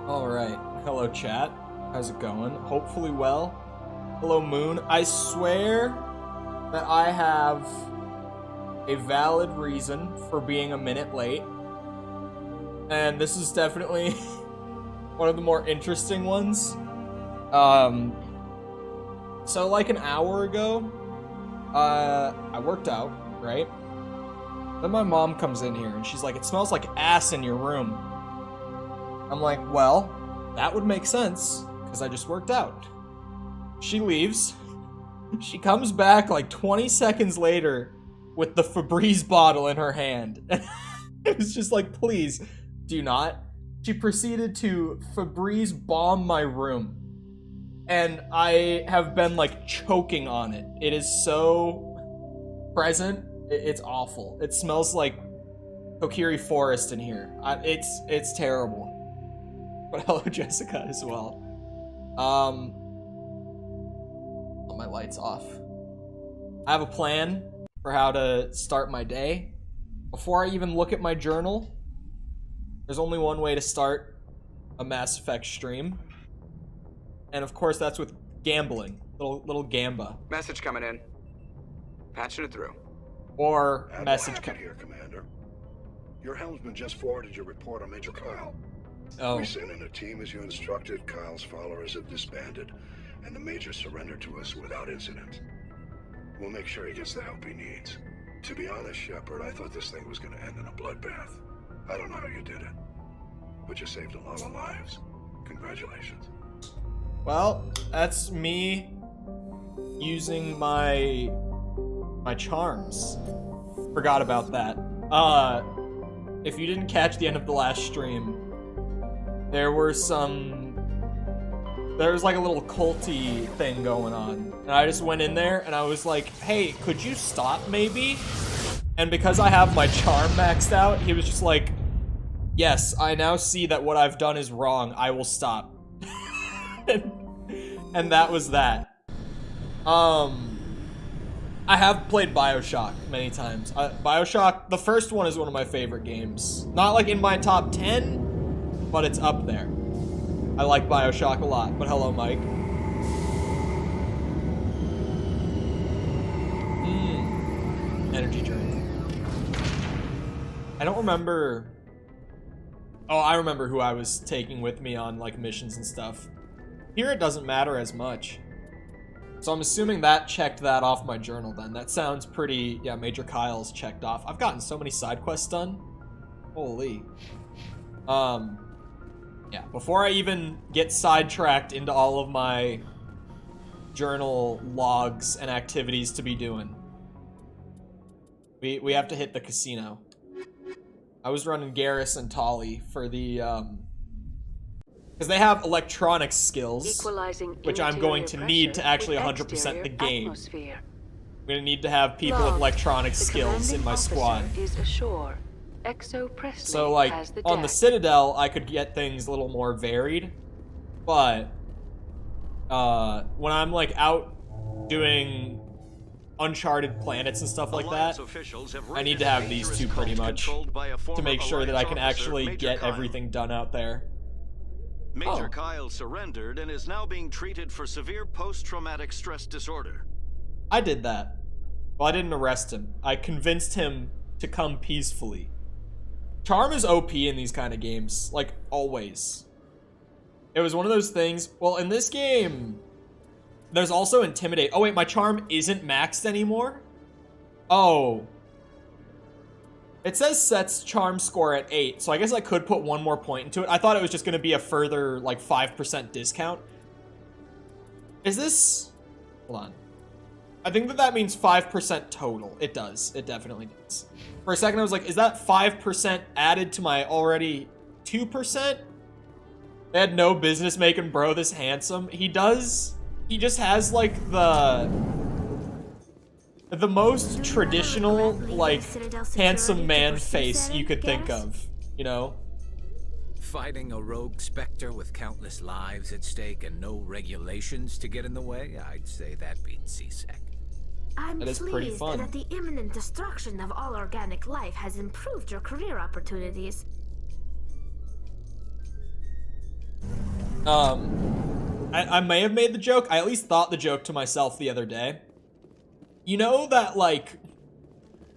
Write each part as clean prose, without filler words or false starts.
Alright, hello chat. How's it going? Hopefully well. Hello Moon. I swear that I have a valid reason for being a minute late. And this is definitely one of the more interesting ones. So like an hour ago, I worked out, right? Then my mom comes in here and she's like, "It smells like ass in your room." I'm like, well, that would make sense, because I just worked out. She leaves. She comes back like 20 seconds later with the Febreze bottle in her hand. It was just like, please, do not. She proceeded to Febreze bomb my room. And I have been like choking on it. It is so present. It's awful. It smells like Kokiri Forest in here. It's terrible. But hello, Jessica, as well. Oh, my light's off. I have a plan for how to start my day. Before I even look at my journal, there's only one way to start a Mass Effect stream. And of course, that's with gambling. Little gamba. Message coming in. Patching it through. Or Admiral message Hackett here, Commander. Your helmsman just forwarded your report on Major Kyle. Oh. We sent in a team as you instructed. Kyle's followers have disbanded, and the Major surrendered to us without incident. We'll make sure he gets the help he needs. To be honest, Shepard, I thought this thing was going to end in a bloodbath. I don't know how you did it, but you saved a lot of lives. Congratulations. Well, that's me using my charms. Forgot about that. If you didn't catch the end of the last stream, there was like a little culty thing going on. And I just went in there and I was like, hey, could you stop maybe? And because I have my charm maxed out, he was just like, yes, I now see that what I've done is wrong. I will stop. And that was that. I have played Bioshock many times. Bioshock, the first one is one of my favorite games. Not like in my top 10, but it's up there. I like Bioshock a lot, but hello, Mike. Energy drink. I don't remember... Oh, I remember who I was taking with me on, like, missions and stuff. Here it doesn't matter as much. So I'm assuming that checked that off my journal then. That sounds pretty... Yeah, Major Kyle's checked off. I've gotten so many side quests done. Holy. Yeah, before I even get sidetracked into all of my journal logs and activities to be doing, we have to hit the casino. I was running Garrus and Tolly for the, because they have electronics skills, which I'm going to need to actually 100% the game. I'm going to need to have people with electronics skills in my squad. So, like, on the Citadel, I could get things a little more varied, but when I'm, like, out doing uncharted planets and stuff like that, I need to have these two pretty much to make sure that I can actually get everything done out there. Major Kyle surrendered and is now being treated for severe post-traumatic stress disorder. I did that. Well, I didn't arrest him. I convinced him to come peacefully. Charm is OP in these kind of games, like, always. It was one of those things... Well, in this game, there's also Intimidate. Oh, wait, my charm isn't maxed anymore? Oh. It says sets charm score at 8, so I guess I could put one more point into it. I thought it was just going to be a further, like, 5% discount. Is this... Hold on. I think that means 5% total. It does. It definitely does. For a second, I was like, is that 5% added to my already 2%? They had no business making bro this handsome. He does... He just has, like, the most traditional, like, handsome man face you could think of, you know? Fighting a rogue specter with countless lives at stake and no regulations to get in the way, I'd say that beats CSEC. I'm That is pretty pleased fun. that the imminent destruction of all organic life has improved your career opportunities. I may have made the joke. I at least thought the joke to myself the other day. You know that, like,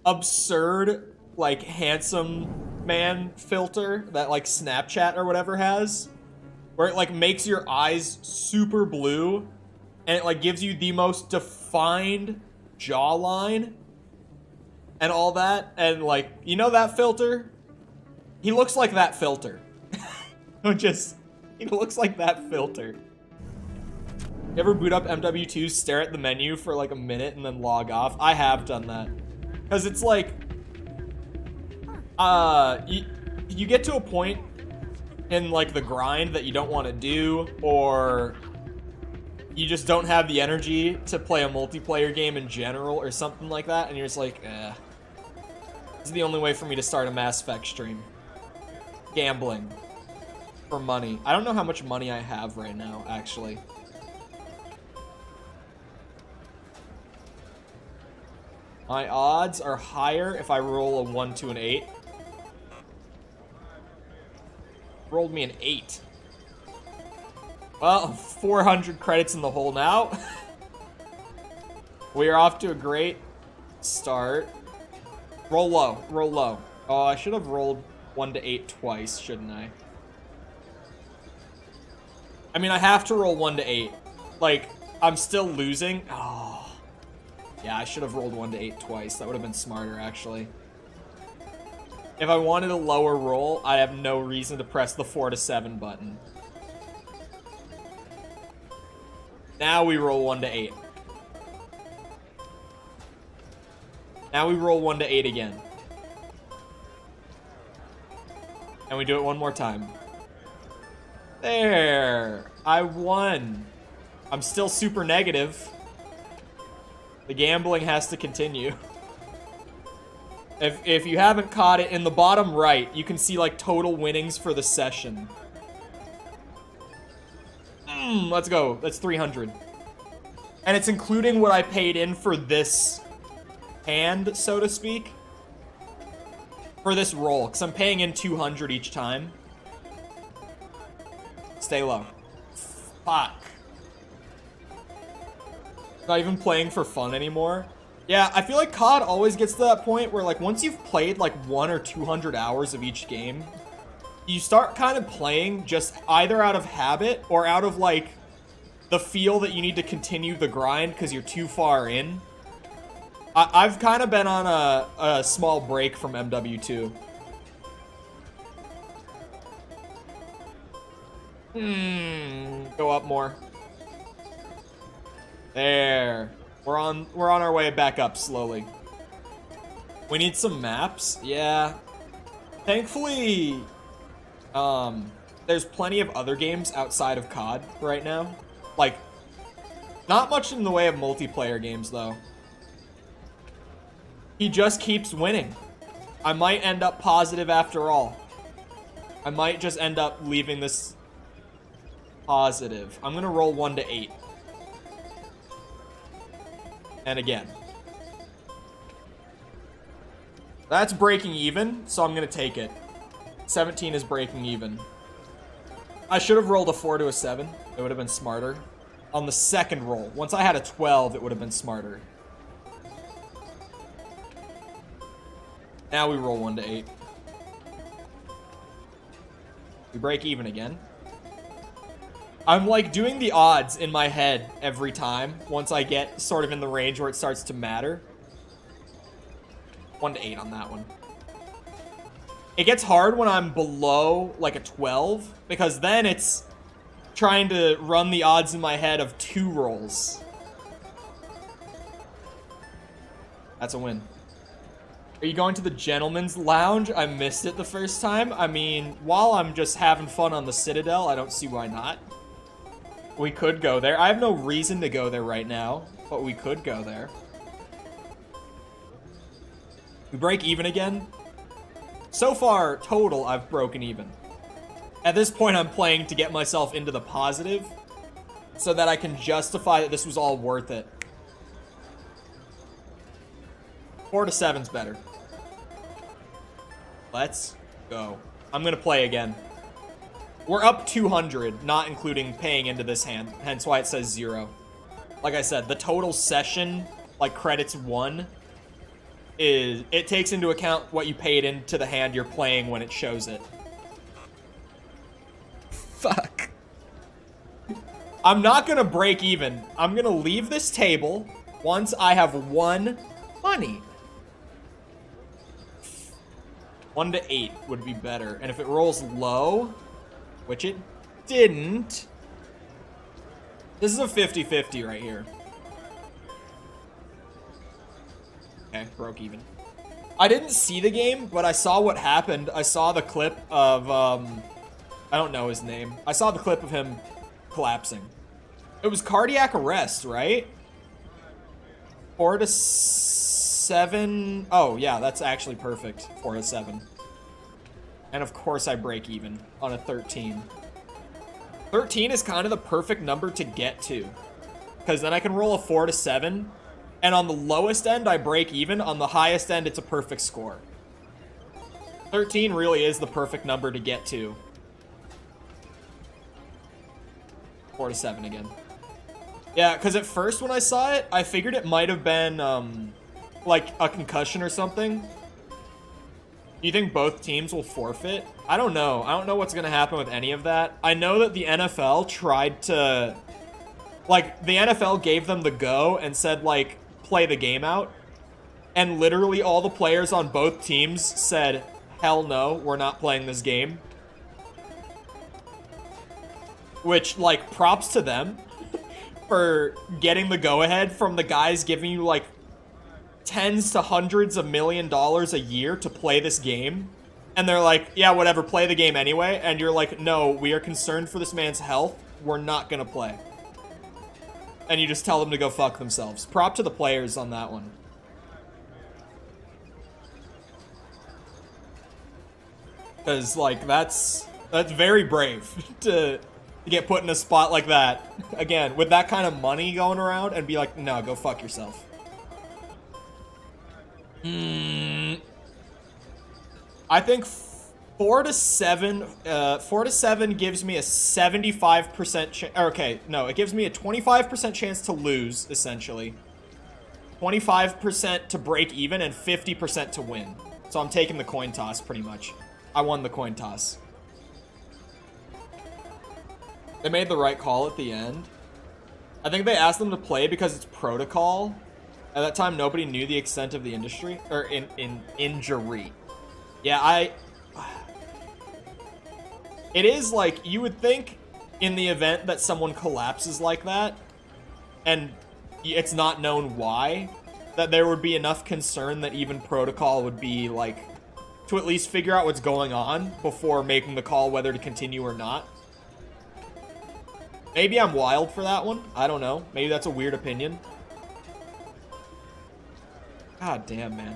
absurd, like, handsome man filter that, like, Snapchat or whatever has? Where it, like, makes your eyes super blue and it, like, gives you the most defined jawline and all that. And, like, you know that filter? He looks like that filter. He looks like that filter. You ever boot up MW2, stare at the menu for like a minute and then log off? I have done that. Because it's like, you get to a point in like the grind that you don't want to do, or you just don't have the energy to play a multiplayer game in general or something like that, and you're just like, this is the only way for me to start a Mass Effect stream. Gambling. For money. I don't know how much money I have right now, actually. My odds are higher if I roll a 1 to an 8. Rolled me an 8. Well, 400 credits in the hole now. We are off to a great start. Roll low, roll low. Oh, I should have rolled 1 to 8 twice, shouldn't I? I mean, I have to roll 1 to 8. Like, I'm still losing. Oh. Yeah, I should have rolled 1 to 8 twice. That would have been smarter, actually. If I wanted a lower roll, I have no reason to press the 4 to 7 button. Now we roll 1 to 8. Now we roll 1 to 8 again. And we do it one more time. There. I won. I'm still super negative. The gambling has to continue. If you haven't caught it, in the bottom right, you can see like total winnings for the session. Let's go. That's 300. And it's including what I paid in for this hand, so to speak. For this roll, because I'm paying in 200 each time. Stay low. Fuck. Not even playing for fun anymore. Yeah, I feel like COD always gets to that point where, like, once you've played, like, 100 or 200 hours of each game, you start kind of playing just either out of habit or out of, like, the feel that you need to continue the grind because you're too far in. I've kind of been on a small break from MW2. Go up more. There. We're on our way back up slowly. We need some maps. Yeah. Thankfully, there's plenty of other games outside of COD right now. Like, not much in the way of multiplayer games, though. He just keeps winning. I might end up positive after all. I might just end up leaving this positive. I'm gonna roll 1 to 8. And again. That's breaking even, so I'm gonna take it. 17 is breaking even. I should have rolled a 4 to a 7. It would have been smarter. On the second roll. Once I had a 12, it would have been smarter. Now we roll 1 to 8. We break even again. I'm like doing the odds in my head every time once I get sort of in the range where it starts to matter. 1 to 8 on that one. It gets hard when I'm below like a 12 because then it's trying to run the odds in my head of 2 rolls. That's a win. Are you going to the gentleman's lounge? I missed it the first time. I mean, while I'm just having fun on the Citadel, I don't see why not. We could go there. I have no reason to go there right now, but we could go there. We break even again. So far, total, I've broken even. At this point, I'm playing to get myself into the positive so that I can justify that this was all worth it. 4 to 7's better. Let's go. I'm gonna play again. We're up 200, not including paying into this hand, hence why it says 0. Like I said, the total session, like credits 1, is it takes into account what you paid into the hand you're playing when it shows it. Fuck. I'm not gonna break even. I'm gonna leave this table once I have won money. 1 to 8 would be better. And if it rolls low, which it didn't, this is a 50-50 right here. Okay, broke even. I didn't see the game, but I saw what happened. I saw the clip of, I don't know his name. I saw the clip of him collapsing. It was cardiac arrest, right? 4 to 7. Oh, yeah, that's actually perfect. 4 to 7. And of course I break even on a 13. 13 is kind of the perfect number to get to, because then I can roll a 4 to 7, and on the lowest end I break even. On the highest end it's a perfect score. 13 really is the perfect number to get to. 4 to 7 again. Yeah, because at first when I saw it, I figured it might have been like a concussion or something. Do you think both teams will forfeit? I don't know. I don't know what's going to happen with any of that. I know that the NFL tried to, like, the NFL gave them the go and said, like, play the game out. And literally all the players on both teams said, hell no, we're not playing this game. Which, like, props to them for getting the go-ahead from the guys giving you, like, tens to hundreds of $1 million a year to play this game. And they're like, yeah, whatever, play the game anyway. And you're like, no, we are concerned for this man's health. We're not gonna play. And you just tell them to go fuck themselves. Prop to the players on that one. Because, like, that's very brave to get put in a spot like that. Again, with that kind of money going around and be like, no, go fuck yourself. I think 4 to 7 gives me a 75% okay, no, it gives me a 25% chance to lose, essentially. 25% to break even and 50% to win. So I'm taking the coin toss, pretty much. I won the coin toss. They made the right call at the end. I think they asked them to play because it's protocol. At that time, nobody knew the extent of the industry, or injury. Yeah, it is like, you would think in the event that someone collapses like that, and it's not known why, that there would be enough concern that even protocol would be like, to at least figure out what's going on before making the call whether to continue or not. Maybe I'm wild for that one. I don't know. Maybe that's a weird opinion. God damn, man.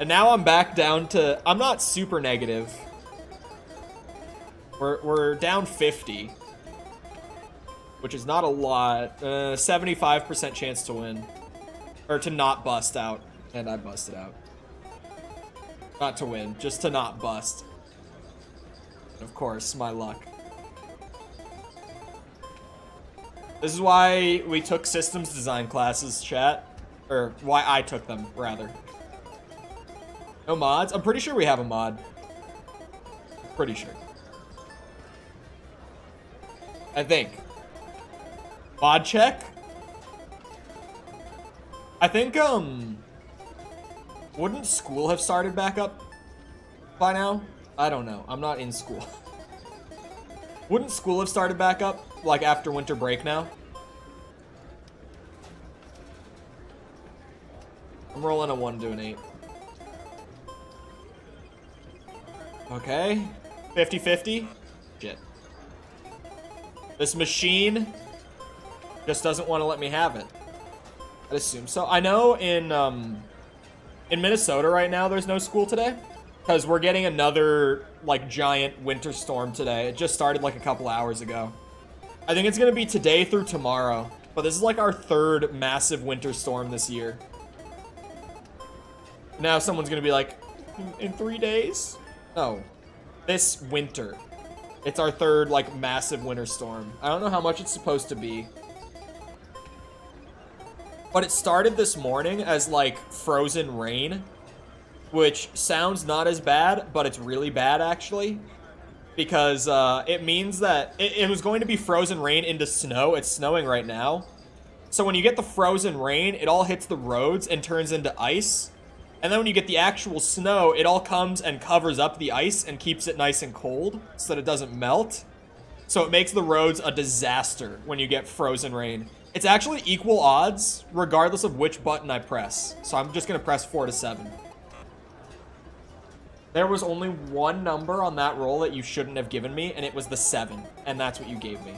And now I'm back down to... I'm not super negative. We're down 50. Which is not a lot. 75% chance to win. Or to not bust out. And I busted out. Not to win. Just to not bust. Of course, my luck. This is why we took systems design classes, chat. Or why I took them, rather. No mods? I'm pretty sure we have a mod. Pretty sure. I think. Mod check? I think, wouldn't school have started back up by now? I don't know. I'm not in school. Wouldn't school have started back up, like, after winter break now? I'm rolling a 1 to an 8. Okay. 50-50? Shit. This machine just doesn't want to let me have it. I'd assume so. I know in Minnesota right now there's no school today. Because we're getting another, like, giant winter storm today. It just started, like, a couple hours ago. I think it's going to be today through tomorrow. But this is, like, our third massive winter storm this year. Now someone's going to be like, in 3 days? No. This winter. It's our third, like, massive winter storm. I don't know how much it's supposed to be. But it started this morning as, like, frozen rain, which sounds not as bad, but it's really bad, actually. Because it means that it was going to be frozen rain into snow. It's snowing right now. So when you get the frozen rain, it all hits the roads and turns into ice. And then when you get the actual snow, it all comes and covers up the ice and keeps it nice and cold so that it doesn't melt. So it makes the roads a disaster when you get frozen rain. It's actually equal odds regardless of which button I press. So I'm just going to press 4 to 7. There was only one number on that roll that you shouldn't have given me, and it was the 7. And that's what you gave me.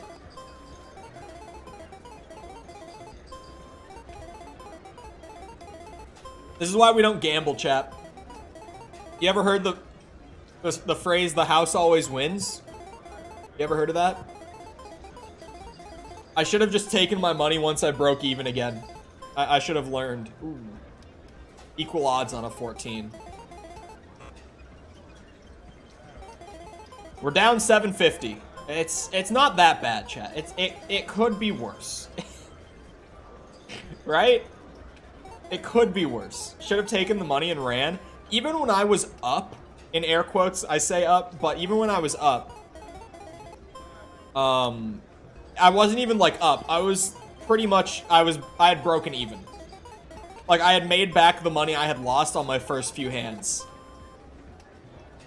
This is why we don't gamble, chap. You ever heard the phrase, the house always wins? You ever heard of that? I should have just taken my money once I broke even again. I should have learned. Ooh. Equal odds on a 14. We're down 750. It's not that bad, chat. It could be worse. Right? It could be worse. Should have taken the money and ran. Even when I was up, in air quotes, I say up, but even when I was up, I wasn't even like up. I was pretty much, I had broken even. Like I had made back the money I had lost on my first few hands.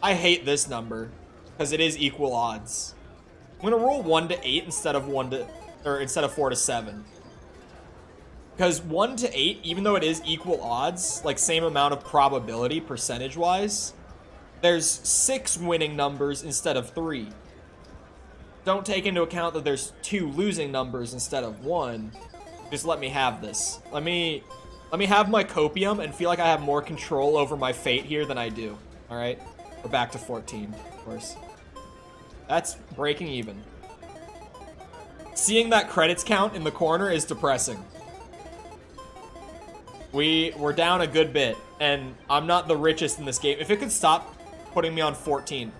I hate this number because it is equal odds. I'm gonna roll 1 to 8 instead of 4 to 7. Because 1 to 8, even though it is equal odds, like same amount of probability percentage-wise, there's 6 winning numbers instead of 3. Don't take into account that there's 2 losing numbers instead of 1. Just let me have this. Let me have my copium and feel like I have more control over my fate here than I do. All right? We're back to 14, of course. That's breaking even. Seeing that credits count in the corner is depressing. We're down a good bit, and I'm not the richest in this game. If it could stop putting me on 14.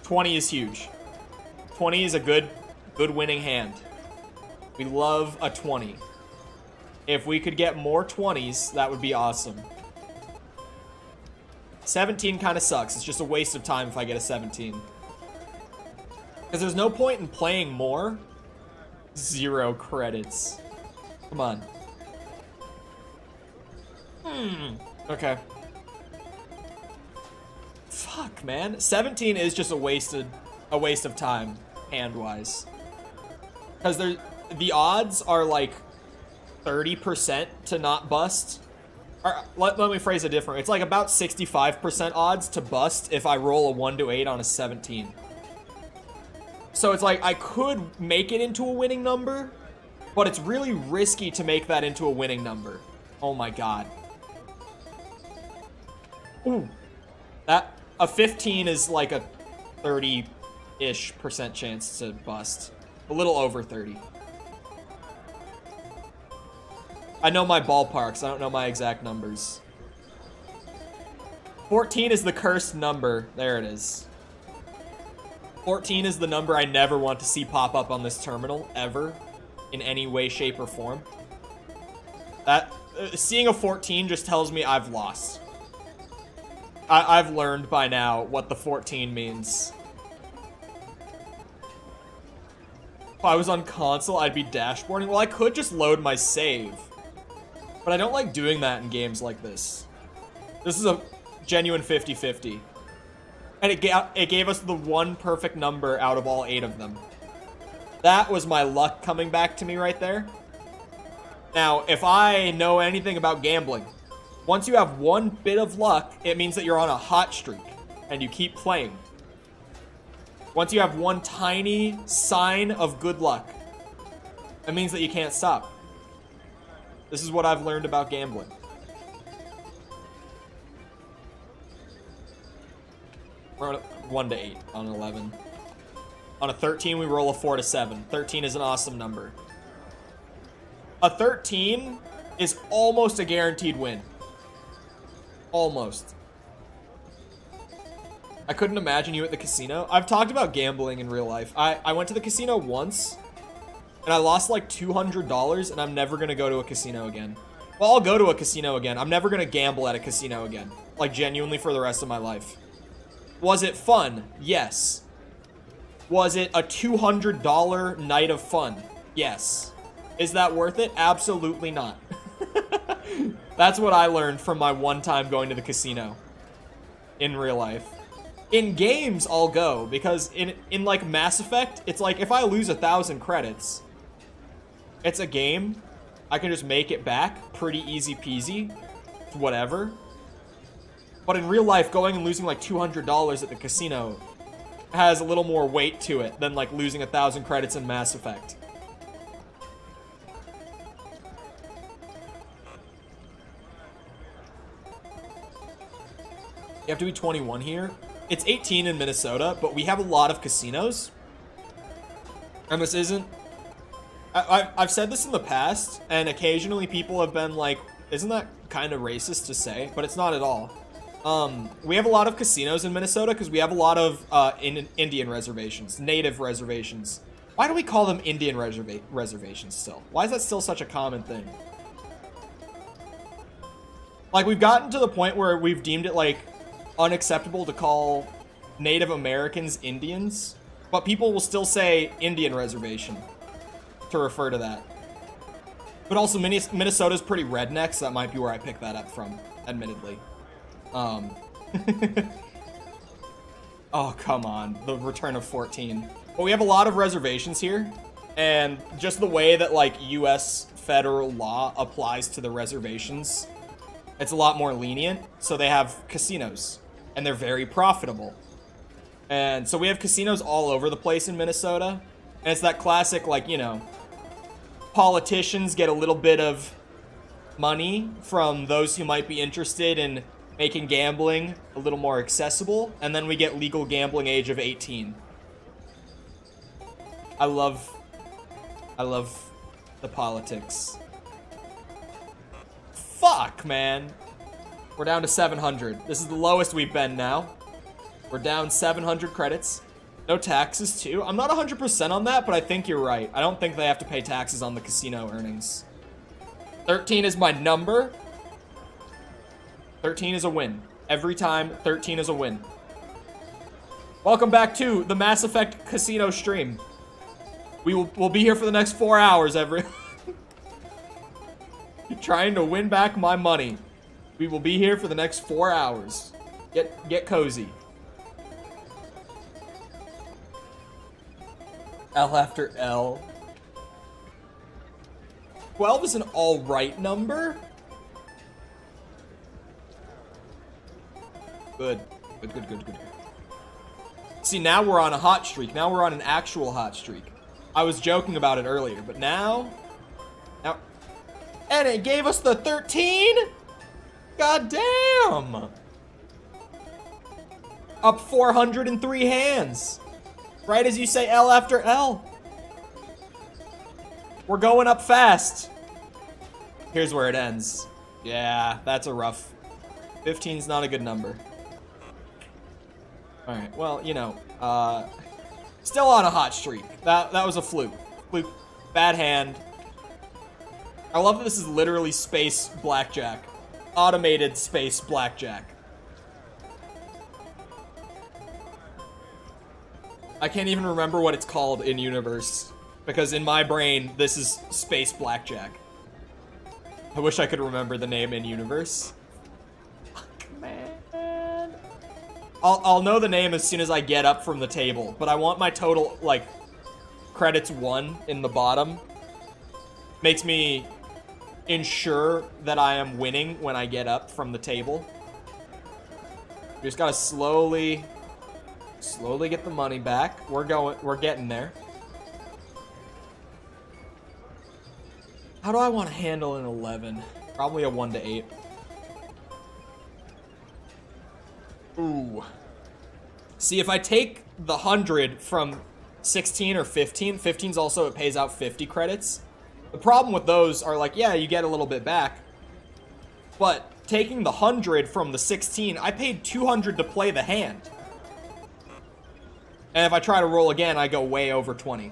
20 is huge. 20 is a good winning hand. We love a 20. If we could get more 20s, that would be awesome. 17 kind of sucks. It's just a waste of time if I get a 17. Because there's no point in playing more. 0 credits. Come on. Okay. Fuck, man. 17 is just a waste of time, hand-wise. Because the odds are like 30% to not bust. Or, let me phrase it different. It's like about 65% odds to bust if I roll a 1 to 8 on a 17. So it's like I could make it into a winning number, but it's really risky to make that into a winning number. Oh my god. Ooh. A 15 is like a 30-ish% chance to bust. A little over 30. I know my ballparks. I don't know my exact numbers. 14 is the cursed number. There it is. 14 is the number I never want to see pop up on this terminal, ever. In any way, shape, or form. Seeing a 14 just tells me I've lost. I've learned by now what the 14 means. If I was on console, I'd be dashboarding. Well, I could just load my save. But I don't like doing that in games like this. This is a genuine 50-50. And it gave us the one perfect number out of all 8 of them. That was my luck coming back to me right there. Now, if I know anything about gambling, once you have one bit of luck, it means that you're on a hot streak, and you keep playing. Once you have one tiny sign of good luck, it means that you can't stop. This is what I've learned about gambling. We're on 1 to 8 on 11. On a 13, we roll a 4 to 7. 13 is an awesome number. A 13 is almost a guaranteed win. Almost. I couldn't imagine you at the casino. I've talked about gambling in real life. I went to the casino once, and I lost like $200, and I'm never going to go to a casino again. Well, I'll go to a casino again. I'm never going to gamble at a casino again. Like, genuinely for the rest of my life. Was it fun? Yes. Was it a $200 night of fun? Yes. Is that worth it? Absolutely not. That's what I learned from my one time going to the casino in real life. In games, I'll go, because in like Mass Effect, it's like if I lose 1,000 credits, it's a game. I can just make it back, pretty easy peasy, whatever. But in real life, going and losing like $200 at the casino has a little more weight to it than like losing 1,000 credits in Mass Effect. You have to be 21 here. It's 18 in Minnesota, but we have a lot of casinos. And this isn't... I've said this in the past, and occasionally people have been like, isn't that kind of racist to say? But it's not at all. We have a lot of casinos in Minnesota because we have a lot of Indian reservations, native reservations. Why do we call them Indian reservations still? Why is that still such a common thing? Like, we've gotten to the point where we've deemed it, like, unacceptable to call Native Americans Indians, but people will still say Indian reservation to refer to that. But also, Minnesota's pretty redneck, so that might be where I picked that up from, admittedly. Oh, come on. The return of 14. But we have a lot of reservations here, and just the way that, like, U.S. federal law applies to the reservations, it's a lot more lenient, so they have casinos, and they're very profitable. And so we have casinos all over the place in Minnesota, and it's that classic, like, you know, politicians get a little bit of money from those who might be interested in making gambling a little more accessible, and then we get legal gambling age of 18. I love the politics. Fuck, man. We're down to 700. This is the lowest we've been now. We're down 700 credits. No taxes, too. I'm not 100% on that, but I think you're right. I don't think they have to pay taxes on the casino earnings. 13 is my number. 13 is a win. Every time, 13 is a win. Welcome back to the Mass Effect Casino stream. We'll be here for the next 4 hours, trying to win back my money. We will be here for the next 4 hours. Get cozy. L after L. 12 is an alright number. Good. Good. See, now we're on a hot streak. Now we're on an actual hot streak. I was joking about it earlier, but now... And it gave us the 13? God damn! Up 403 hands. Right as you say L after L. We're going up fast. Here's where it ends. Yeah, that's a rough... 15's not a good number. Alright, well, you know, still on a hot streak. That was a fluke. Bad hand. I love that this is literally space blackjack. Automated space blackjack. I can't even remember what it's called in universe, because in my brain, this is space blackjack. I wish I could remember the name in universe. Fuck, man. I'll know the name as soon as I get up from the table, but I want my total, like, credits 1 in the bottom. Makes me ensure that I am winning when I get up from the table. We just gotta slowly get the money back. We're getting there. How do I want to handle an 11? Probably a 1 to 8. Ooh. See, if I take the 100 from 16 or 15, 15's also, it pays out 50 credits. The problem with those are like, yeah, you get a little bit back. But taking the 100 from the 16, I paid 200 to play the hand. And if I try to roll again, I go way over 20.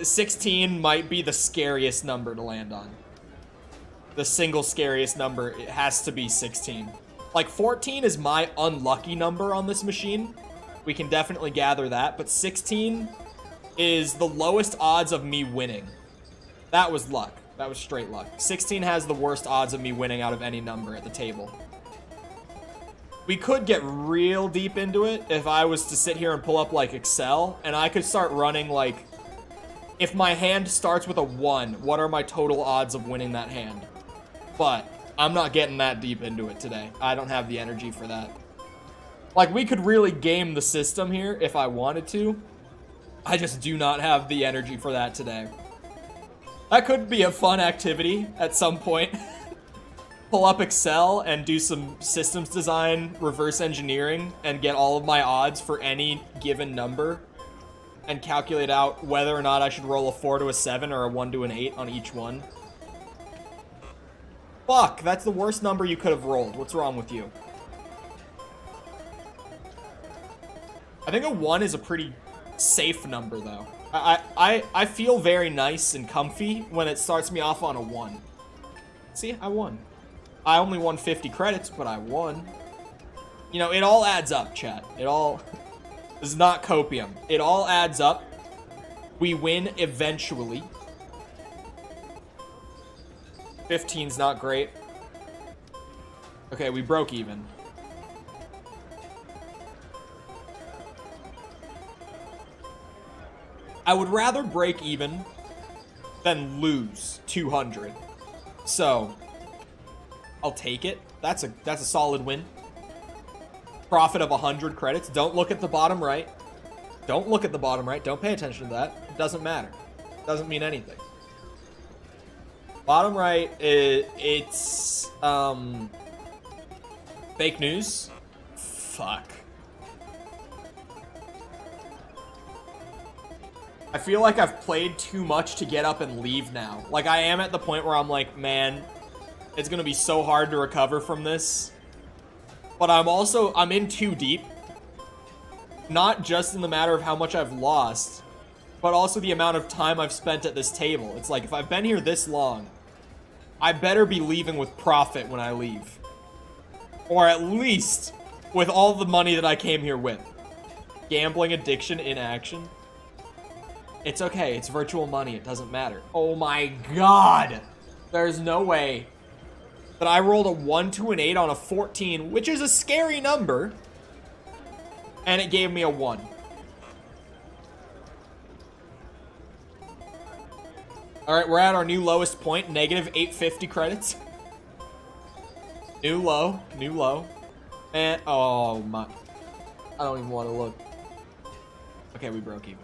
16 might be the scariest number to land on. The single scariest number, it has to be 16. Like, 14 is my unlucky number on this machine. We can definitely gather that. But 16 is the lowest odds of me winning. That was luck. That was straight luck. 16 has the worst odds of me winning out of any number at the table. We could get real deep into it if I was to sit here and pull up, like, Excel. And I could start running, like, if my hand starts with a 1, what are my total odds of winning that hand? But I'm not getting that deep into it today. I don't have the energy for that. Like, we could really game the system here if I wanted to. I just do not have the energy for that today. That could be a fun activity at some point. Pull up Excel and do some systems design, reverse engineering, and get all of my odds for any given number. And calculate out whether or not I should roll a 4 to a 7 or a 1 to an 8 on each one. Fuck, that's the worst number you could have rolled. What's wrong with you? I think a 1 is a pretty safe number, though. I feel very nice and comfy when it starts me off on a 1. See, I won. I only won 50 credits, but I won. You know, it all adds up, chat. It all... This is not copium. It all adds up. We win eventually. 15's not great. Okay, we broke even. I would rather break even than lose 200. So, I'll take it. That's a solid win. Profit of 100 credits. Don't look at the bottom right. Don't look at the bottom right. Don't pay attention to that. It doesn't matter. It doesn't mean anything. Bottom right, it's fake news. Fuck. I feel like I've played too much to get up and leave now. Like, I am at the point where I'm like, man, it's gonna be so hard to recover from this. But I'm in too deep. Not just in the matter of how much I've lost, but also the amount of time I've spent at this table. It's like, if I've been here this long, I better be leaving with profit when I leave. Or at least with all the money that I came here with. Gambling addiction in action. It's okay, it's virtual money, it doesn't matter. Oh my god! There's no way that I rolled a 1 to an 8 on a 14, which is a scary number, and it gave me a 1. Alright, we're at our new lowest point, negative 850 credits. New low, new low. And, oh my, I don't even want to look. Okay, we broke even.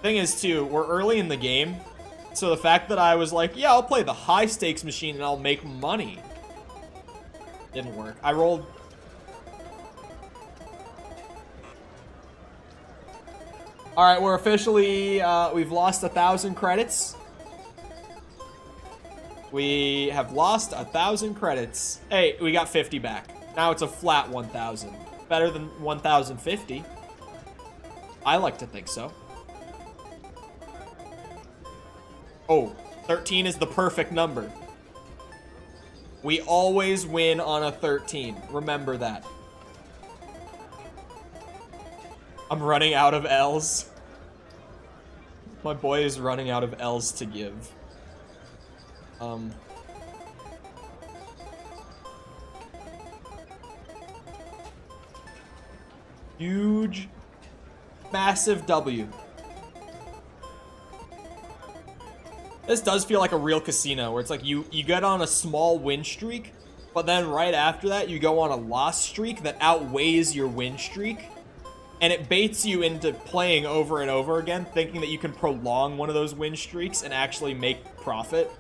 Thing is, too, we're early in the game, so the fact that I was like, yeah, I'll play the high stakes machine and I'll make money, didn't work. I rolled... Alright, we're officially, we've lost 1,000 credits. We have lost 1,000 credits. Hey, we got 50 back. Now it's a flat 1,000. Better than 1,050. I like to think so. Oh, 13 is the perfect number. We always win on a 13. Remember that. I'm running out of L's. My boy is running out of L's to give. Huge, massive W. This does feel like a real casino, where it's like you get on a small win streak, but then right after that, you go on a loss streak that outweighs your win streak, and it baits you into playing over and over again, thinking that you can prolong one of those win streaks and actually make profit.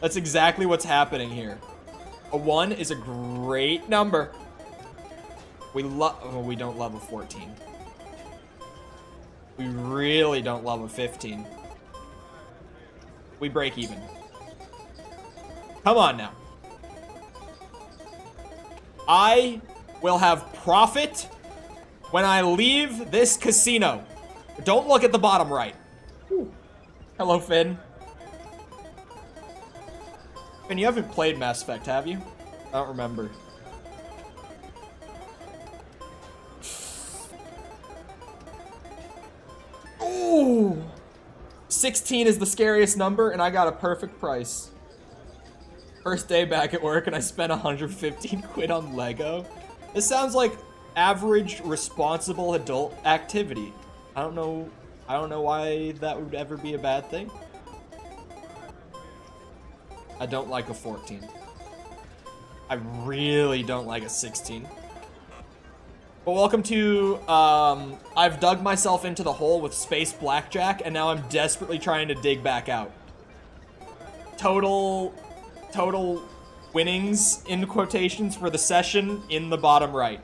That's exactly what's happening here. A 1 is a great number. We don't love a 14. We really don't love a 15. We break even. Come on now. I will have profit when I leave this casino. Don't look at the bottom right. Ooh. Hello, Finn. Finn, you haven't played Mass Effect, have you? I don't remember. Ooh. 16 is the scariest number, and I got a perfect price. First day back at work, and I spent 115 quid on Lego. This sounds like average, responsible adult activity. I don't know why that would ever be a bad thing. I don't like a 14. I really don't like a 16. But welcome to, I've dug myself into the hole with Space Blackjack, and now I'm desperately trying to dig back out. Total winnings, in quotations, for the session in the bottom right.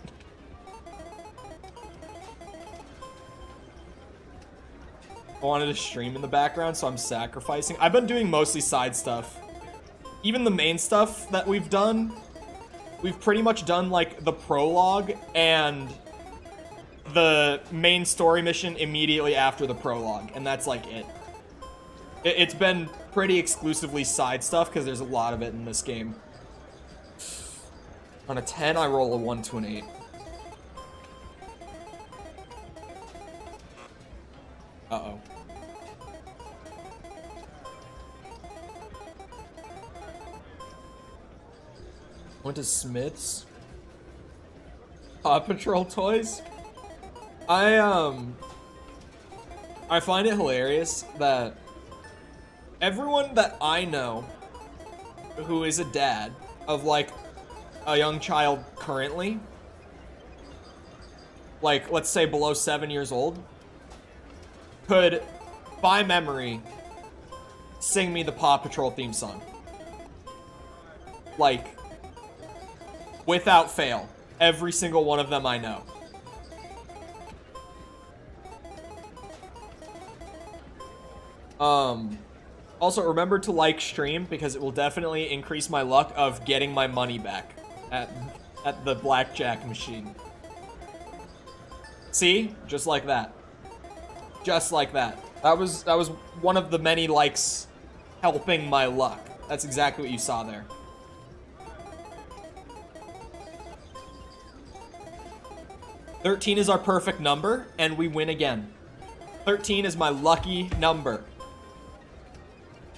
I wanted to stream in the background, so I'm sacrificing. I've been doing mostly side stuff. Even the main stuff that we've done, we've pretty much done, like, the prologue and the main story mission immediately after the prologue, and that's, like, it. It's been pretty exclusively side stuff, because there's a lot of it in this game. On a 10, I roll a 1 to an 8. Uh-oh. Went to Smith's. Paw Patrol toys? I find it hilarious that everyone that I know who is a dad of, like, a young child currently, like, let's say below 7 years old, could, by memory, sing me the Paw Patrol theme song. Like, without fail. Every single one of them I know. Also, remember to like stream, because it will definitely increase my luck of getting my money back at the blackjack machine. See? Just like that. Just like that. That was one of the many likes helping my luck. That's exactly what you saw there. $13 is our perfect number, and we win again. 13 is my lucky number.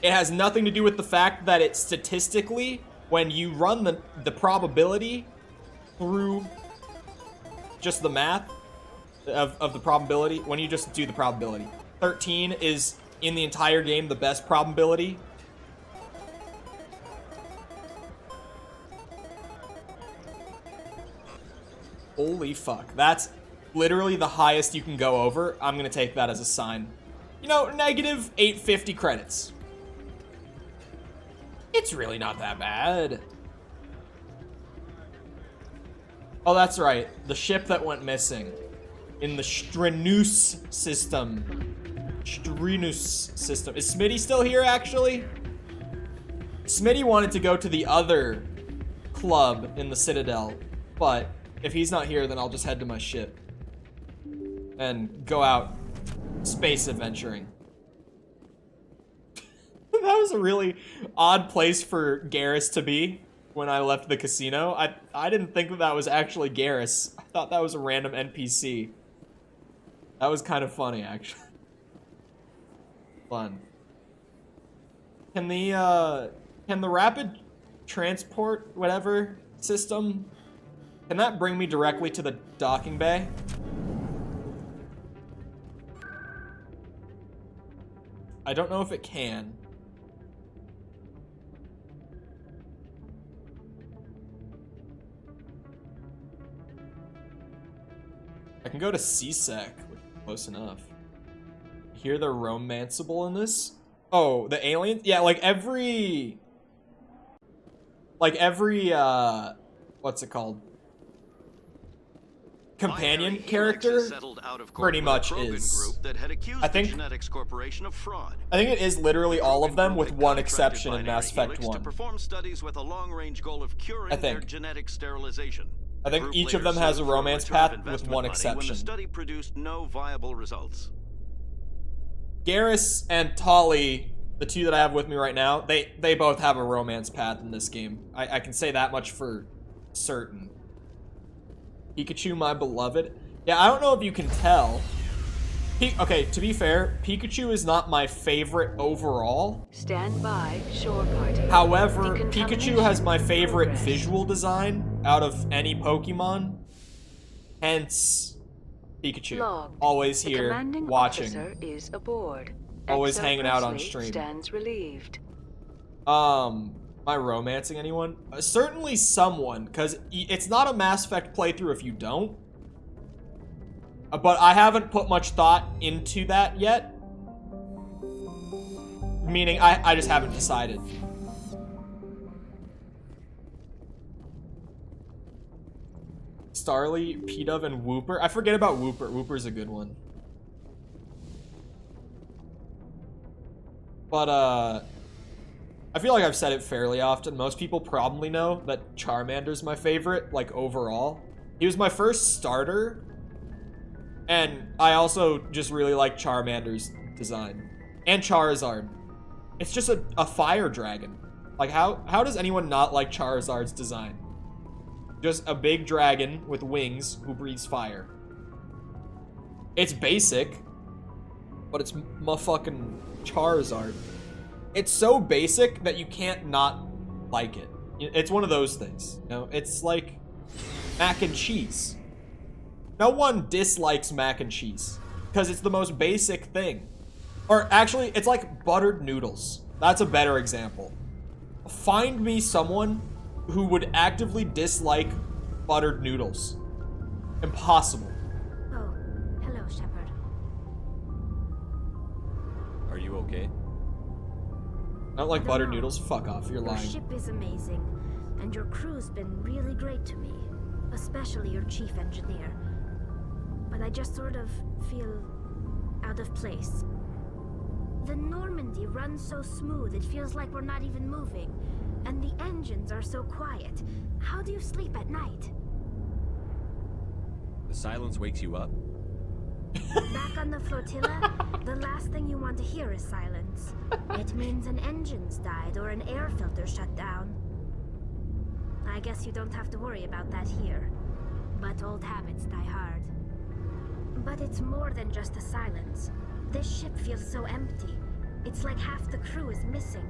It has nothing to do with the fact that it statistically, when you run the probability through just the math of the probability, when you just do the probability, 13 is, in the entire game, the best probability. Holy fuck. That's literally the highest you can go over. I'm gonna take that as a sign. You know, negative 850 credits. It's really not that bad. Oh, that's right. The ship that went missing in the Strenus system. Strenus system. Is Smitty still here, actually? Smitty wanted to go to the other club in the Citadel, but if he's not here, then I'll just head to my ship and go out space adventuring. That was a really odd place for Garrus to be when I left the casino. I didn't think that was actually Garrus. I thought that was a random NPC. That was kind of funny, actually. Fun. Can the rapid transport whatever system, can that bring me directly to the docking bay? I don't know if it can. I can go to CSEC, which is close enough. I hear they're romanceable in this. Oh, the aliens? Yeah, like every, what's it called? companion Binary character Helix settled out of court pretty with much a Krogan is. group that had accused I think the Genetics Corporation of fraud. I think it is literally all of them, Krogan with group one had exception in contracted Mass Binary Effect Helix 1. to perform studies with a long-range goal of curing I think. their genetic sterilization. I think Group each of later them has a sued for romance return of path with investment one money when exception. the study produced no viable results. Garrus and Tali, the two that I have with me right now, they both have a romance path in this game. I can say that much for certain. Pikachu, my beloved. Yeah, I don't know if you can tell. Okay, to be fair, Pikachu is not my favorite overall. Stand by, shore party. However, Pikachu Decontamination has my favorite progress. visual design out of any Pokemon. Hence, Pikachu. Logged. Always The here, commanding watching. officer is aboard. Always Exo hanging out on Presley stream. Stands relieved. Am I romancing anyone? Certainly someone, because it's not a Mass Effect playthrough if you don't. But I haven't put much thought into that yet. Meaning, I just haven't decided. Starly, P-Dove, and Wooper. I forget about Wooper. Wooper's a good one. But, I feel like I've said it fairly often. Most people probably know that Charmander's my favorite, like, overall. He was my first starter. And I also just really like Charmander's design. And Charizard. It's just a fire dragon. Like, how does anyone not like Charizard's design? Just a big dragon with wings who breathes fire. It's basic, but it's motherfucking Charizard. It's so basic that you can't not like it. It's one of those things, you know? It's like mac and cheese. No one dislikes mac and cheese because it's the most basic thing. Or actually, it's like buttered noodles. That's a better example. Find me someone who would actively dislike buttered noodles. Impossible. Oh, hello, Shepard. Are you okay? I don't like buttered noodles? Fuck off, you're Your lying. ship is amazing, and your crew's been really great to me, especially your chief engineer. But I just sort of feel out of place. The Normandy runs so smooth, it feels like we're not even moving. And the engines are so quiet. How do you sleep at night? The silence wakes you up? Back on the flotilla, the last thing you want to hear is silence. It means an engine's died or an air filter shut down. I guess you don't have to worry about that here. But old habits die hard. But it's more than just the silence. This ship feels so empty. It's like half the crew is missing.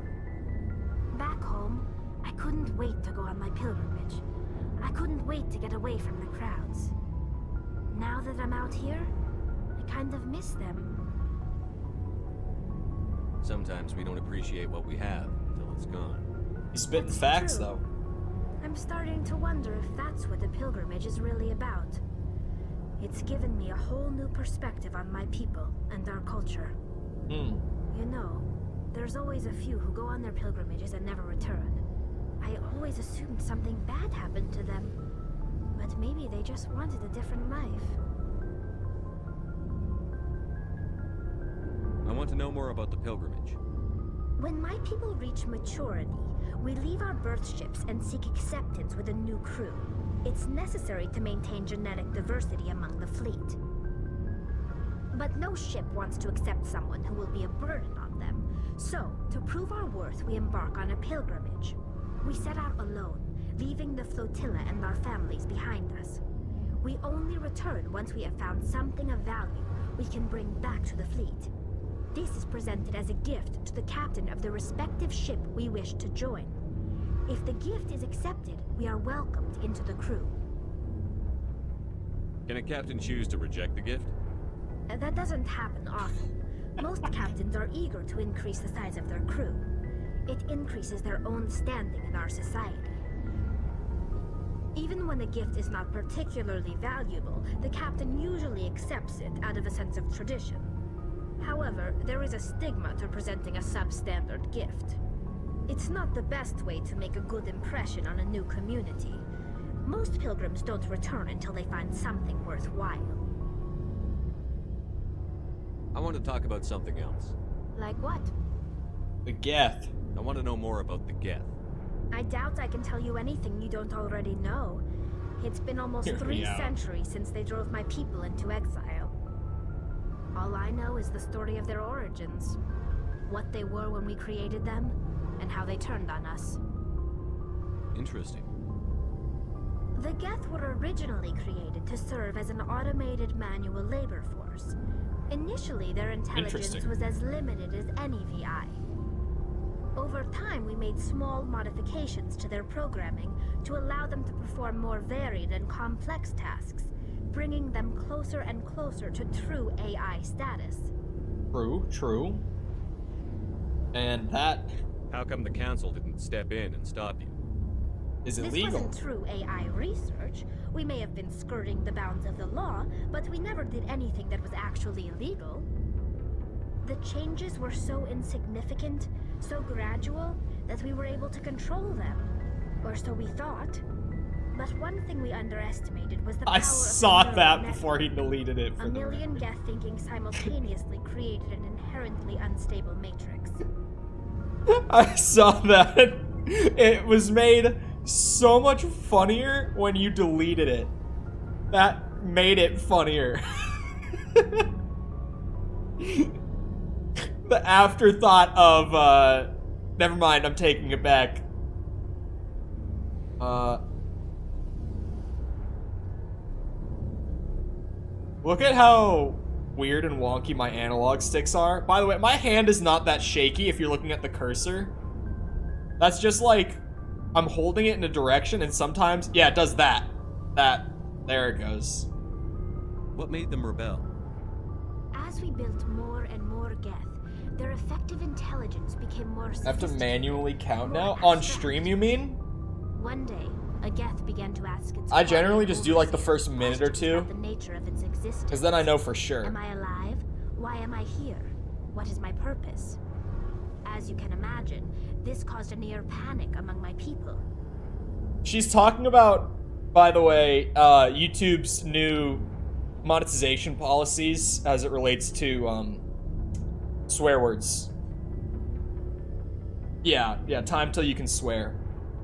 Back home, I couldn't wait to go on my pilgrimage. I couldn't wait to get away from the crowds. Now that I'm out here, I kind of miss them. Sometimes we don't appreciate what we have until it's gone. You spit the That's facts, true. though. I'm starting to wonder if that's what the pilgrimage is really about. It's given me a whole new perspective on my people and our culture. You know, there's always a few who go on their pilgrimages and never return. I always assumed something bad happened to them. But maybe they just wanted a different life. I want to know more about the pilgrimage. When my people reach maturity, we leave our birth ships and seek acceptance with a new crew. It's necessary to maintain genetic diversity among the fleet. But no ship wants to accept someone who will be a burden on them. So, to prove our worth, we embark on a pilgrimage. We set out alone, leaving the flotilla and our families behind us. We only return once we have found something of value we can bring back to the fleet. This is presented as a gift to the captain of the respective ship we wish to join. If the gift is accepted, we are welcomed into the crew. Can a captain choose to reject the gift? That doesn't happen often. Most captains are eager to increase the size of their crew. It increases their own standing in our society. Even when a gift is not particularly valuable, the captain usually accepts it out of a sense of tradition. However, there is a stigma to presenting a substandard gift. It's not the best way to make a good impression on a new community. Most pilgrims don't return until they find something worthwhile. I want to talk about something else. Like what? The Geth. I want to know more about the Geth. I doubt I can tell you anything you don't already know. It's been almost Hear me 3 out. centuries since they drove my people into exile. All I know is the story of their origins. What they were when we created them, and how they turned on us. Interesting. The Geth were originally created to serve as an automated manual labor force. Initially, their intelligence Interesting. was as limited as any VI. Over time, we made small modifications to their programming to allow them to perform more varied and complex tasks, bringing them closer and closer to true AI status. True. And that How come the council didn't step in and stop you? is This illegal. wasn't true AI research. We may have been skirting the bounds of the law, but we never did anything that was actually illegal. The changes were so insignificant, so gradual, that we were able to control them. Or so we thought. But one thing we underestimated was the power I of saw the neural that network. before he deleted it. A For the million record. Geth thinking simultaneously created an inherently unstable matrix. I saw that. It was made so much funnier when you deleted it. That made it funnier. The afterthought of, never mind, I'm taking it back. Look at how weird and wonky my analog sticks are. By the way, my hand is not that shaky if you're looking at the cursor. That's just like, I'm holding it in a direction and sometimes, yeah, it does that. There it goes. What made them rebel? As we built more and more Geth, their effective intelligence became more I have to sophisticated. manually count more now? On abstract. stream, you mean? One day, a Geth began to ask its I generally quiet just do like the overseer first minute or questions two. about the nature of its existence. Because then I know for sure. Am I alive? Why am I here? What is my purpose? As you can imagine, this caused a near panic among my people. She's talking about, by the way, YouTube's new monetization policies as it relates to swear words. Yeah, time till you can swear.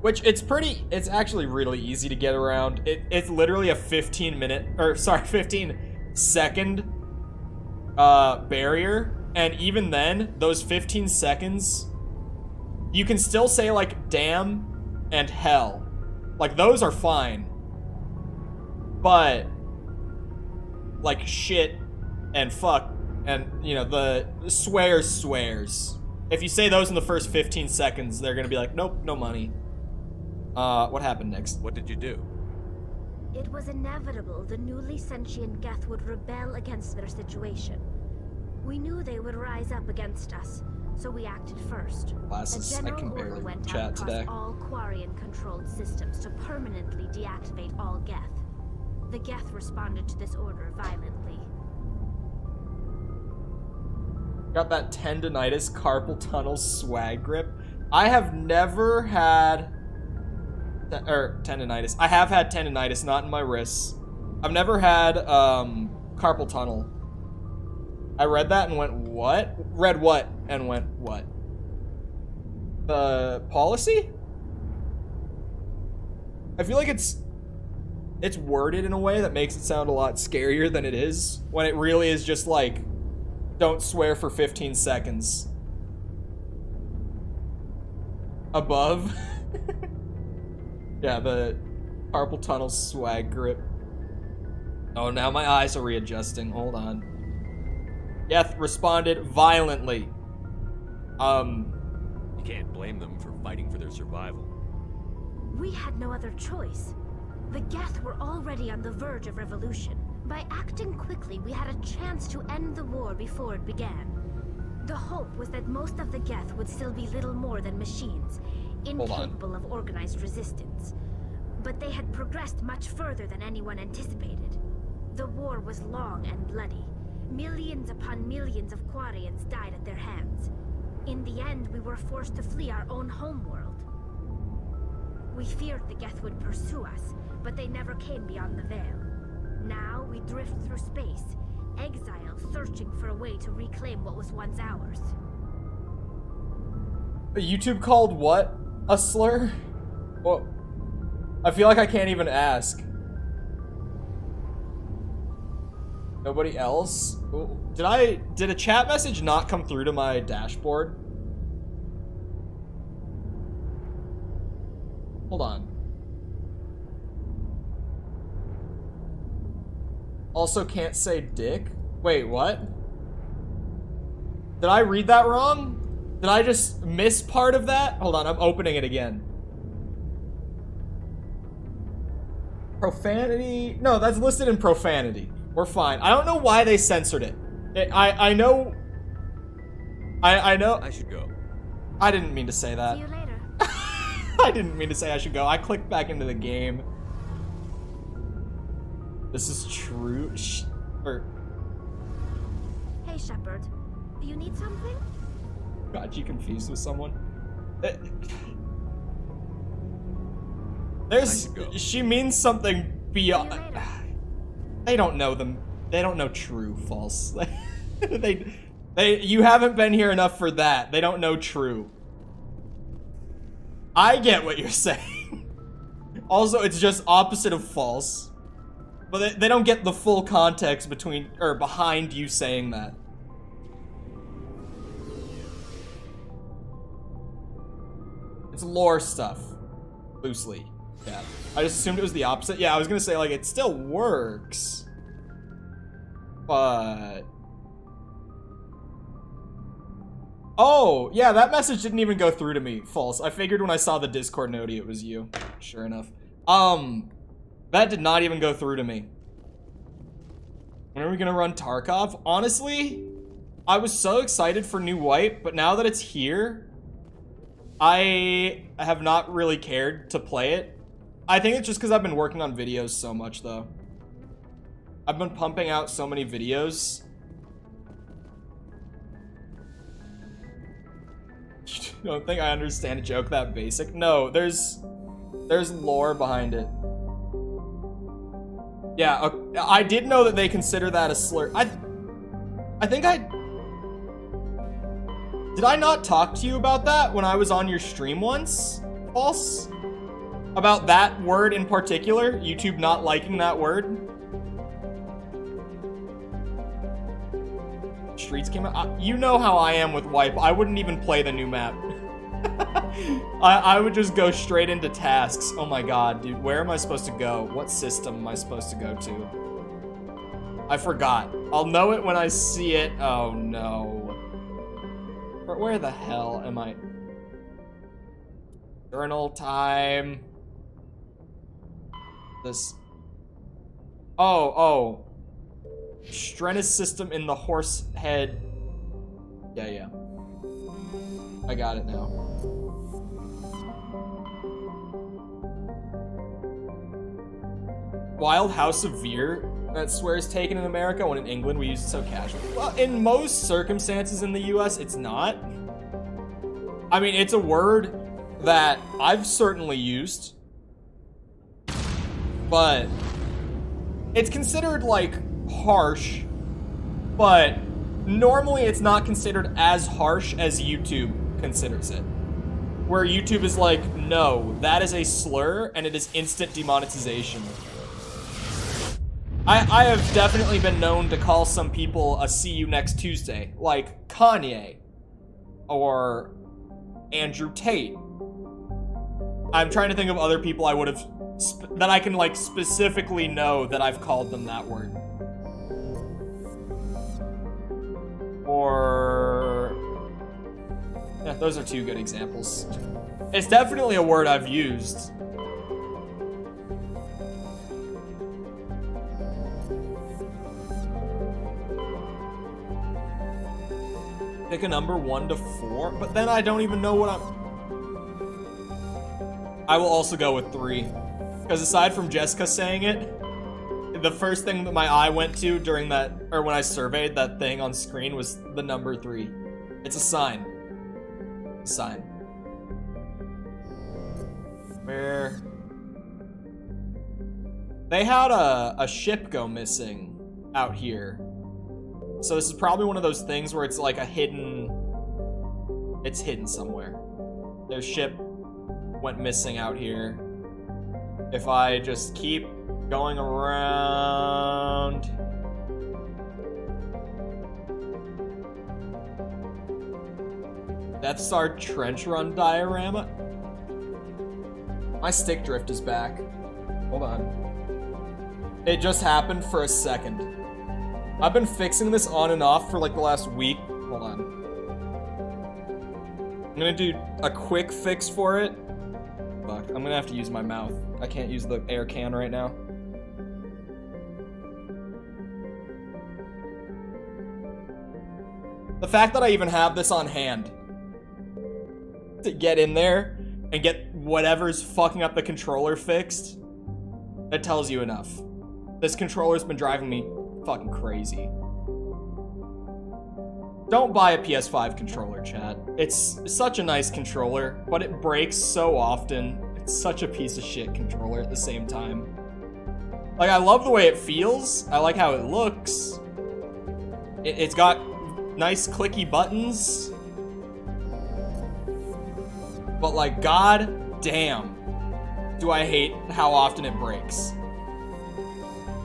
Which it's actually really easy to get around. It's literally a 15 second barrier. And even then, those 15 seconds, you can still say like damn and hell. Like those are fine. But like shit and fuck and you know the swears. If you say those in the first 15 seconds, they're gonna be like, nope, no money. What happened next? What did you do? It was inevitable the newly sentient Geth would rebel against their situation. We knew they would rise up against us, so we acted first. Classes, A I general can order barely went chat out across today. all Quarian-controlled systems to permanently deactivate all Geth. The Geth responded to this order violently. Got that tendonitis carpal tunnel swag grip. I have never had tendonitis. I have had tendonitis, not in my wrists. I've never had carpal tunnel. I read that and went, what? Read what and went, what? The policy? I feel like it's worded in a way that makes it sound a lot scarier than it is, when it really is just like, don't swear for 15 seconds. Above. Yeah, the carpal tunnel swag grip. Oh, now my eyes are readjusting. Hold on. Geth responded violently. You can't blame them for fighting for their survival. We had no other choice. The Geth were already on the verge of revolution. By acting quickly, we had a chance to end the war before it began. The hope was that most of the Geth would still be little more than machines, incapable of organized resistance. But they had progressed much further than anyone anticipated. The war was long and bloody. Millions upon millions of Quarians died at their hands. In the end, we were forced to flee our own homeworld. We feared the Geth would pursue us, but they never came beyond the veil. Now we drift through space, exile searching for a way to reclaim what was once ours. YouTube called what a slur? Well, I feel like I can't even ask. Nobody else? Ooh. Did a chat message not come through to my dashboard? Hold on. Also can't say dick? Wait, what? Did I read that wrong? Did I just miss part of that? Hold on, I'm opening it again. Profanity? No, that's listed in profanity. We're fine. I don't know why they censored it. I know. I know. I should go. I didn't mean to say that. See you later. I didn't mean to say I should go. I clicked back into the game. This is true. Hey, Shepard. Do you need something? Got you confused with someone? There's. She means something beyond. They don't know them. They don't know true, false. You haven't been here enough for that. They don't know true. I get what you're saying. Also, it's just opposite of false. But they don't get the full context between or behind you saying that. It's lore stuff. Loosely. Yeah. I just assumed it was the opposite. Yeah, I was gonna say, like, it still works. But... Oh, yeah, that message didn't even go through to me. False. I figured when I saw the Discord noti it was you. Sure enough. That did not even go through to me. When are we gonna run Tarkov? Honestly, I was so excited for New White, but now that it's here, I have not really cared to play it. I think it's just because I've been working on videos so much, though. I've been pumping out so many videos. You don't think I understand a joke that basic? No, there's lore behind it. Yeah, I did know that they consider that a slur. I think did I not talk to you about that when I was on your stream once? False? About that word in particular? YouTube not liking that word? Streets came out. You know how I am with Wipe. I wouldn't even play the new map. I would just go straight into tasks. Oh my god, dude. Where am I supposed to go? What system am I supposed to go to? I forgot. I'll know it when I see it. Oh no. Where the hell am I? Journal time. This. Oh. Strenus system in the horse head. Yeah. I got it now. Wild House of Veer, that swear is taken in America, when in England we use it so casually. Well, in most circumstances in the US, it's not. I mean, it's a word that I've certainly used, but it's considered, like, harsh, but normally it's not considered as harsh as YouTube considers it. Where YouTube is like, no, that is a slur, and it is instant demonetization. I have definitely been known to call some people a see you next Tuesday, like Kanye, or Andrew Tate. I'm trying to think of other people I would have, that I can like specifically know that I've called them that word. Or, yeah, those are two good examples. It's definitely a word I've used. Pick a number 1 to 4, but then I don't even know what I will also go with 3. Because aside from Jessica saying it, the first thing that my eye went to during that, or when I surveyed that thing on screen, was the number 3. It's a sign. A sign. Where? They had a ship go missing out here. So this is probably one of those things where it's like a hidden... It's hidden somewhere. Their ship went missing out here. If I just keep going around... Death Star trench run diorama? My stick drift is back. Hold on. It just happened for a second. I've been fixing this on and off for like the last week. Hold on. I'm gonna do a quick fix for it. Fuck, I'm gonna have to use my mouth. I can't use the air can right now. The fact that I even have this on hand to get in there and get whatever's fucking up the controller fixed, that tells you enough. This controller's been driving me fucking crazy. Don't buy a PS5 controller, chat. It's such a nice controller, but it breaks so often. It's such a piece of shit controller at the same time. Like, I love the way it feels. I like how it looks. It's got nice clicky buttons. But like, god damn, do I hate how often it breaks.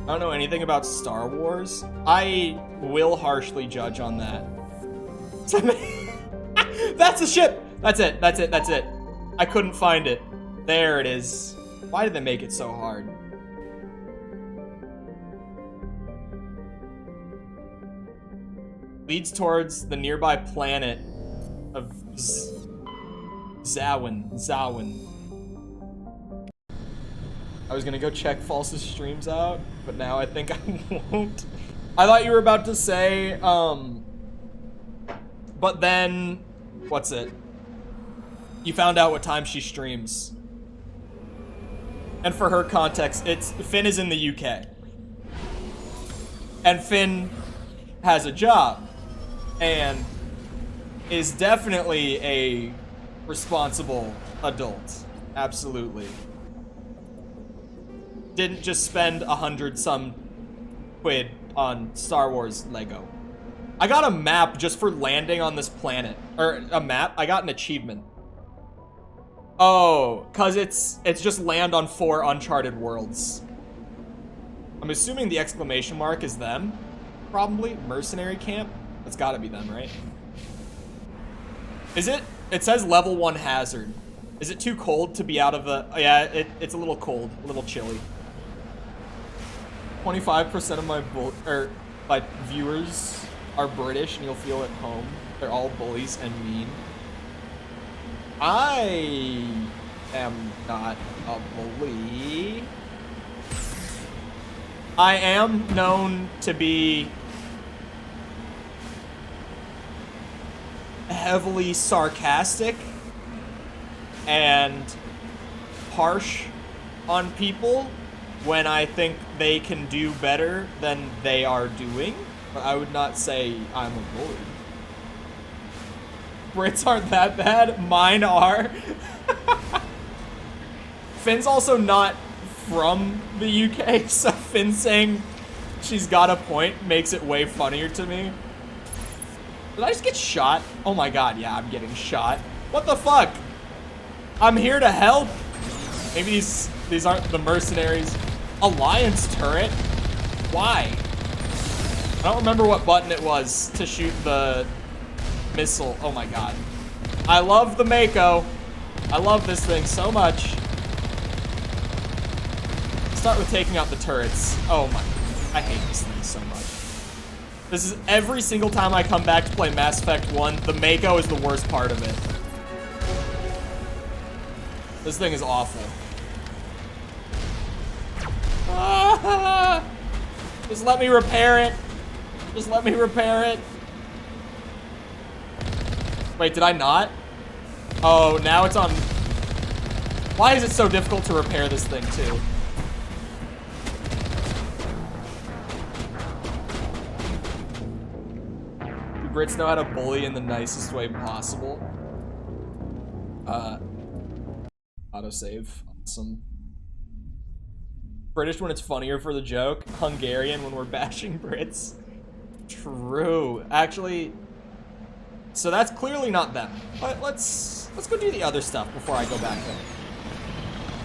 I don't know anything about Star Wars. I will harshly judge on that. That's the ship! That's it, that's it, that's it. I couldn't find it. There it is. Why did they make it so hard? Leads towards the nearby planet of Zawin. I was gonna go check False's streams out, but now I think I won't. I thought you were about to say, but then, what's it? You found out what time she streams. And for her context, Finn is in the UK. And Finn has a job. And is definitely a responsible adult. Absolutely. Didn't just spend 100-some quid on Star Wars Lego. I got a map just for landing on this planet. Or a map? I got an achievement. Oh, cause it's just land on 4 uncharted worlds. I'm assuming the exclamation mark is them. Probably. Mercenary camp? That's gotta be them, right? Is it? It says level 1 hazard. Is it too cold to be out of the... Oh, yeah, it's a little cold. A little chilly. 25% of my viewers are British and you'll feel at home. They're all bullies and mean. I am not a bully. I am known to be heavily sarcastic and harsh on people when I think they can do better than they are doing, but I would not say I'm a bully. Brits aren't that bad. Mine are. Finn's also not from the UK, so Finn saying she's got a point makes it way funnier to me. Did I just get shot? Oh my god, yeah, I'm getting shot. What the fuck? I'm here to help. Maybe these aren't the mercenaries. Alliance turret? Why? I don't remember what button it was to shoot the missile. Oh my god. I love the Mako. I love this thing so much. Start with taking out the turrets. Oh my, I hate this thing so much. This is every single time I come back to play Mass Effect 1, the Mako is the worst part of it. This thing is awful. Ah, just let me repair it. Just let me repair it. Wait, did I not? Oh, now it's on. Why is it so difficult to repair this thing too? Do Brits know how to bully in the nicest way possible? Autosave. Some British when it's funnier for the joke. Hungarian when we're bashing Brits. True. Actually, so that's clearly not them. But let's go do the other stuff before I go back there.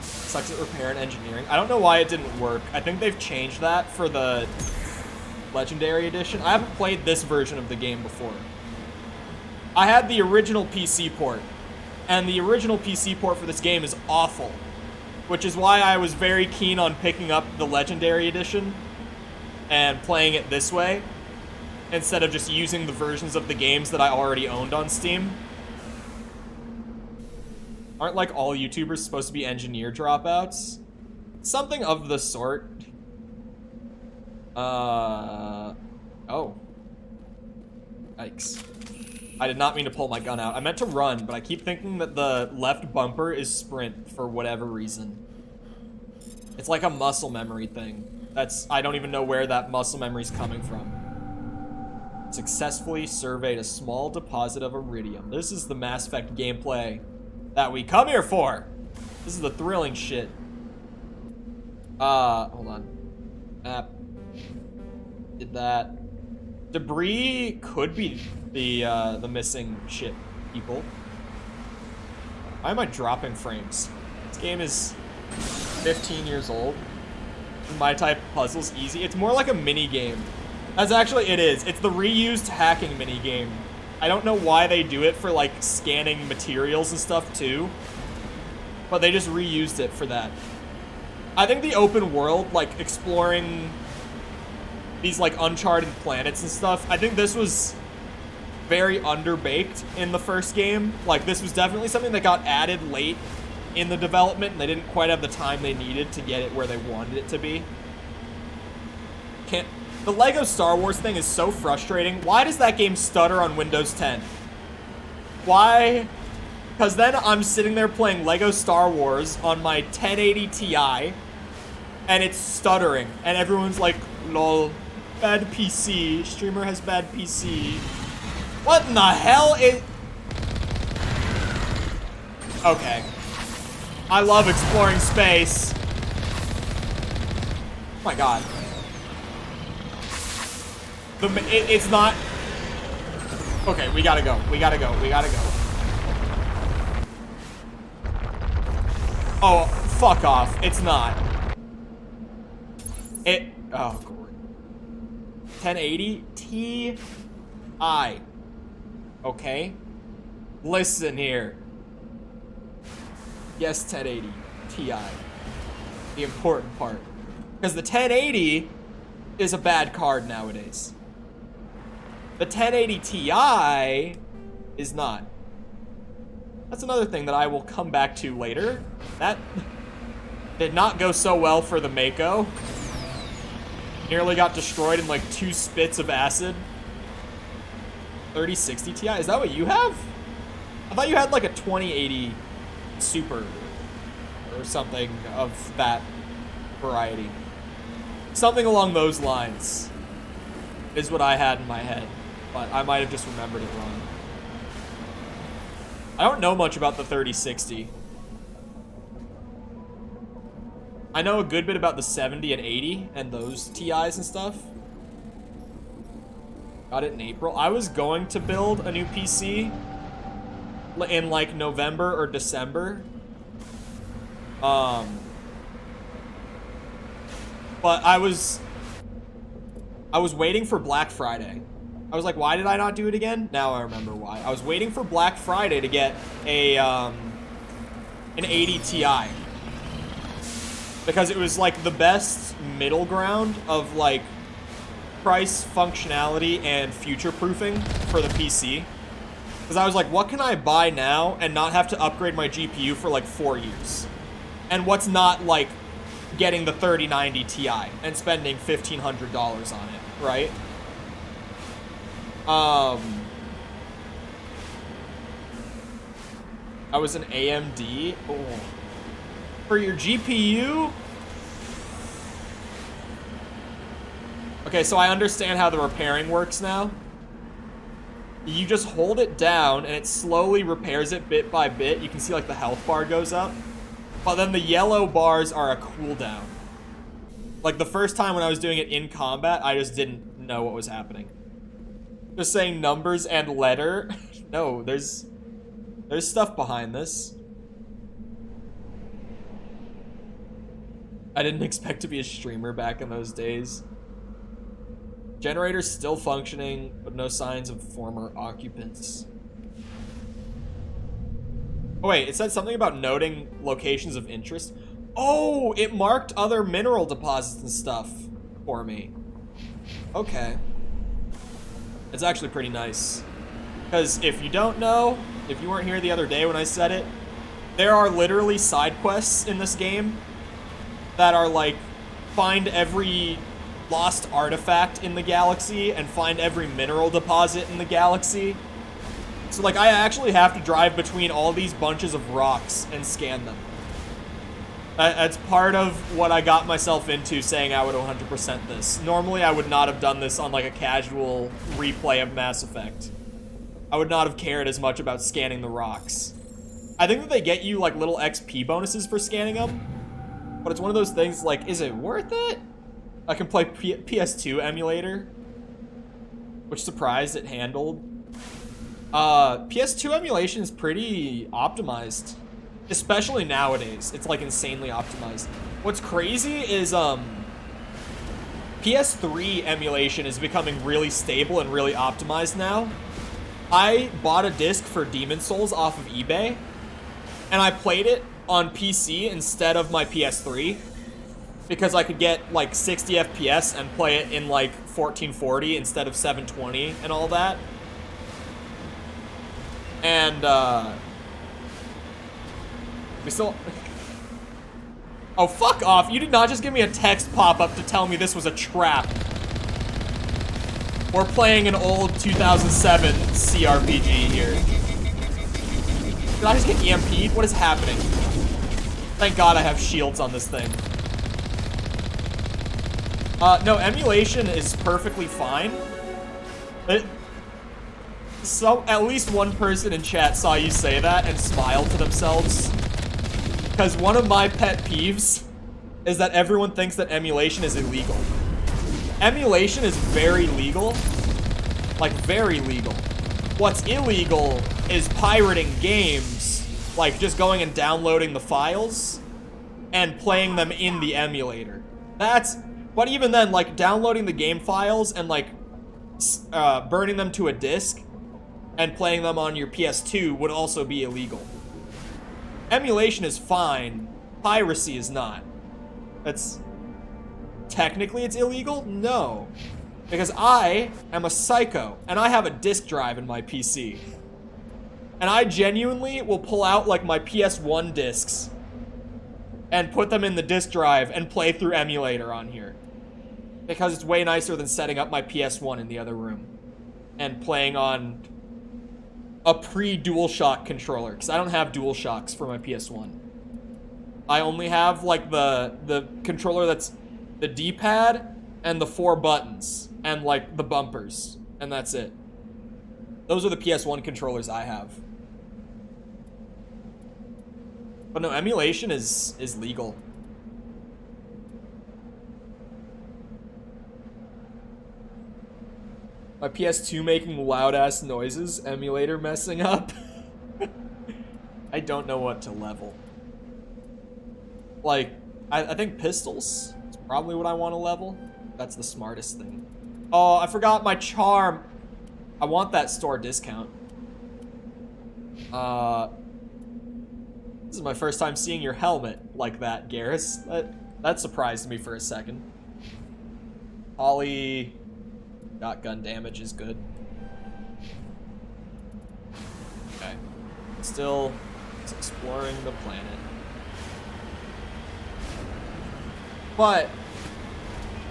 Sucks at repair and engineering. I don't know why it didn't work. I think they've changed that for the Legendary Edition. I haven't played this version of the game before. I had the original PC port, and the original PC port for this game is awful, which is why I was very keen on picking up the Legendary Edition and playing it this way, instead of just using the versions of the games that I already owned on Steam. Aren't like all YouTubers supposed to be engineer dropouts? Something of the sort. Oh. Yikes. I did not mean to pull my gun out. I meant to run, but I keep thinking that the left bumper is sprint for whatever reason. It's like a muscle memory thing. I don't even know where that muscle memory is coming from. Successfully surveyed a small deposit of iridium. This is the Mass Effect gameplay that we come here for. This is the thrilling shit. Hold on. Map. Did that. Debris could be the missing ship people. Why am I dropping frames? This game is 15 years old. My type of puzzle's easy. It's more like a mini game. That's actually, it is. It's the reused hacking mini game. I don't know why they do it for like scanning materials and stuff too, but they just reused it for that. I think the open world, like exploring these like uncharted planets and stuff, I think this was very underbaked in the first game. Like this was definitely something that got added late in the development and they didn't quite have the time they needed to get it where they wanted it to be. The Lego Star Wars thing is so frustrating. Why does that game stutter on Windows 10? Why? Because then I'm sitting there playing Lego Star Wars on my 1080 Ti, and it's stuttering, and everyone's like, lol, bad PC, streamer has bad PC. What in the hell is... Okay. I love exploring space. Oh my god. It's not... Okay, we gotta go. We gotta go. We gotta go. Oh, fuck off. It's not. Oh, God. 1080 Ti. Okay. Listen here. Yes, 1080 Ti. The important part. Because the 1080 is a bad card nowadays. The 1080 Ti is not. That's another thing that I will come back to later. That did not go so well for the Mako. Nearly got destroyed in like 2 spits of acid. 3060 Ti, is that what you have? I thought you had like a 2080 Super or something of that variety. Something along those lines is what I had in my head, but I might have just remembered it wrong. I don't know much about the 3060. I know a good bit about the 70 and 80 and those TIs and stuff. Got it in April. I was going to build a new PC in like November or December. But I was waiting for Black Friday. I was like, why did I not do it again? Now I remember why. I was waiting for Black Friday to get a an 80 Ti. Because it was like the best middle ground of like price, functionality, and future-proofing for the PC. Because I was like, what can I buy now and not have to upgrade my GPU for like 4 years? And what's not like getting the 3090 Ti and spending $1,500 on it, right? I was an AMD. Oh. For your GPU? Okay, so I understand how the repairing works now. You just hold it down and it slowly repairs it bit by bit. You can see like the health bar goes up. But then the yellow bars are a cooldown. Like the first time when I was doing it in combat, I just didn't know what was happening. Just saying numbers and letter. No, there's stuff behind this. I didn't expect to be a streamer back in those days. Generator's still functioning, but no signs of former occupants. Oh wait, it said something about noting locations of interest. Oh, it marked other mineral deposits and stuff for me. Okay. It's actually pretty nice. Because if you don't know, if you weren't here the other day when I said it, there are literally side quests in this game that are like, find every lost artifact in the galaxy and find every mineral deposit in the galaxy. So like, I actually have to drive between all these bunches of rocks and scan them. That's part of what I got myself into saying I would 100% this. Normally, I would not have done this on like a casual replay of Mass Effect. I would not have cared as much about scanning the rocks. I think that they get you like little XP bonuses for scanning them, but it's one of those things like, is it worth it? I can play PS2 emulator, which surprised it handled. PS2 emulation is pretty optimized. Especially nowadays, it's like insanely optimized. What's crazy is PS3 emulation is becoming really stable and really optimized now. I bought a disc for Demon Souls off of eBay, and I played it on PC instead of my PS3 because I could get like 60 FPS and play it in like 1440 instead of 720 and all that. And we still... Oh, fuck off. You did not just give me a text pop-up to tell me this was a trap. We're playing an old 2007 CRPG here. Did I just get EMP'd? What is happening? Thank God I have shields on this thing. No, emulation is perfectly fine. So, at least one person in chat saw you say that and smiled to themselves. Because one of my pet peeves is that everyone thinks that emulation is illegal. Emulation is very legal. Like, very legal. What's illegal is pirating games, like just going and downloading the files and playing them in the emulator. But even then, like, downloading the game files and, like, burning them to a disc and playing them on your PS2 would also be illegal. Emulation is fine. Piracy is not. Technically it's illegal? No. Because I am a psycho, and I have a disk drive in my PC. And I genuinely will pull out, like, my PS1 discs and put them in the disk drive and play through emulator on here. Because it's way nicer than setting up my PS1 in the other room and playing on a pre-DualShock controller, because I don't have DualShocks for my PS1. I only have, like, the controller that's the D-pad and the 4 buttons and, like, the bumpers, and that's it. Those are the PS1 controllers I have. But no, emulation is legal. My PS2 making loud-ass noises, emulator messing up. I don't know what to level. Like, I think pistols is probably what I want to level. That's the smartest thing. Oh, I forgot my charm. I want that store discount. This is my first time seeing your helmet like that, Garrus. That surprised me for a second. Ollie... Shotgun damage is good. Okay. Still exploring the planet. But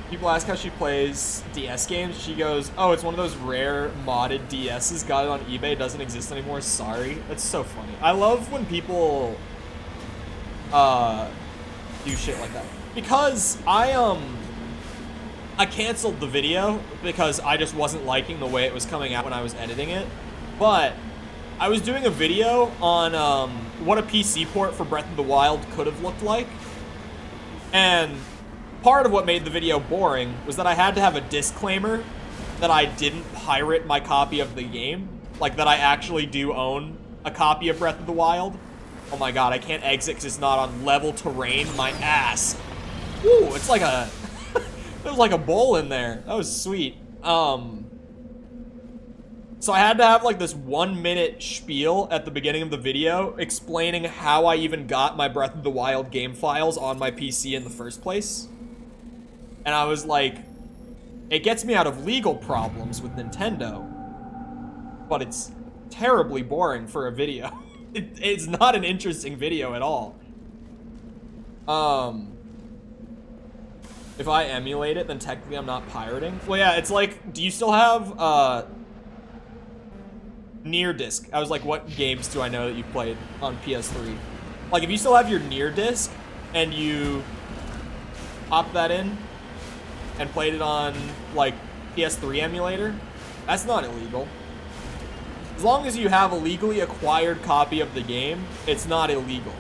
people ask how she plays DS games. She goes, oh, it's one of those rare modded DS's. Got it on eBay. Doesn't exist anymore. Sorry. That's so funny. I love when people do shit like that. Because I canceled the video because I just wasn't liking the way it was coming out when I was editing it. But I was doing a video on what a PC port for Breath of the Wild could have looked like. And part of what made the video boring was that I had to have a disclaimer that I didn't pirate my copy of the game. Like, that I actually do own a copy of Breath of the Wild. Oh my god, I can't exit because it's not on level terrain. My ass. Ooh, it's like a... there was like a bowl in there. That was sweet. So I had to have like this 1-minute spiel at the beginning of the video explaining how I even got my Breath of the Wild game files on my PC in the first place. And I was like, it gets me out of legal problems with Nintendo, but it's terribly boring for a video. It's not an interesting video at all. If I emulate it, then technically I'm not pirating. Well, yeah, it's like, do you still have, Near Disc? I was like, what games do I know that you played on PS3? Like, if you still have your Near Disc and you pop that in and played it on, like, PS3 emulator, that's not illegal. As long as you have a legally acquired copy of the game, it's not illegal.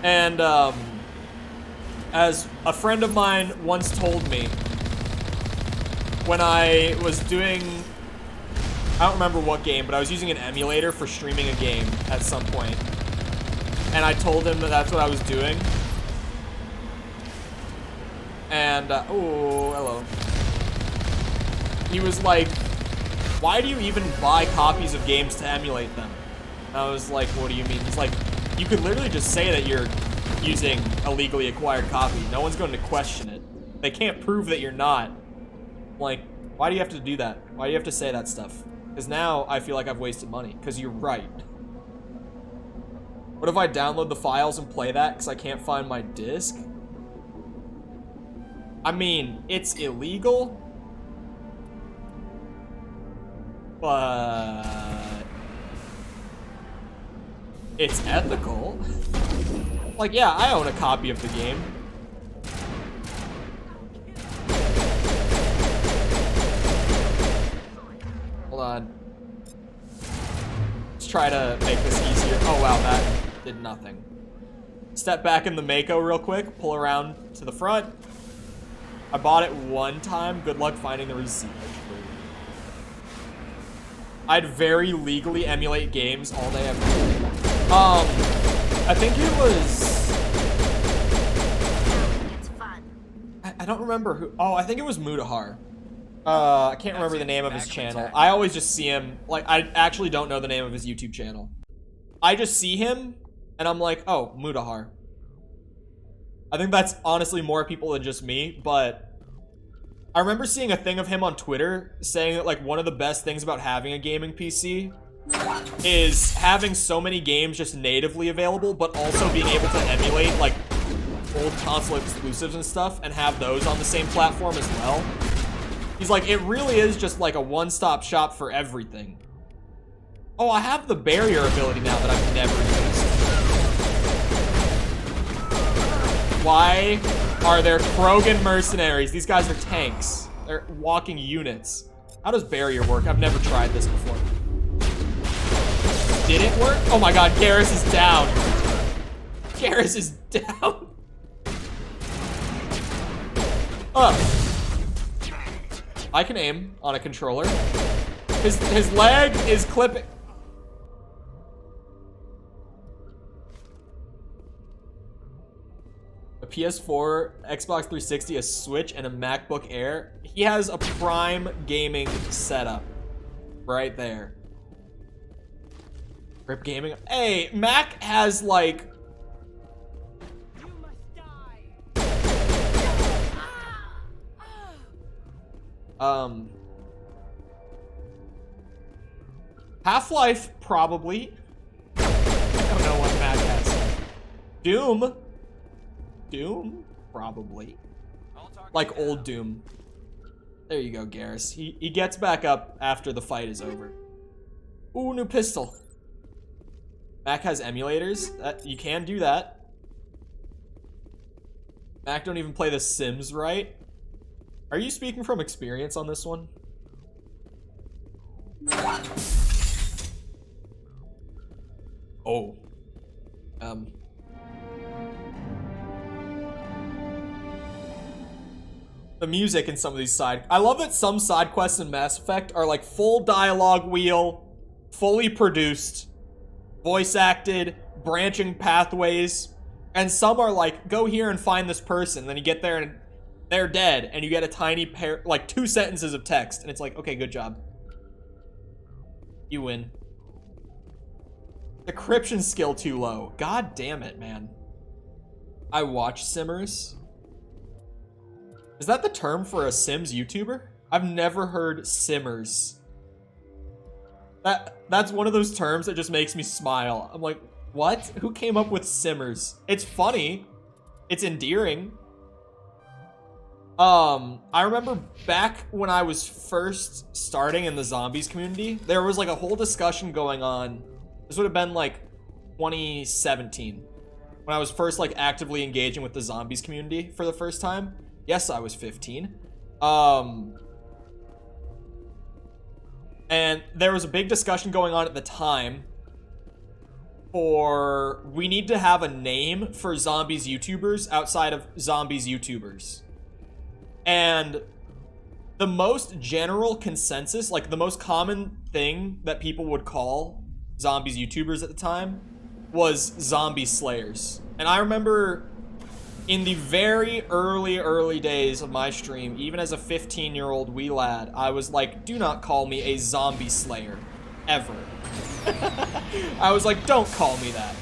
And, as a friend of mine once told me, when I was doing, I don't remember what game, but I was using an emulator for streaming a game at some point. And I told him that that's what I was doing. And, oh, hello. He was like, why do you even buy copies of games to emulate them? And I was like, what do you mean? He's like, you could literally just say that you're using a legally acquired copy. No one's going to question it. They can't prove that you're not. Like, why do you have to do that? Why do you have to say that stuff? Because now I feel like I've wasted money. Because you're right. What if I download the files and play that because I can't find my disc? I mean, it's illegal. But it's ethical. Like, yeah, I own a copy of the game. Hold on. Let's try to make this easier. Oh, wow, that did nothing. Step back in the Mako real quick. Pull around to the front. I bought it one time. Good luck finding the receipt. I'd very legally emulate games all day every day. I think it was... It's fun. I don't remember who... Oh, I think it was Mudahar. I can't remember the name of his channel. I always just see him... Like, I actually don't know the name of his YouTube channel. I just see him, and I'm like, oh, Mudahar. I think that's honestly more people than just me, but... I remember seeing a thing of him on Twitter saying that, like, one of the best things about having a gaming PC is having so many games just natively available, but also being able to emulate, like, old console exclusives and stuff and have those on the same platform as well. He's like, it really is just like a one-stop shop for everything. Oh, I have the barrier ability now that I've never used. Why are there Krogan mercenaries? These guys are tanks. They're walking units. How does barrier work? I've never tried this before. Did it work? Oh my god, Garrus is down. Garrus is down. I can aim on a controller. His leg is clipping. A PS4, Xbox 360, a Switch, and a MacBook Air. He has a prime gaming setup right there. Rip gaming. Hey, Mac has like... You must die. Half-Life, probably. I don't know what Mac has. Doom. Doom? Probably. Like old Doom. There you go, Garrus. He gets back up after the fight is over. Ooh, new pistol. Mac has emulators. You can do that. Mac don't even play The Sims right. Are you speaking from experience on this one? Oh. The music in some of these I love that some side quests in Mass Effect are like full dialogue wheel, fully produced, voice acted, branching pathways, and some are like, go here and find this person. Then you get there and they're dead, and you get a tiny pair, like 2 sentences of text, and it's like, okay, good job. You win. Decryption skill too low. God damn it, man. I watch Simmers. Is that the term for a Sims YouTuber? I've never heard Simmers. That's one of those terms that just makes me smile. I'm like, what? Who came up with Simmers? It's funny. It's endearing. I remember back when I was first starting in the zombies community, there was like a whole discussion going on. This would have been like 2017 when I was first like actively engaging with the zombies community for the first time. Yes, I was 15. And there was a big discussion going on at the time for we need to have a name for zombies YouTubers outside of zombies YouTubers. And the most general consensus, like the most common thing that people would call zombies YouTubers at the time was zombie slayers. And I remember in the very early days of my stream, even as a 15-year-old wee lad, I was like, do not call me a zombie slayer, ever. I was like, don't call me that.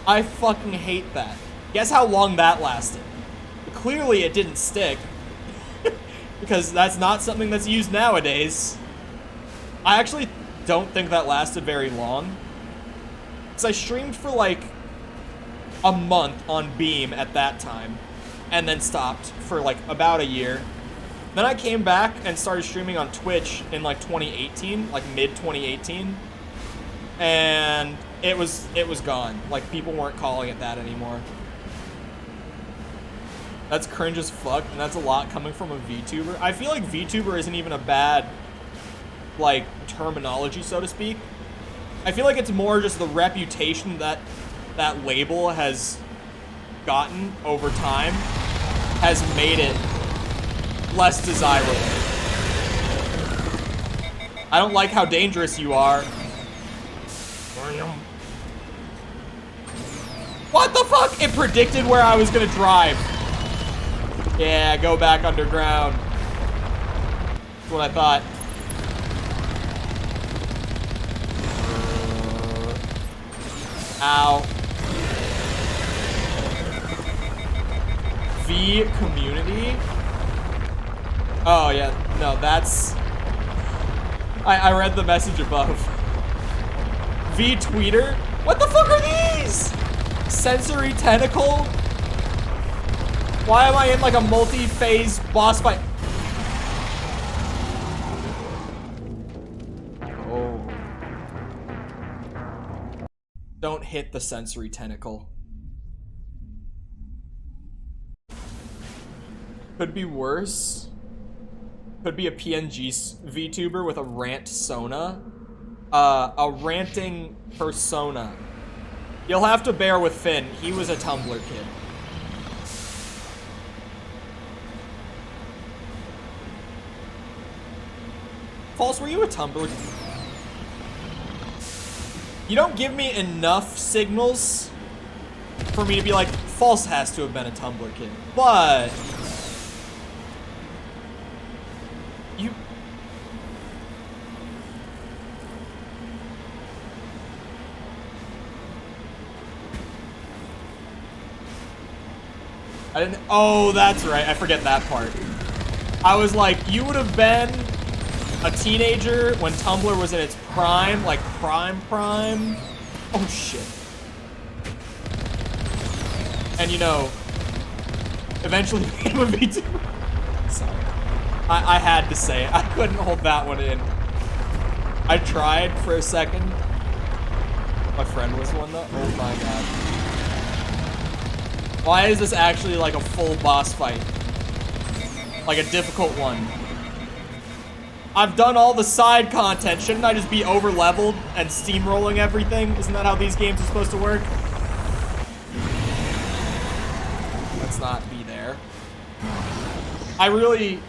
I fucking hate that. Guess how long that lasted? Clearly it didn't stick, because that's not something that's used nowadays. I actually don't think that lasted very long, because I streamed for like a month on Beam at that time, and then stopped for like about a year. Then I came back and started streaming on Twitch in like 2018, like mid 2018, and it was gone. Like people weren't calling it that anymore. That's cringe as fuck, and that's a lot coming from a VTuber. I feel like VTuber isn't even a bad like terminology, so to speak. I feel like it's more just the reputation that that label has gotten over time has made it less desirable. I don't like how dangerous you are. What the fuck? It predicted where I was gonna drive. Yeah, go back underground. That's what I thought. Ow. V community? Oh yeah, no, that's... I read the message above. V tweeter? What the fuck are these? Sensory tentacle? Why am I in like a multi-phase boss fight? Oh. Don't hit the sensory tentacle. Could be worse. Could be a PNG VTuber with a rant sona. A ranting persona. You'll have to bear with Finn. He was a Tumblr kid. False, were you a Tumblr? You don't give me enough signals for me to be like, False has to have been a Tumblr kid. But... you... I didn't... oh, that's right. I forget that part. I was like, you would have been a teenager when Tumblr was in its prime, like prime. Oh, shit. And, you know, eventually became a VTuber. Sorry. I had to say it. I couldn't hold that one in. I tried for a second. My friend was one, though. Oh, my God. Why is this actually like a full boss fight? Like a difficult one. I've done all the side content. Shouldn't I just be over-leveled and steamrolling everything? Isn't that how these games are supposed to work? Let's not be there. I really...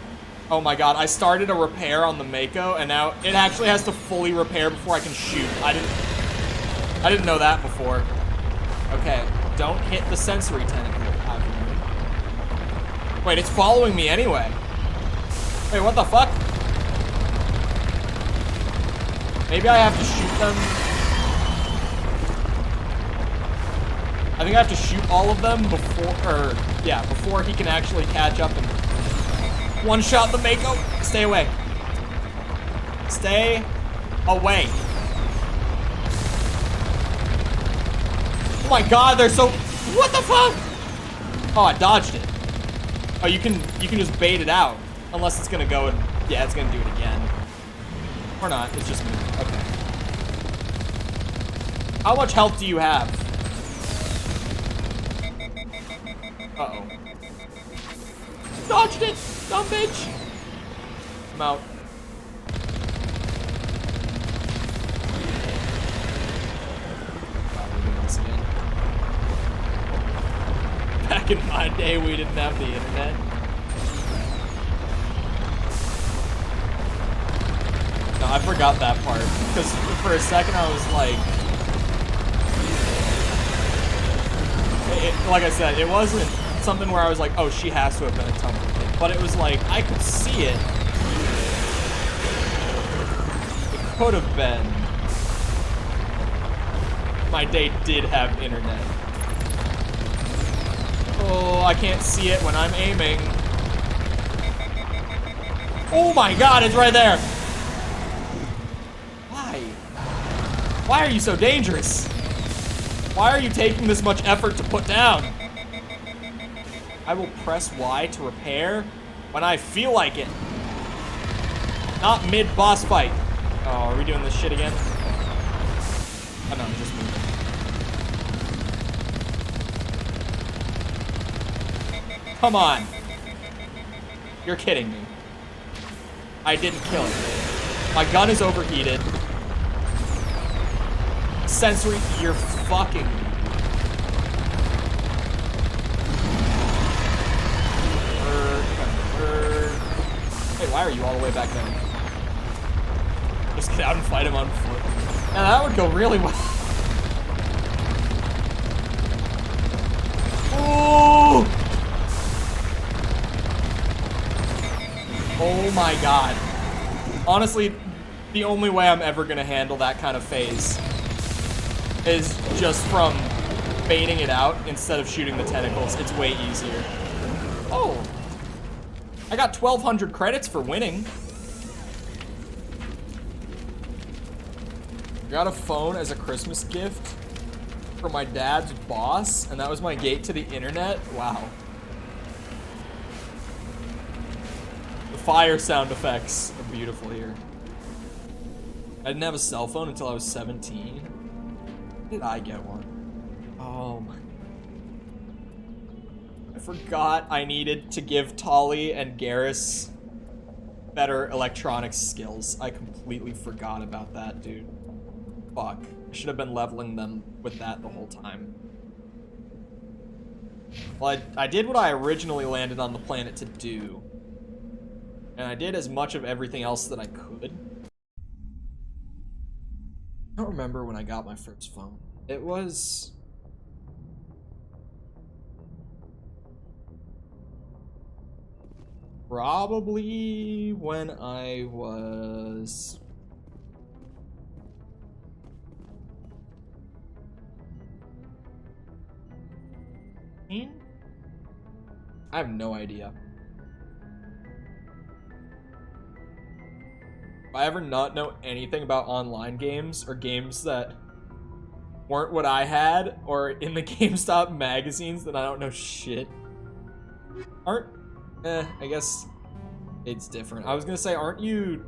Oh my god, I started a repair on the Mako, and now it actually has to fully repair before I can shoot. I didn't know that before. Okay, don't hit the sensory tentacle. Wait, it's following me anyway. Wait, what the fuck? Maybe I have to shoot them. I think I have to shoot all of them before he can actually catch up and one-shot the Mako. Stay away. Stay away. Oh my god, they're so... What the fuck? Oh, I dodged it. Oh, you can just bait it out. Unless it's gonna go and... Yeah, it's gonna do it again. Or not, it's just me. Okay. How much health do you have? Uh-oh. Dodged it! Dumb bitch! I'm out. Back in my day, we didn't have the internet. No, I forgot that part. Because for a second, I was like... like I said, it wasn't something where I was like, oh, she has to have been a Tumblr kid. But it was like, I could see it. It could have been. My day did have internet. Oh, I can't see it when I'm aiming. Oh my god, it's right there. Why? Why are you so dangerous? Why are you taking this much effort to put down? I will press Y to repair when I feel like it. Not mid-boss fight. Oh, are we doing this shit again? Oh no, just moving. Come on. You're kidding me. I didn't kill it. My gun is overheated. Sensory, you're fucking... Wait, why are you all the way back there? Just get out and fight him on foot. Now that would go really well. Ooh! Oh my god. Honestly, the only way I'm ever gonna handle that kind of phase is just from baiting it out instead of shooting the tentacles. It's way easier. Oh. I got 1,200 credits for winning. Got a phone as a Christmas gift from my dad's boss, and that was my gate to the internet. Wow. The fire sound effects are beautiful here. I didn't have a cell phone until I was 17. When did I get one? Oh my. I forgot I needed to give Tolly and Garrus better electronics skills. I completely forgot about that, dude. Fuck. I should have been leveling them with that the whole time. Well, I did what I originally landed on the planet to do. And I did as much of everything else that I could. I don't remember when I got my first phone. It was... probably when I was... I have no idea. If I ever not know anything about online games or games that weren't what I had or in the GameStop magazines, then I don't know shit. I guess it's different. I was gonna say, aren't you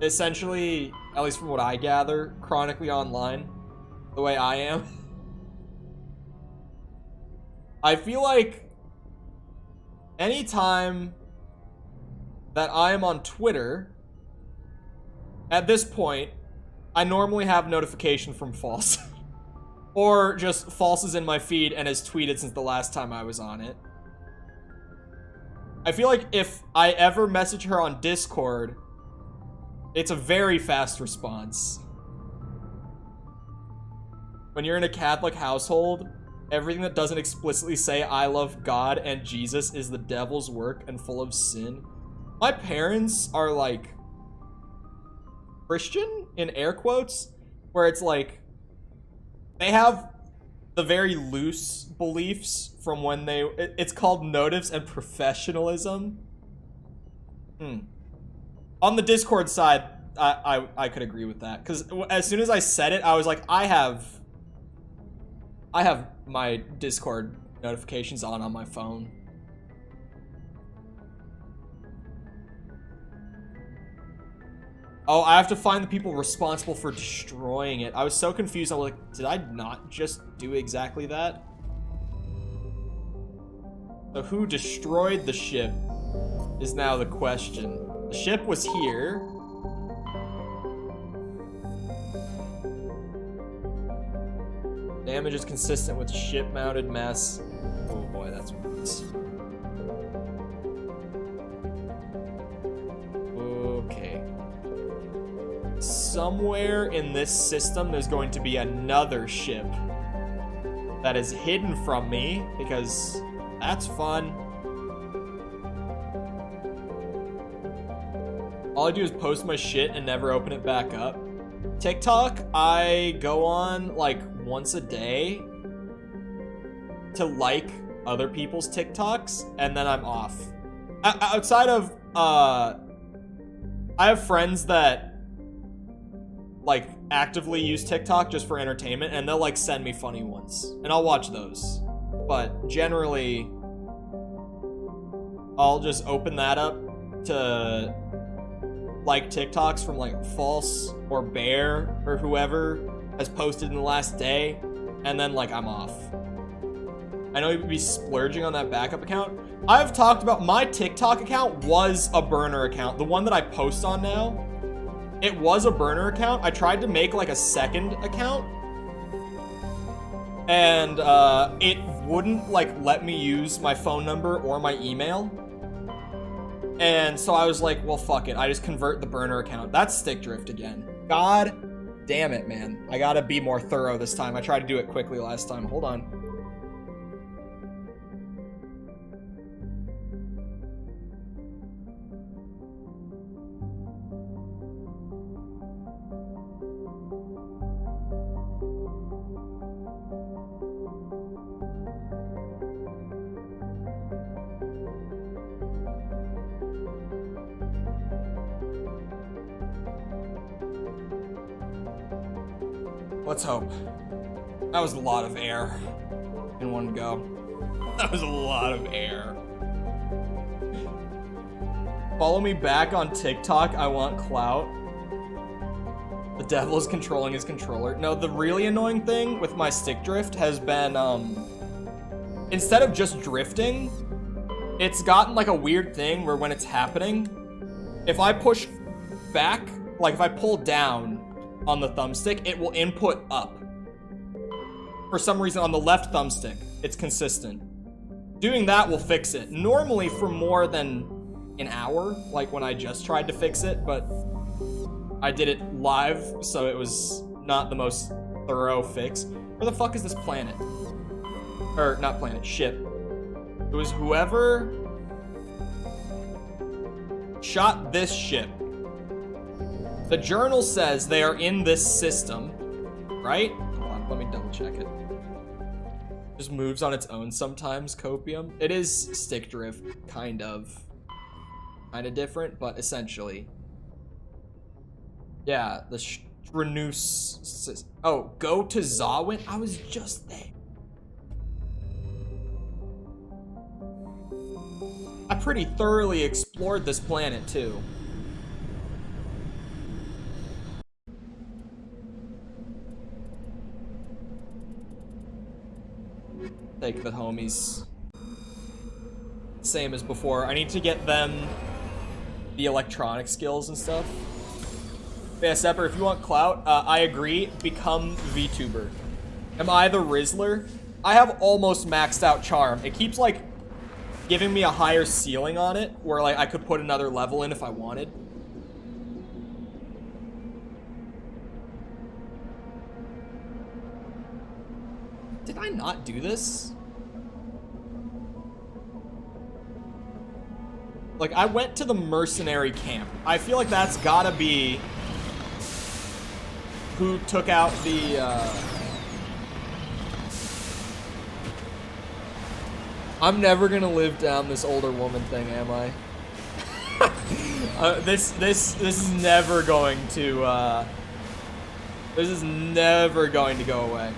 essentially, at least from what I gather, chronically online the way I am? I feel like anytime that I am on Twitter. At this point, I normally have notification from False. Or just False is in my feed and has tweeted since the last time I was on it. I feel like if I ever message her on Discord, it's a very fast response. When you're in a Catholic household, everything that doesn't explicitly say I love God and Jesus is the devil's work and full of sin. My parents are like Christian, in air quotes, where it's like they have the very loose beliefs from when they, it's called notice and professionalism. On the Discord side, I could agree with that, because as soon as I said it, I was like, I have my Discord notifications on my phone. Oh, I have to find the people responsible for destroying it. I was so confused. I was like, did I not just do exactly that? So who destroyed the ship is now the question. The ship was here. Damage is consistent with ship-mounted mass. Oh boy, that's worse. Okay. Somewhere in this system, there's going to be another ship that is hidden from me, because that's fun. All I do is post my shit and never open it back up. TikTok, I go on like once a day to like other people's TikToks, and then I'm off. Outside of, I have friends that like actively use TikTok just for entertainment, and they'll like send me funny ones, and I'll watch those. But generally, I'll just open that up to like TikToks from like False or Bear or whoever has posted in the last day, and then like I'm off. I know you'd be splurging on that backup account. I've talked about my TikTok account was a burner account. The one that I post on now, it was a burner account. I tried to make like a second account, and it wouldn't like let me use my phone number or my email. And so I was like, well, fuck it. I just convert the burner account. That's stick drift again. God damn it, man. I gotta be more thorough this time. I tried to do it quickly last time. Hold on. Let's hope. That was a lot of air in one go. That was a lot of air. Follow me back on TikTok. I want clout. The devil is controlling his controller. No, the really annoying thing with my stick drift has been, instead of just drifting, it's gotten like a weird thing where when it's happening, if I push back, like if I pull down on the thumbstick, it will input up. For some reason on the left thumbstick, it's consistent. Doing that will fix it. Normally for more than an hour, like when I just tried to fix it, but I did it live, so it was not the most thorough fix. Where the fuck is this planet? Or not planet, ship. It was whoever shot this ship. The journal says they are in this system, right? Hold on, let me double check it. Just moves on its own sometimes, Copium. It is stick drift, kind of. Kind of different, but essentially. Yeah, the Stranus. Oh, go to Zawin? I was just there. I pretty thoroughly explored this planet, too. Take the homies. Same as before. I need to get them the electronic skills and stuff. Yeah, Sepper, if you want clout, I agree. Become VTuber. Am I the Rizzler? I have almost maxed out charm. It keeps like giving me a higher ceiling on it, where like I could put another level in if I wanted. Did I not do this? Like, I went to the mercenary camp. I feel like that's gotta be who took out the, I'm never gonna live down this older woman thing, am I? This is never going to, this is never going to go away.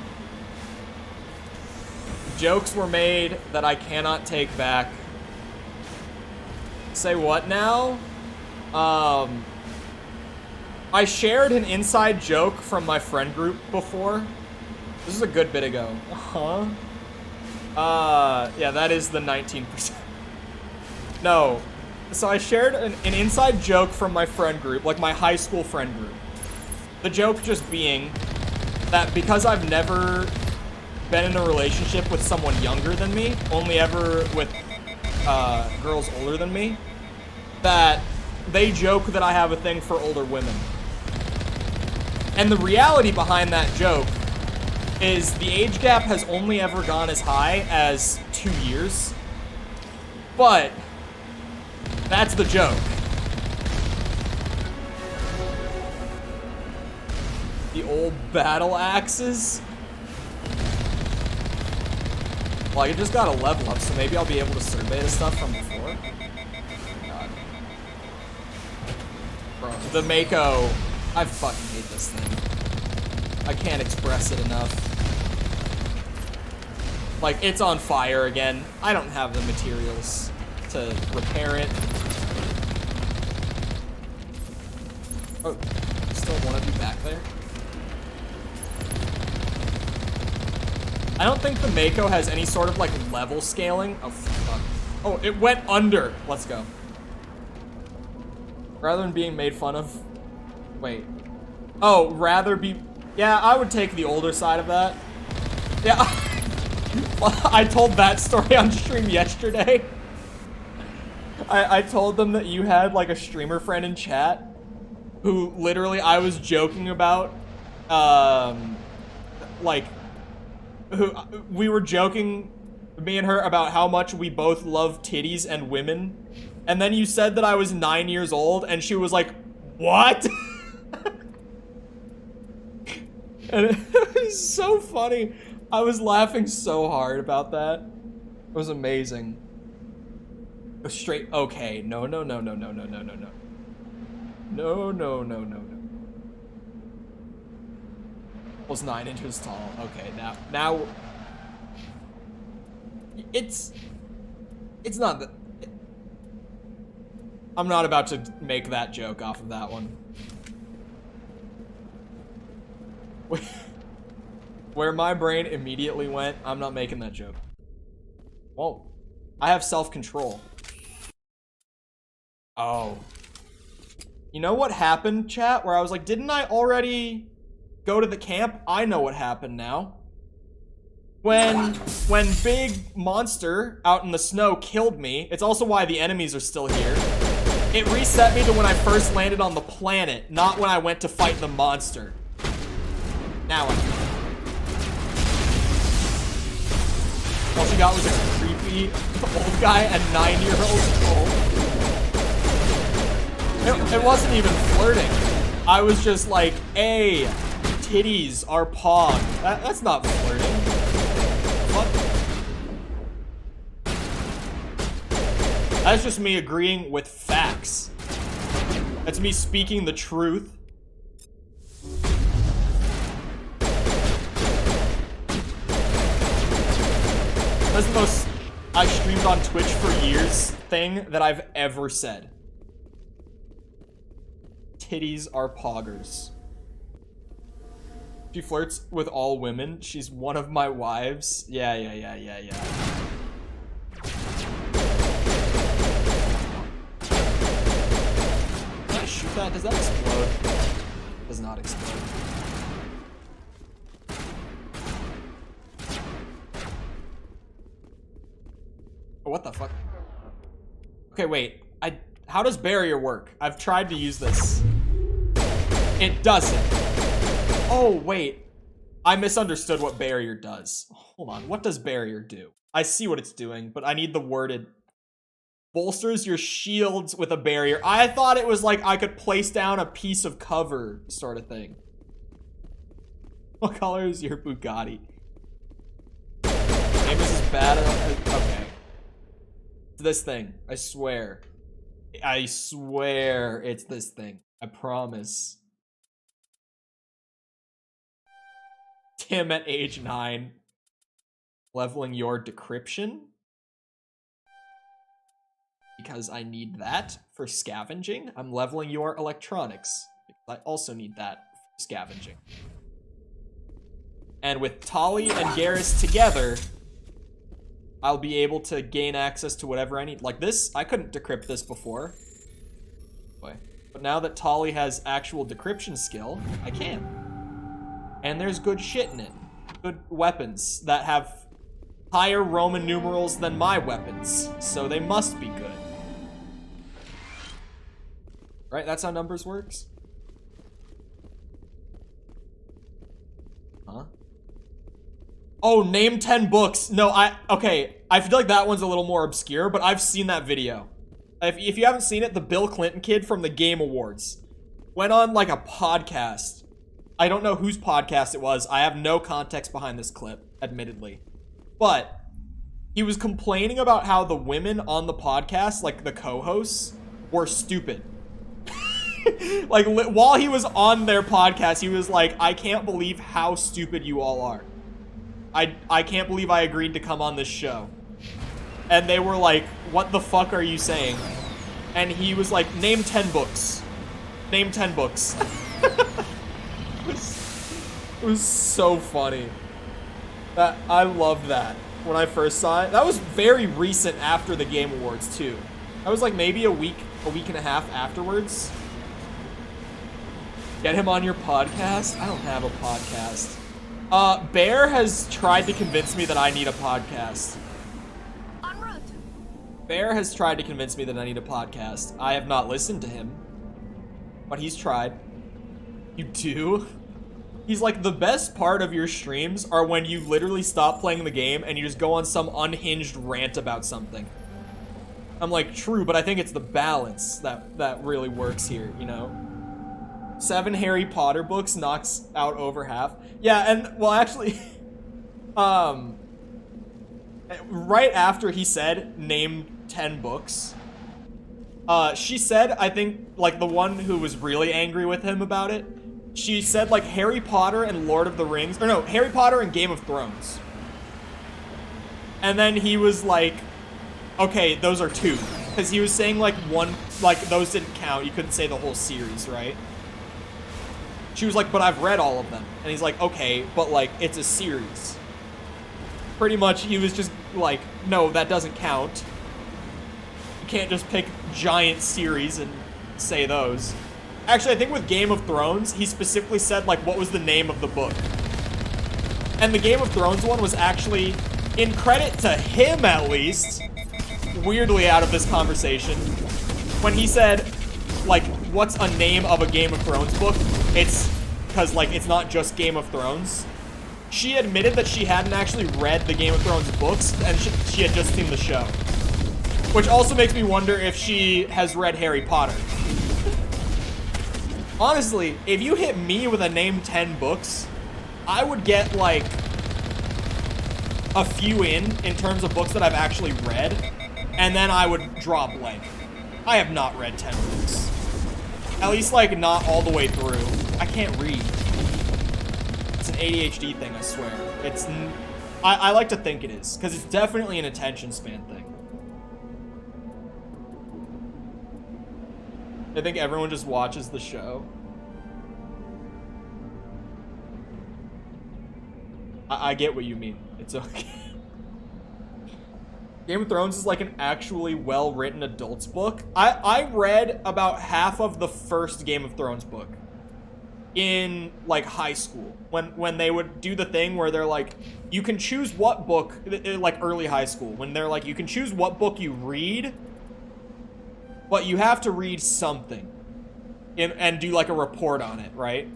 Jokes were made that I cannot take back. Say what now? I shared an inside joke from my friend group before. This is a good bit ago. Yeah, that is the 19%. No. So I shared an inside joke from my friend group, like my high school friend group. The joke just being that because I've never been in a relationship with someone younger than me, only ever with girls older than me, that they joke that I have a thing for older women. And the reality behind that joke is the age gap has only ever gone as high as 2 years. But that's the joke. The old battle axes. Well, I just got a level up, so maybe I'll be able to survey the stuff from before. God. Bro, the Mako. I fucking hate this thing. I can't express it enough. Like, it's on fire again. I don't have the materials to repair it. Oh, still one of you back there? I don't think the Mako has any sort of like level scaling. Oh, fuck. Oh, it went under. Let's go. Rather than being made fun of. Wait. Oh, rather be. Yeah, I would take the older side of that. Yeah. I told that story on stream yesterday. I told them that you had like a streamer friend in chat who literally I was joking about, like, who we were joking, me and her, about how much we both love titties and women, and then you said that I was 9 years old, and she was like, "What?" And it was so funny. I was laughing so hard about that. It was amazing. Straight. Okay. No. No. No. No. No. No. No. No. No. No. No. No. No. Was 9 inches tall. Okay, now it's not that. I'm not about to make that joke off of that one. Where my brain immediately went, I'm not making that joke. Whoa. I have self-control. Oh. You know what happened, chat? Where I was like, didn't I already go to the camp? I know what happened now. When Big Monster out in the snow killed me, it's also why the enemies are still here. It reset me to when I first landed on the planet, not when I went to fight the monster. Now I know. All she got was a creepy old guy and 9-year-old old. It wasn't even flirting. I was just like, hey, titties are pog. That's not flirting. What? That's just me agreeing with facts. That's me speaking the truth. That's the most I streamed on Twitch for years thing that I've ever said. Titties are poggers. She flirts with all women. She's one of my wives. Yeah. that? Does that explode? Does not explode. Oh, what the fuck? Okay, wait. How does barrier work? I've tried to use this. It doesn't. Oh, wait. I misunderstood what barrier does. Hold on. What does barrier do? I see what it's doing, but I need the worded. Bolsters your shields with a barrier. I thought it was like I could place down a piece of cover sort of thing. What color is your Bugatti? Amos is bad enough. Okay. It's this thing. I swear. I swear it's this thing. I promise. Tim at age 9. Leveling your decryption. Because I need that for scavenging. I'm leveling your electronics. Because I also need that for scavenging. And with Tali and Garrus together, I'll be able to gain access to whatever I need. Like this, I couldn't decrypt this before. But now that Tali has actual decryption skill, I can. And there's good shit in it. Good weapons that have higher Roman numerals than my weapons. So they must be good. Right? That's how numbers works? Huh? Oh, name 10 books. No, okay. I feel like that one's a little more obscure, but I've seen that video. If you haven't seen it, the Bill Clinton kid from the Game Awards went on like a podcast. I don't know whose podcast it was. I have no context behind this clip, admittedly. But he was complaining about how the women on the podcast, like the co-hosts, were stupid. Like, while he was on their podcast, he was like, I can't believe how stupid you all are. I can't believe I agreed to come on this show. And they were like, what the fuck are you saying? And he was like, name 10 books. Name 10 books. It was so funny. I loved that when I first saw it. That was very recent after the Game Awards, too. That was like maybe a week and a half afterwards. Get him on your podcast? I don't have a podcast. Bear has tried to convince me that I need a podcast. En route. Bear has tried to convince me that I need a podcast. I have not listened to him, but he's tried. You do? He's like, the best part of your streams are when you literally stop playing the game and you just go on some unhinged rant about something. I'm like, true, but I think it's the balance that really works here, you know? 7 Harry Potter books knocks out over half. Yeah, and, well, actually, right after he said, name 10 books, she said, I think, like, the one who was really angry with him about it, she said, like, Harry Potter and Lord of the Rings, or no, Harry Potter and Game of Thrones. And then he was like, okay, those are 2. Because he was saying, like, one, like, those didn't count. You couldn't say the whole series, right? She was like, but I've read all of them. And he's like, okay, but, like, it's a series. Pretty much, he was just like, no, that doesn't count. You can't just pick giant series and say those. Actually, I think with Game of Thrones, he specifically said, like, what was the name of the book. And the Game of Thrones one was actually, in credit to him at least, weirdly out of this conversation, when he said, like, what's a name of a Game of Thrones book? It's because, like, it's not just Game of Thrones. She admitted that she hadn't actually read the Game of Thrones books, and she had just seen the show. Which also makes me wonder if she has read Harry Potter. Honestly, if you hit me with a name 10 books, I would get, like, a few in terms of books that I've actually read, and then I would drop blank. I have not read 10 books. At least, like, not all the way through. I can't read. It's an ADHD thing, I swear. I like to think it is, because it's definitely an attention span thing. I think everyone just watches the show. I get what you mean. It's okay. Game of Thrones is like an actually well-written adults book. I read about half of the first Game of Thrones book in like high school when they would do the thing where they're like, you can choose what book, like early high school, when they're like, you can choose what book you read, but you have to read something and do like a report on it, right?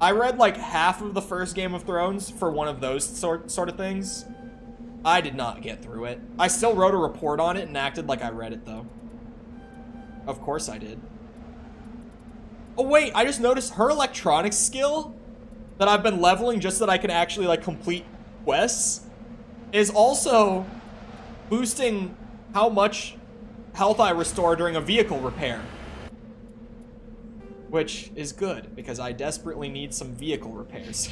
I read like half of the first Game of Thrones for one of those sort of things. I did not get through it. I still wrote a report on it and acted like I read it, though. Of course I did. Oh, wait, I just noticed her electronics skill that I've been leveling just so that I can actually, like, complete quests is also boosting how much health I restore during a vehicle repair. Which is good, because I desperately need some vehicle repairs.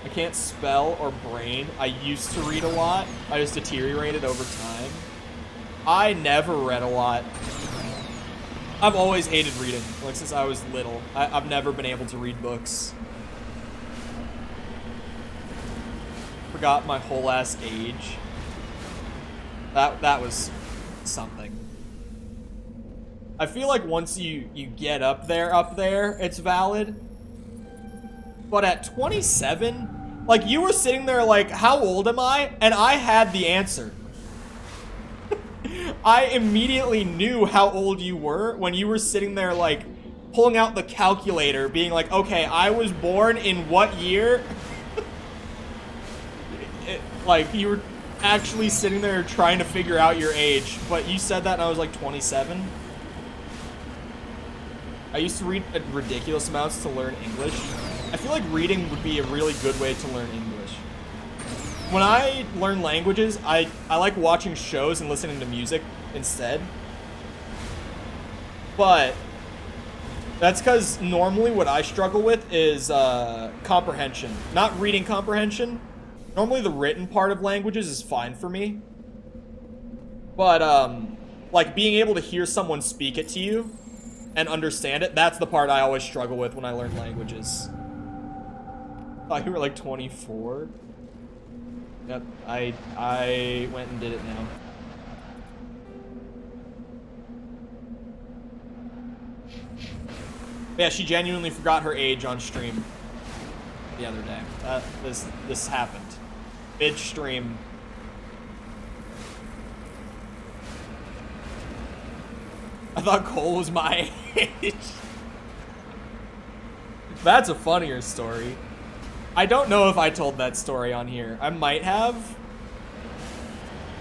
I can't spell or brain. I used to read a lot. I just deteriorated over time. I never read a lot. I've always hated reading, like since I was little. I've never been able to read books. Forgot my whole ass age. That was something. I feel like once you get up there, it's valid. But at 27, like you were sitting there like, how old am I? And I had the answer. I immediately knew how old you were when you were sitting there like pulling out the calculator, being like, okay, I was born in what year? Like you were actually sitting there trying to figure out your age, but you said that and I was like 27. I used to read ridiculous amounts to learn English. I feel like reading would be a really good way to learn English. When I learn languages, I like watching shows and listening to music instead. But that's because normally what I struggle with is comprehension. Not reading comprehension. Normally the written part of languages is fine for me. But like being able to hear someone speak it to you and understand it, that's the part I always struggle with when I learn languages. I thought you were like 24. Yep, I went and did it now. Yeah, she genuinely forgot her age on stream the other day. This happened. Mid-stream. I thought Cole was my age. That's a funnier story. I don't know if I told that story on here. I might have.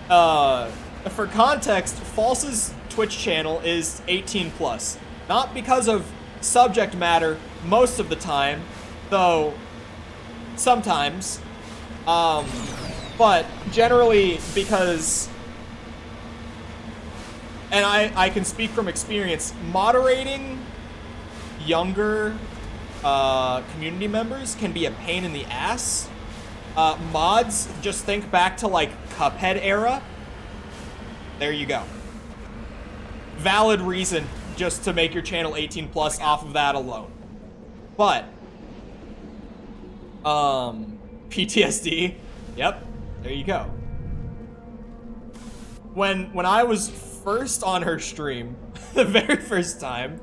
For context, False's Twitch channel is 18 plus. Not because of subject matter most of the time, though sometimes. But generally because, and I can speak from experience, moderating younger community members can be a pain in the ass. Mods, just think back to like Cuphead era. There you go. Valid reason just to make your channel 18 plus off of that alone. But PTSD. Yep, there you go. When I was first on her stream, the very first time,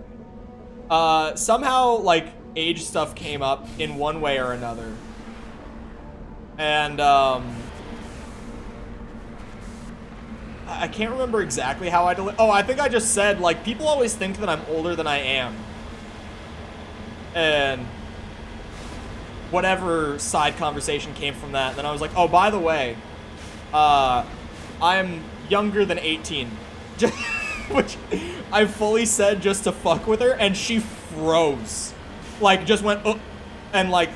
somehow like age stuff came up in one way or another. And I can't remember exactly how I oh, I think I just said like people always think that I'm older than I am. And whatever side conversation came from that. And then I was like, oh, by the way, I'm younger than 18. Which I fully said just to fuck with her, and she froze. Like, just went, and like,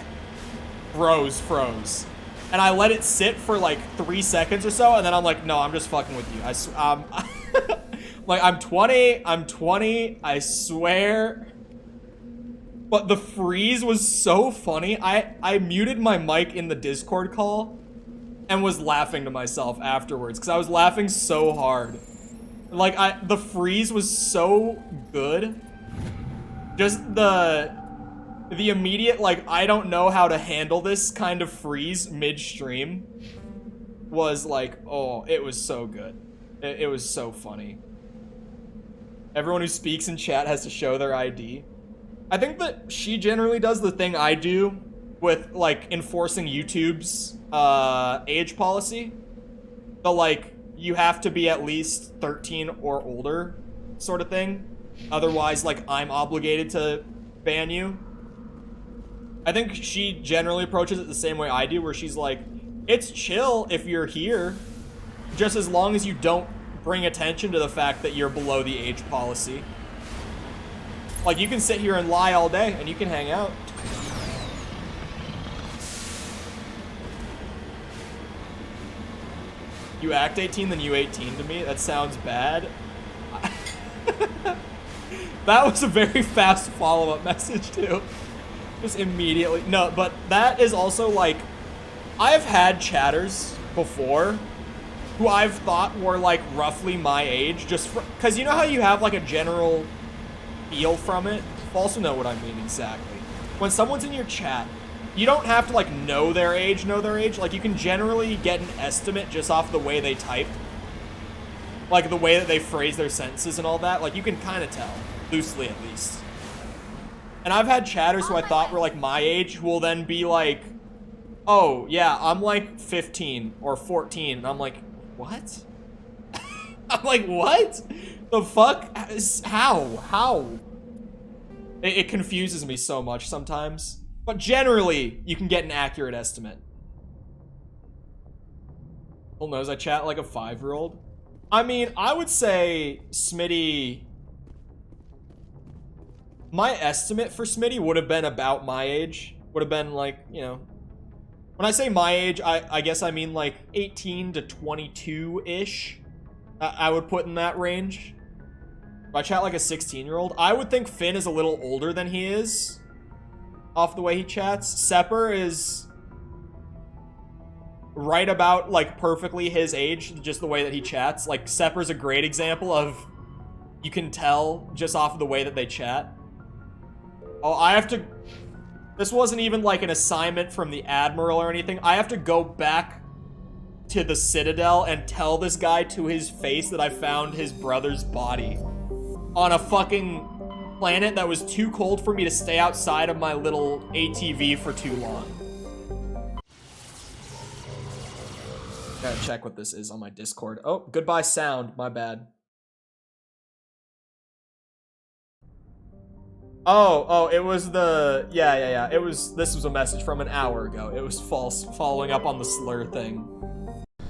froze. And I let it sit for like 3 seconds or so, and then I'm like, no, I'm just fucking with you. Like, I'm 20, I swear. But the freeze was so funny. I muted my mic in the Discord call and was laughing to myself afterwards because I was laughing so hard. Like, the freeze was so good. Just the the immediate, like, I don't know how to handle this kind of freeze mid-stream was like, oh, it was so good. It was so funny. Everyone who speaks in chat has to show their ID. I think that she generally does the thing I do with, like, enforcing YouTube's age policy. The, like, you have to be at least 13 or older sort of thing. Otherwise, like, I'm obligated to ban you. I think she generally approaches it the same way I do, where she's like, it's chill if you're here, just as long as you don't bring attention to the fact that you're below the age policy. Like, you can sit here and lie all day, and you can hang out. You act 18, then you 18 to me? That sounds bad. That was a very fast follow-up message, too. Just immediately. No, but that is also, like, I've had chatters before who I've thought were, like, roughly my age, just because you know how you have, like, a general feel from it? You also know what I mean exactly. When someone's in your chat, you don't have to, like, know their age. Like, you can generally get an estimate just off the way they type. Like, the way that they phrase their sentences and all that. Like, you can kind of tell. Loosely, at least. And I've had chatters who I thought were, like, my age who will then be like, oh, yeah, I'm, like, 15 or 14. And I'm like, what? I'm like, what? The fuck? How? It confuses me so much sometimes. But generally, you can get an accurate estimate. Who knows, I chat like a 5-year-old. I mean, I would say Smitty... My estimate for Smitty would have been about my age. Would have been like, you know... When I say my age, I guess I mean like 18 to 22-ish. I would put in that range. If I chat like a 16-year-old, I would think Finn is a little older than he is. Off the way he chats. Sepper is right about, like, perfectly his age, just the way that he chats. Like, Sepper's a great example of, you can tell just off of the way that they chat. Oh, I have to... This wasn't even, like, an assignment from the Admiral or anything. I have to go back to the Citadel and tell this guy to his face that I found his brother's body on a fucking planet that was too cold for me to stay outside of my little ATV for too long. Gotta check what this is on my Discord. Oh, goodbye sound. My bad. Oh, it was the... Yeah. This was a message from an hour ago. It was false, following up on the slur thing.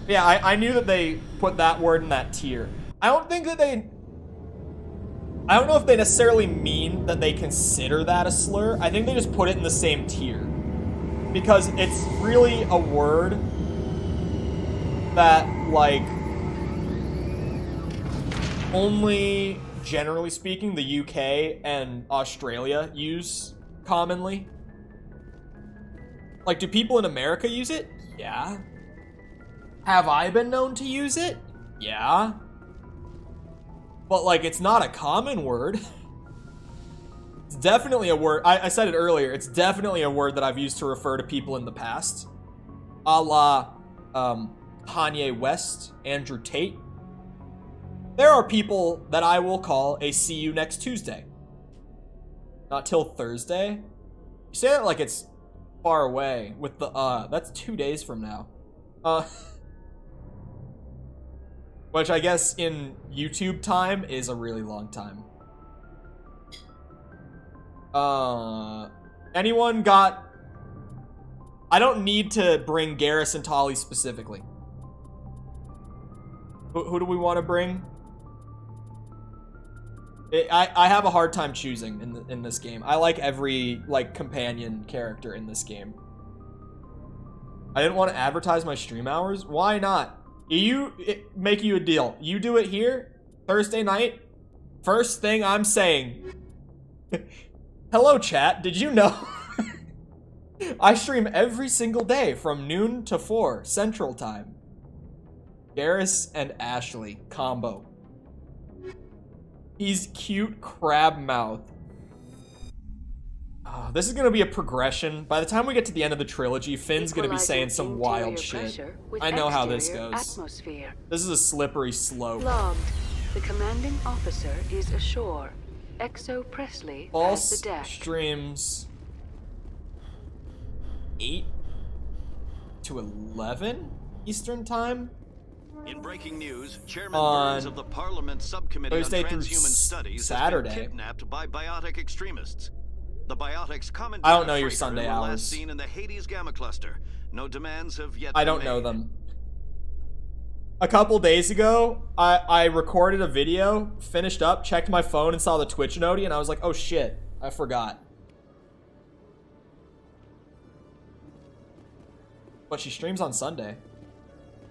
Yeah, I knew that they put that word in that tier. I don't think that they... I don't know if they necessarily mean that they consider that a slur. I think they just put it in the same tier. Because it's really a word that, like, only, generally speaking, the UK and Australia use commonly. Like, do people in America use it? Yeah. Have I been known to use it? Yeah. But, like, it's not a common word. It's definitely a word. I said it earlier. It's definitely a word that I've used to refer to people in the past. A la, Kanye West, Andrew Tate. There are people that I will call a see you next Tuesday. Not till Thursday. You say that like it's far away with the, that's 2 days from now. Which I guess in YouTube time is a really long time. Anyone got... I don't need to bring Garrus and Tolly specifically. Who do we want to bring? I have a hard time choosing in this game. I like every, like, companion character in this game. I didn't want to advertise my stream hours. Why not? Make you a deal. You do it here, Thursday night. First thing I'm saying. Hello, chat. Did you know? I stream every single day from noon to 4 Central Time. Garrus and Ashley combo. He's cute crab mouth. This is gonna be a progression. By the time we get to the end of the trilogy, Finn's gonna be Equalizing saying some wild interior shit. pressure with I know how this exterior goes. Atmosphere. This is a slippery slope. Logged. The commanding officer is ashore. Exo Presley has False the deck. streams 8 to 11 Eastern time. In breaking news, Chairman On Burns of the Parliament Subcommittee on Thursday through Transhuman Studies Saturday. has been kidnapped by biotic extremists. The Biotics common I don't know your freighter Sunday were hours. last seen in the Hades Gamma Cluster. No demands have yet I been don't know made. them. A couple days ago, I recorded a video, finished up, checked my phone, and saw the Twitch noti, and I was like, oh shit, I forgot. But she streams on Sunday.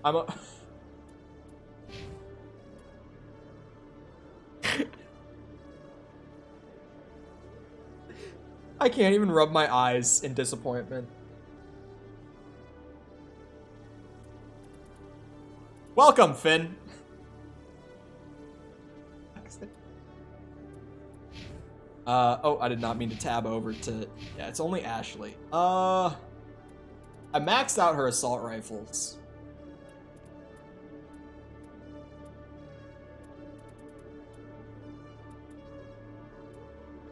I'm a... I can't even rub my eyes in disappointment. Welcome, Finn. Oh, I did not mean to tab over to... Yeah, it's only Ashley. I maxed out her assault rifles.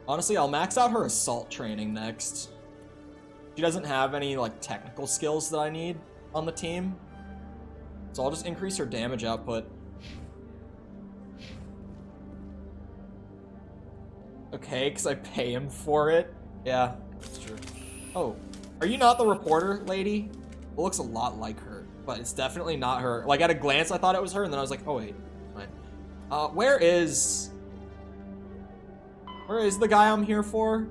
Honestly, I'll max out her assault training next. She doesn't have any, like, technical skills that I need on the team. So I'll just increase her damage output. Okay, because I pay him for it. Yeah, that's true. Oh, are you not the reporter lady? It looks a lot like her, but it's definitely not her. Like, at a glance, I thought it was her, and then I was like, oh, wait. Fine. Where is the guy I'm here for?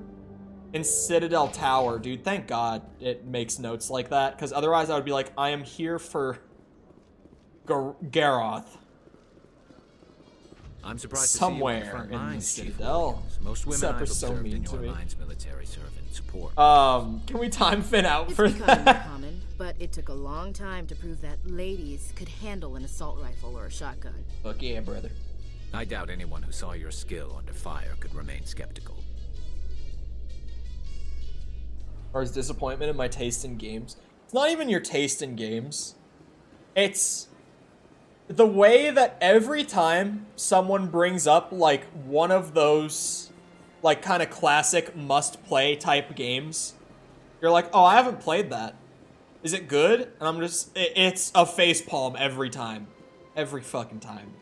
In Citadel Tower, dude. Thank God it makes notes like that, because otherwise I would be like, I am here for Garoth. I'm surprised Somewhere to see you on the front in lines, the Chief Citadel. Williams. Most women Except I've for so observed mean in to your me. line's military servant support. Can we time Finn out for It's becoming more that? common, but it took a long time to prove that ladies could handle an assault rifle or a shotgun. Fuck yeah, brother. I doubt anyone who saw your skill under fire could remain skeptical. Or his disappointment in my taste in games. It's not even your taste in games. It's the way that every time someone brings up, like, one of those, like, kind of classic must-play type games, you're like, oh, I haven't played that. Is it good? And I'm just, it's a facepalm every time. Every fucking time.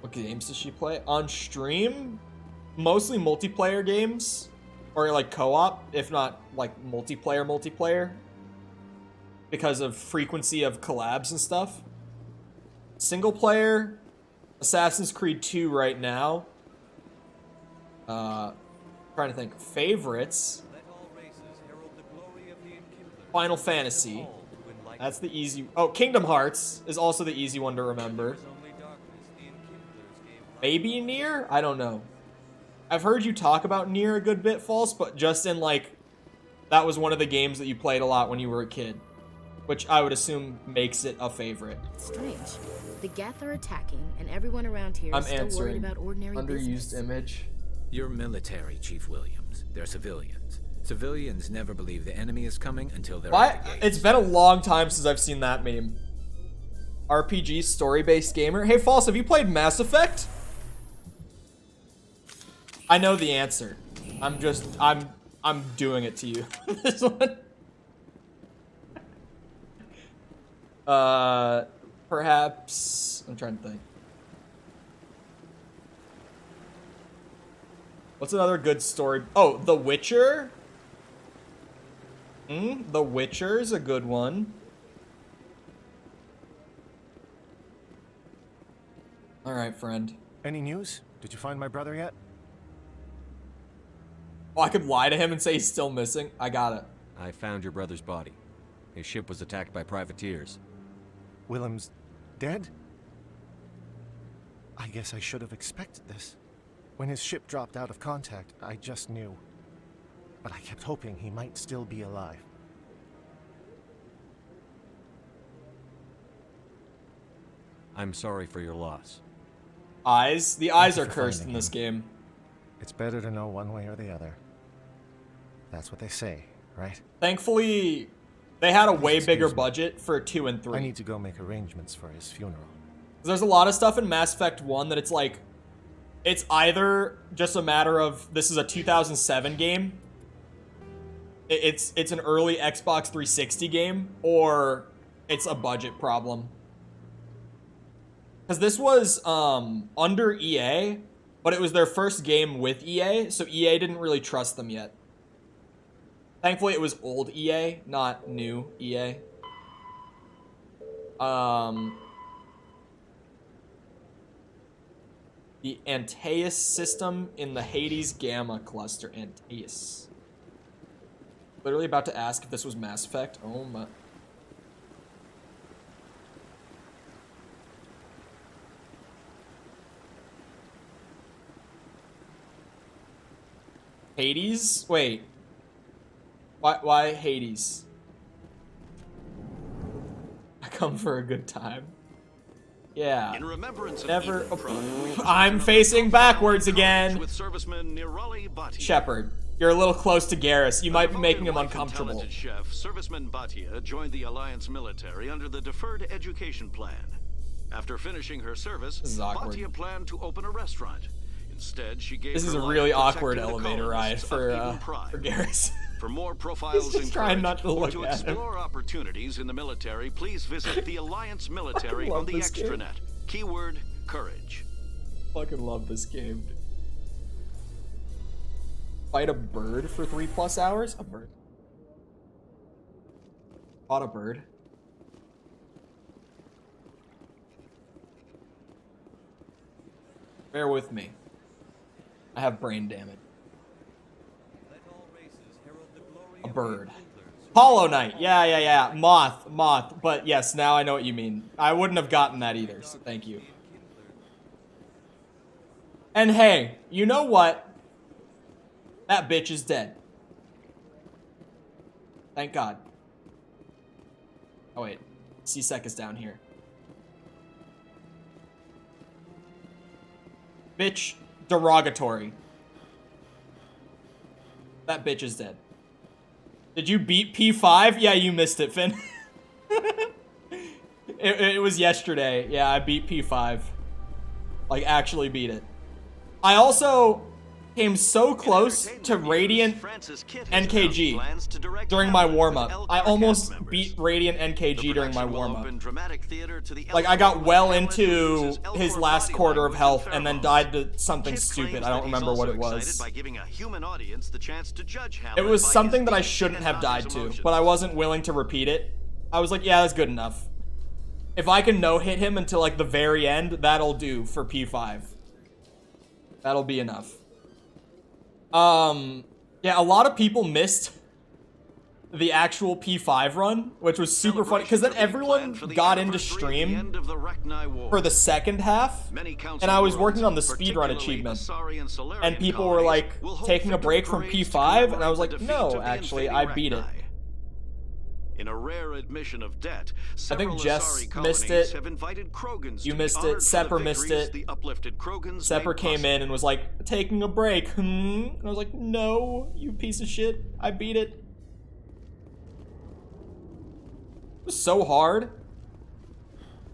What games does she play? On stream? Mostly multiplayer games. Or, like, co-op, if not, like, multiplayer. Because of frequency of collabs and stuff. Single player, Assassin's Creed 2 right now. Trying to think. Favorites. Final Fantasy. That's the easy... Oh, Kingdom Hearts is also the easy one to remember. Maybe Nier? I don't know. I've heard you talk about Nier a good bit, False, but just in, like... That was one of the games that you played a lot when you were a kid. Which I would assume makes it a favorite. Strange. The Geth are attacking, and everyone around here is still worried about ordinary business. Underused image. You're military, Chief Williams. They're civilians. Civilians never believe the enemy is coming until they're at the gates. It's been a long time since I've seen that meme. RPG story-based gamer. Hey, False, have you played Mass Effect? I know the answer. I'm doing it to you. This one. Perhaps... I'm trying to think. What's another good story? Oh, The Witcher? The Witcher's a good one. Alright, friend. Any news? Did you find my brother yet? Oh, I could lie to him and say he's still missing? I got it. I found your brother's body. His ship was attacked by privateers. Willem's dead? I guess I should have expected this. When his ship dropped out of contact, I just knew. But I kept hoping he might still be alive. I'm sorry for your loss. Eyes? The eyes are for cursed finding in this him. game. It's better to know one way or the other. That's what they say, right? Thankfully, they had a way bigger budget for 2 and 3. I need to go make arrangements for his funeral. There's a lot of stuff in Mass Effect 1 that it's like, it's either just a matter of this is a 2007 game, it's an early Xbox 360 game, or it's a budget problem. Because this was under EA, but it was their first game with EA, so EA didn't really trust them yet. Thankfully, it was old EA, not new EA. The Antaeus system in the Hades Gamma cluster. Antaeus. Literally about to ask if this was Mass Effect. Oh my. Hades? Wait. Why Hades? I come for a good time. Yeah. In remembrance of Never. Ethan I'm facing backwards again. with serviceman Nirali Bhatia. Shepard, you're a little close to Garrus. You might be making him Devoted wife and uncomfortable. talented chef, serviceman Bhatia joined the Alliance military under the Deferred Education Plan. After finishing her service, This is awkward. Bhatia planned to open a restaurant. Instead, she gave This is her a life really awkward protecting the elevator ride colonists of for Eden Prime. Garrus. For more profiles He's just and trying courage, not to or look to at him. explore opportunities in the military, please visit the Alliance military love on the this game. extranet. Keyword, courage. Fucking love this game. Fight a bird for 3+ hours? A bird. Fought a bird. Bear with me. I have brain damage. A bird. Hollow Knight. Yeah. Moth. But yes, now I know what you mean. I wouldn't have gotten that either, so thank you. And hey, you know what? That bitch is dead. Thank God. Oh wait, C-Sec is down here. Bitch, derogatory. That bitch is dead. Did you beat P5? Yeah, you missed it, Finn. it was yesterday. Yeah, I beat P5. Like, actually beat it. I also came so close to Radiant NKG during my warm-up. I almost beat Radiant NKG during my warm-up. Like, I got well into his last quarter of health and then died to something stupid. I don't remember what it was. It was something that I shouldn't have died to, but I wasn't willing to repeat it. I was like, yeah, that's good enough. If I can no-hit him until, like, the very end, that'll do for P5. That'll be enough. Yeah, a lot of people missed the actual P5 run, which was super funny, because then everyone got into stream for the second half, and I was working on the speedrun achievement, and people were like, taking a break from P5, and I was like, no, actually, I beat it. In a rare admission of debt, I think Jess missed it. You missed it. Sepper missed it. Sepper came in and was like, taking a break. And I was like, no, you piece of shit. I beat it. It was so hard.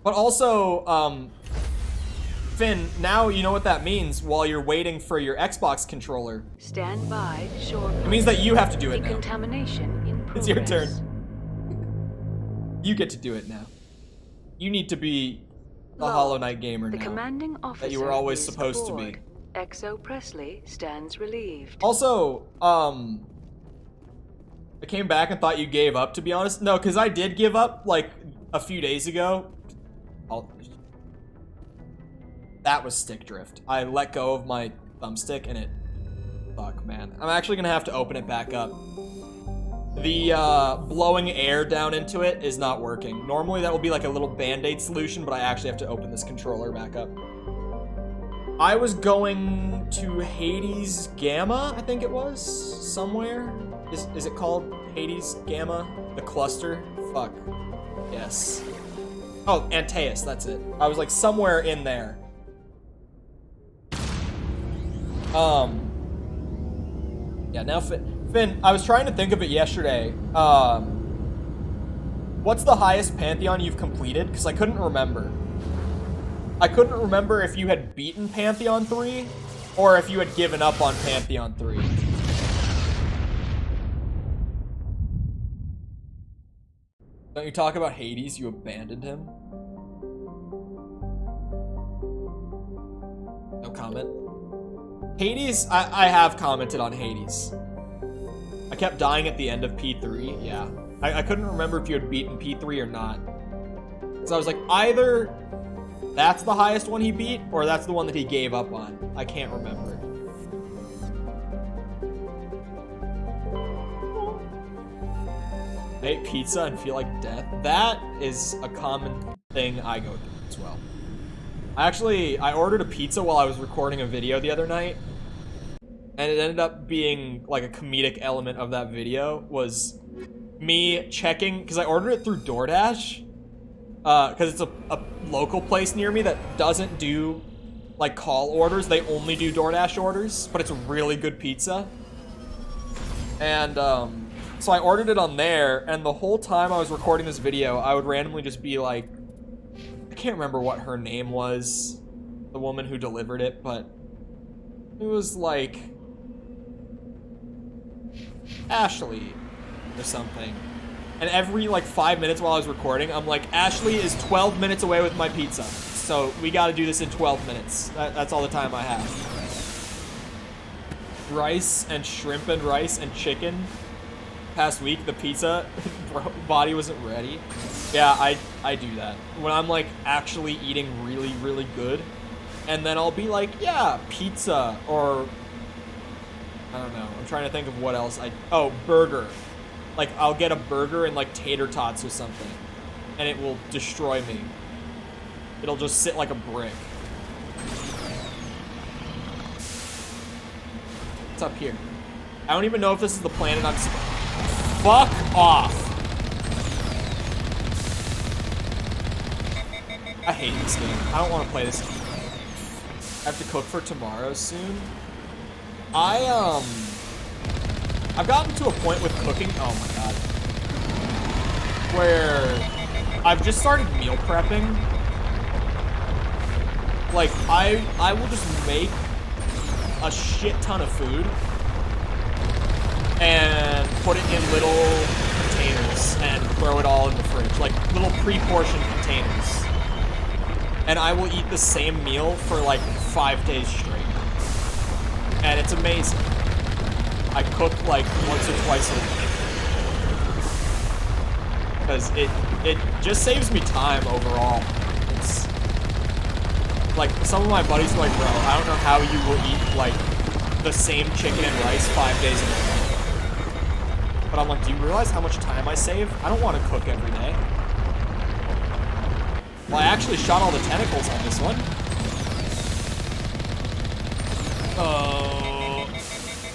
But also, Finn, now you know what that means while you're waiting for your Xbox controller. Stand by, shore. It means that you have to do it now. Decontamination in progress. It's your turn. You get to do it now. You need to be a Hollow Knight gamer now. The commanding officer that you were always is supposed aboard. to be. XO Presley stands relieved. Also, I came back and thought you gave up, to be honest. No, because I did give up, like, a few days ago. That was stick drift. I let go of my thumbstick and it... Fuck, man. I'm actually gonna have to open it back up. The blowing air down into it is not working. Normally that will be like a little band-aid solution, but I actually have to open this controller back up. I was going to Hades Gamma, I think it was, somewhere. Is it called Hades Gamma? The cluster? Fuck. Yes. Oh, Antaeus, that's it. I was like somewhere in there. Yeah, now Finn, I was trying to think of it yesterday. What's the highest Pantheon you've completed? Because I couldn't remember. I couldn't remember if you had beaten Pantheon 3 or if you had given up on Pantheon 3. Don't you talk about Hades? You abandoned him? No comment. Hades, I have commented on Hades. I kept dying at the end of P3, yeah. I couldn't remember if you had beaten P3 or not. So I was like, either that's the highest one he beat, or that's the one that he gave up on. I can't remember. I ate pizza and feel like death. That is a common thing I go through as well. I ordered a pizza while I was recording a video the other night, and it ended up being like a comedic element of that video was me checking, because I ordered it through DoorDash, because it's a local place near me that doesn't do like call orders. They only do DoorDash orders, but it's a really good pizza. And so I ordered it on there, and the whole time I was recording this video, I would randomly just be like, I can't remember what her name was, the woman who delivered it, but it was like Ashley or something. And every like 5 minutes while I was recording, I'm like, Ashley is 12 minutes away with my pizza, so we gotta do this in 12 minutes. That's all the time I have. Rice and shrimp and rice and chicken. Past week, the pizza body wasn't ready. Yeah, I do that. When I'm like actually eating really, really good, and then I'll be like, yeah, pizza, or I don't know. I'm trying to think of what else oh, burger. Like, I'll get a burger and like tater tots or something, and it will destroy me. It'll just sit like a brick. What's up here? I don't even know if this is the planet I'm... Fuck off. I hate this game. I don't want to play this game. I have to cook for tomorrow soon. I've gotten to a point with cooking, oh my god, where I've just started meal prepping. Like, I will just make a shit ton of food and put it in little containers and throw it all in the fridge, like little pre-portioned containers. And I will eat the same meal for like 5 days straight. And it's amazing. I cook like once or twice a week. Because it just saves me time overall. It's like, some of my buddies are like, bro, I don't know how you will eat like the same chicken and rice 5 days a week. But I'm like, do you realize how much time I save? I don't want to cook every day. Well, I actually shot all the tentacles on this one. Oh,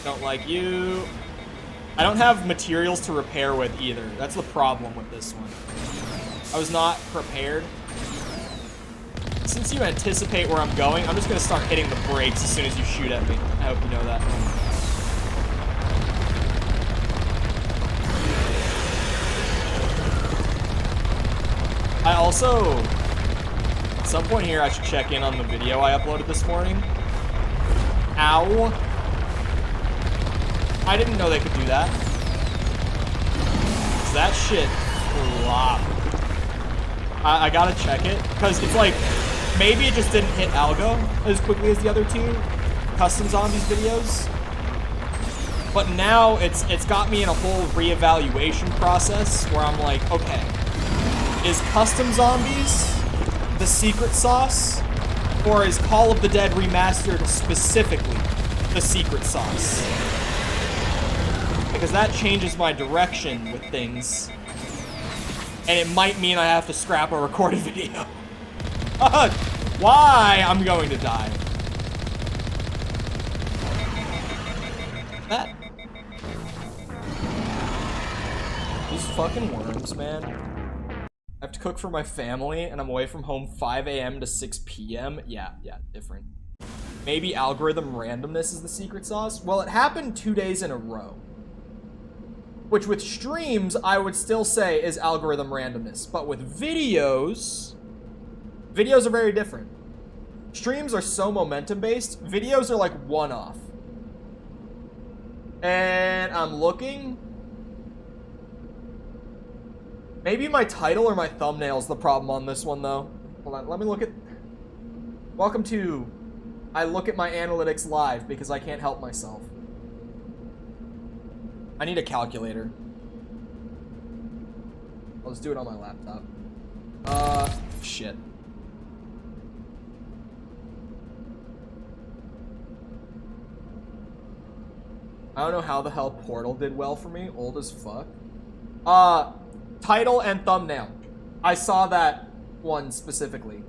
don't like you. I don't have materials to repair with either. That's the problem with this one. I was not prepared. Since you anticipate where I'm going, I'm just gonna start hitting the brakes as soon as you shoot at me. I hope you know that. I also, at some point here, I should check in on the video I uploaded this morning. Ow. I didn't know they could do that. That shit flopped. I gotta check it, because it's like, maybe it just didn't hit algo as quickly as the other two custom zombies videos. But now it's got me in a whole reevaluation process where I'm like, okay, is custom zombies the secret sauce? Or is Call of the Dead Remastered specifically the secret sauce? Because that changes my direction with things. And it might mean I have to scrap a recorded video. Why? I'm going to die. That. These fucking worms, man. I have to cook for my family, and I'm away from home 5 a.m. to 6 p.m. Yeah, different. maybe algorithm randomness is the secret sauce. Well, it happened 2 days in a row. Which with streams, I would still say is algorithm randomness. But with videos are very different. Streams are so momentum-based. Videos are like one-off. And I'm looking. Maybe my title or my thumbnail's the problem on this one, though. Hold on, let me look at... Welcome to... I look at my analytics live because I can't help myself. I need a calculator. I'll just do it on my laptop. Shit. I don't know how the hell Portal did well for me. Old as fuck. Title and thumbnail. I saw that one specifically.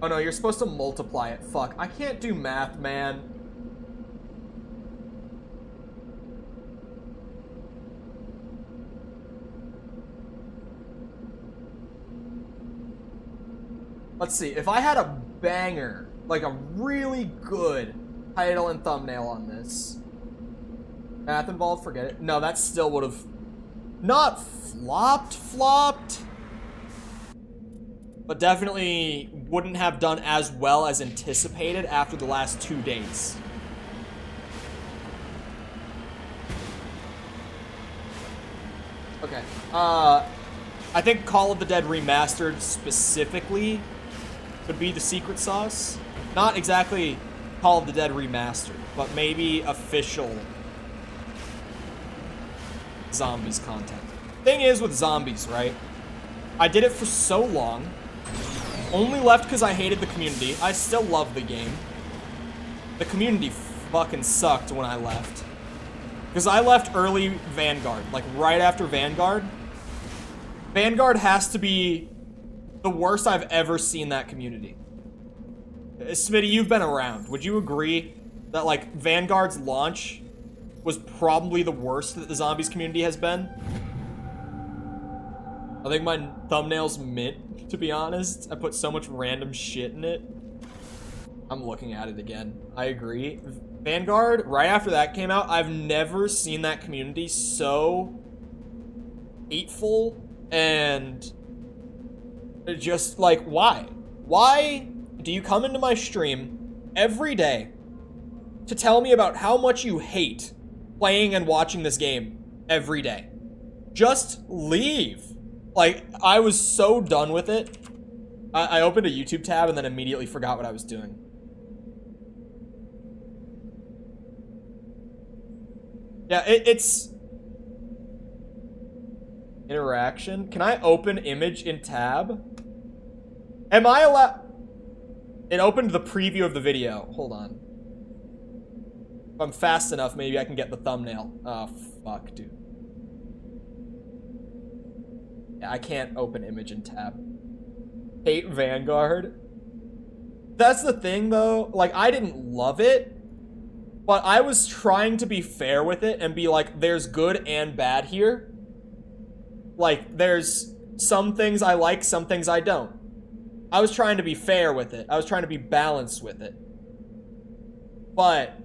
Oh no, you're supposed to multiply it. Fuck, I can't do math, man. Let's see, if I had a banger, like a really good title and thumbnail on this. Math involved, forget it. No, that still would have not flopped. But definitely wouldn't have done as well as anticipated after the last 2 days. Okay. I think Call of the Dead Remastered specifically could be the secret sauce. Not exactly Call of the Dead Remastered, but maybe official zombies content. Thing is with zombies, right? I did it for so long. Only left because I hated the community. I still love the game. The community fucking sucked when I left. Because I left early Vanguard, like right after Vanguard. Vanguard has to be the worst I've ever seen that community. Smitty, you've been around. Would you agree that, like, Vanguard's launch was probably the worst that the zombies community has been? I think my thumbnail's mint, to be honest. I put so much random shit in it. I'm looking at it again. I agree. Vanguard, right after that came out, I've never seen that community so hateful and just like, why? Why do you come into my stream every day to tell me about how much you hate playing and watching this game every day? Just leave. Like, I was so done with it. I opened a YouTube tab and then immediately forgot what I was doing. Yeah, it's... Interaction. Can I open image in tab? Am I allowed... It opened the preview of the video. Hold on. If I'm fast enough, maybe I can get the thumbnail. Oh, fuck, dude. Yeah, I can't open image in tab. Hate Vanguard. That's the thing, though. Like, I didn't love it, but I was trying to be fair with it and be like, there's good and bad here. Like, there's some things I like, some things I don't. I was trying to be fair with it. I was trying to be balanced with it. But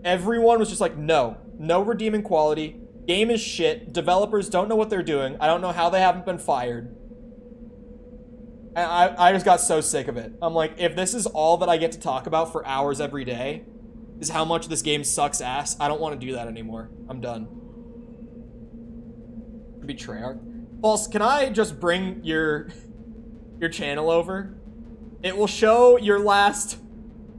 everyone was just like, no redeeming quality. Game is shit. Developers don't know what they're doing. I don't know how they haven't been fired. And I just got so sick of it. I'm like, if this is all that I get to talk about for hours every day, is how much this game sucks ass, I don't want to do that anymore. I'm done. Betrayer. False, can I just bring your channel over? It will show your last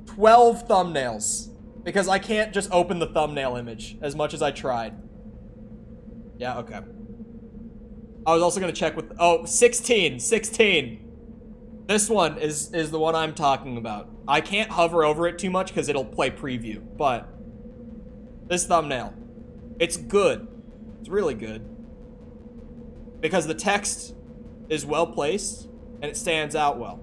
12 thumbnails. Because I can't just open the thumbnail image as much as I tried. Yeah, okay. I was also gonna check with... Oh, 16. This one is the one I'm talking about. I can't hover over it too much because it'll play preview. But this thumbnail, it's good. It's really good. Because the text is well placed and it stands out well.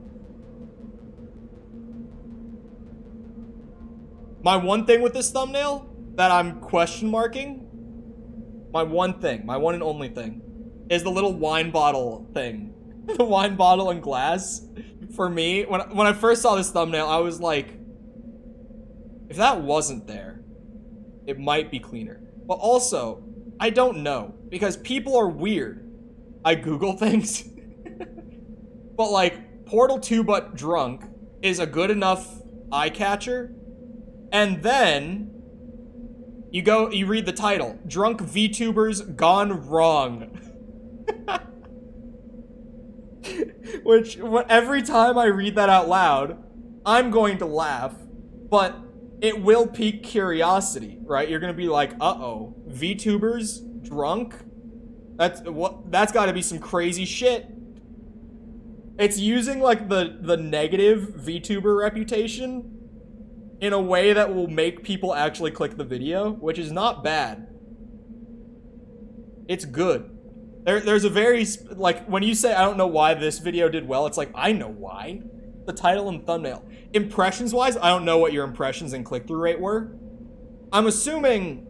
My one thing with this thumbnail that I'm question marking, my one and only thing, is the little wine bottle thing. The wine bottle and glass. for me, when I first saw this thumbnail, I was like, if that wasn't there, it might be cleaner. But also, I don't know, because people are weird. I Google things. But like, Portal 2 but drunk is a good enough eye catcher. And then you read the title, Drunk VTubers Gone Wrong. Which, every time I read that out loud, I'm going to laugh, but it will pique curiosity, right? You're gonna be like, uh-oh, VTubers drunk? That's gotta be some crazy shit. It's using, like, the negative VTuber reputation in a way that will make people actually click the video, which is not bad. It's good. There's a very, like, when you say, I don't know why this video did well, it's like, I know why. The title and thumbnail. Impressions-wise, I don't know what your impressions and click-through rate were. I'm assuming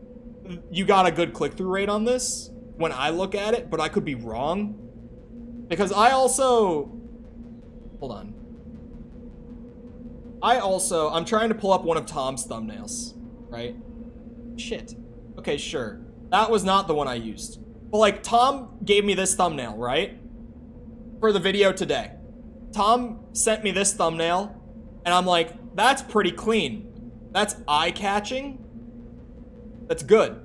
you got a good click-through rate on this when I look at it, but I could be wrong. Because I also... Hold on. I'm trying to pull up one of Tom's thumbnails, right? Shit. Okay, sure. That was not the one I used. But, like, Tom gave me this thumbnail, right? For the video today. Tom sent me this thumbnail, and I'm like, that's pretty clean. That's eye-catching. That's good.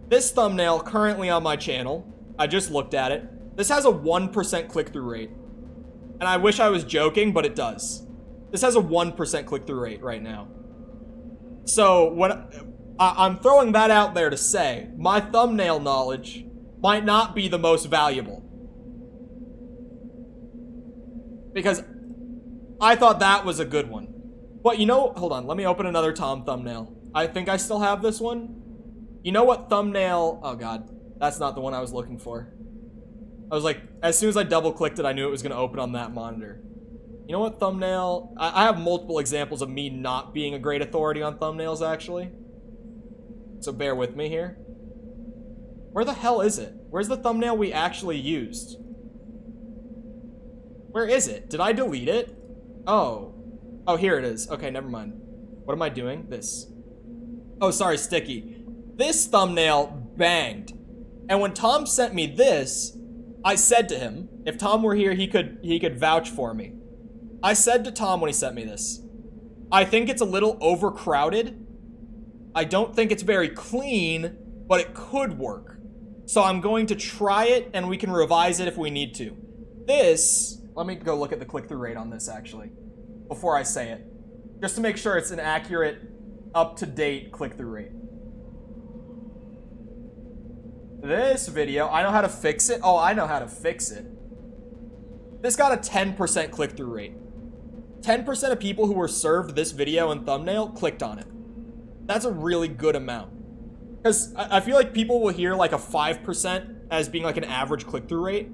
This thumbnail currently on my channel, I just looked at it. This has a 1% click-through rate. And I wish I was joking, but it does. This has a 1% click-through rate right now. So, I'm throwing that out there to say, my thumbnail knowledge might not be the most valuable. Because I thought that was a good one. But you know, hold on, let me open another Tom thumbnail. I think I still have this one. You know what thumbnail, oh god, that's not the one I was looking for. I was like, as soon as I double clicked it, I knew it was gonna open on that monitor. You know what thumbnail, I have multiple examples of me not being a great authority on thumbnails actually. So bear with me here. Where the hell is it? Where's the thumbnail we actually used? Where is it? Did I delete it? Oh. Oh, here it is. Okay, never mind. What am I doing? This. Oh, sorry, Sticky. This thumbnail banged. And when Tom sent me this, I said to him, if Tom were here, he could vouch for me. I said to Tom when he sent me this, I think it's a little overcrowded. I don't think it's very clean, but it could work. So I'm going to try it, and we can revise it if we need to. This, let me go look at the click-through rate on this, actually, before I say it. Just to make sure it's an accurate, up-to-date click-through rate. This video, I know how to fix it. Oh, I know how to fix it. This got a 10% click-through rate. 10% of people who were served this video and thumbnail clicked on it. That's a really good amount. Because I feel like people will hear like a 5% as being like an average click-through rate.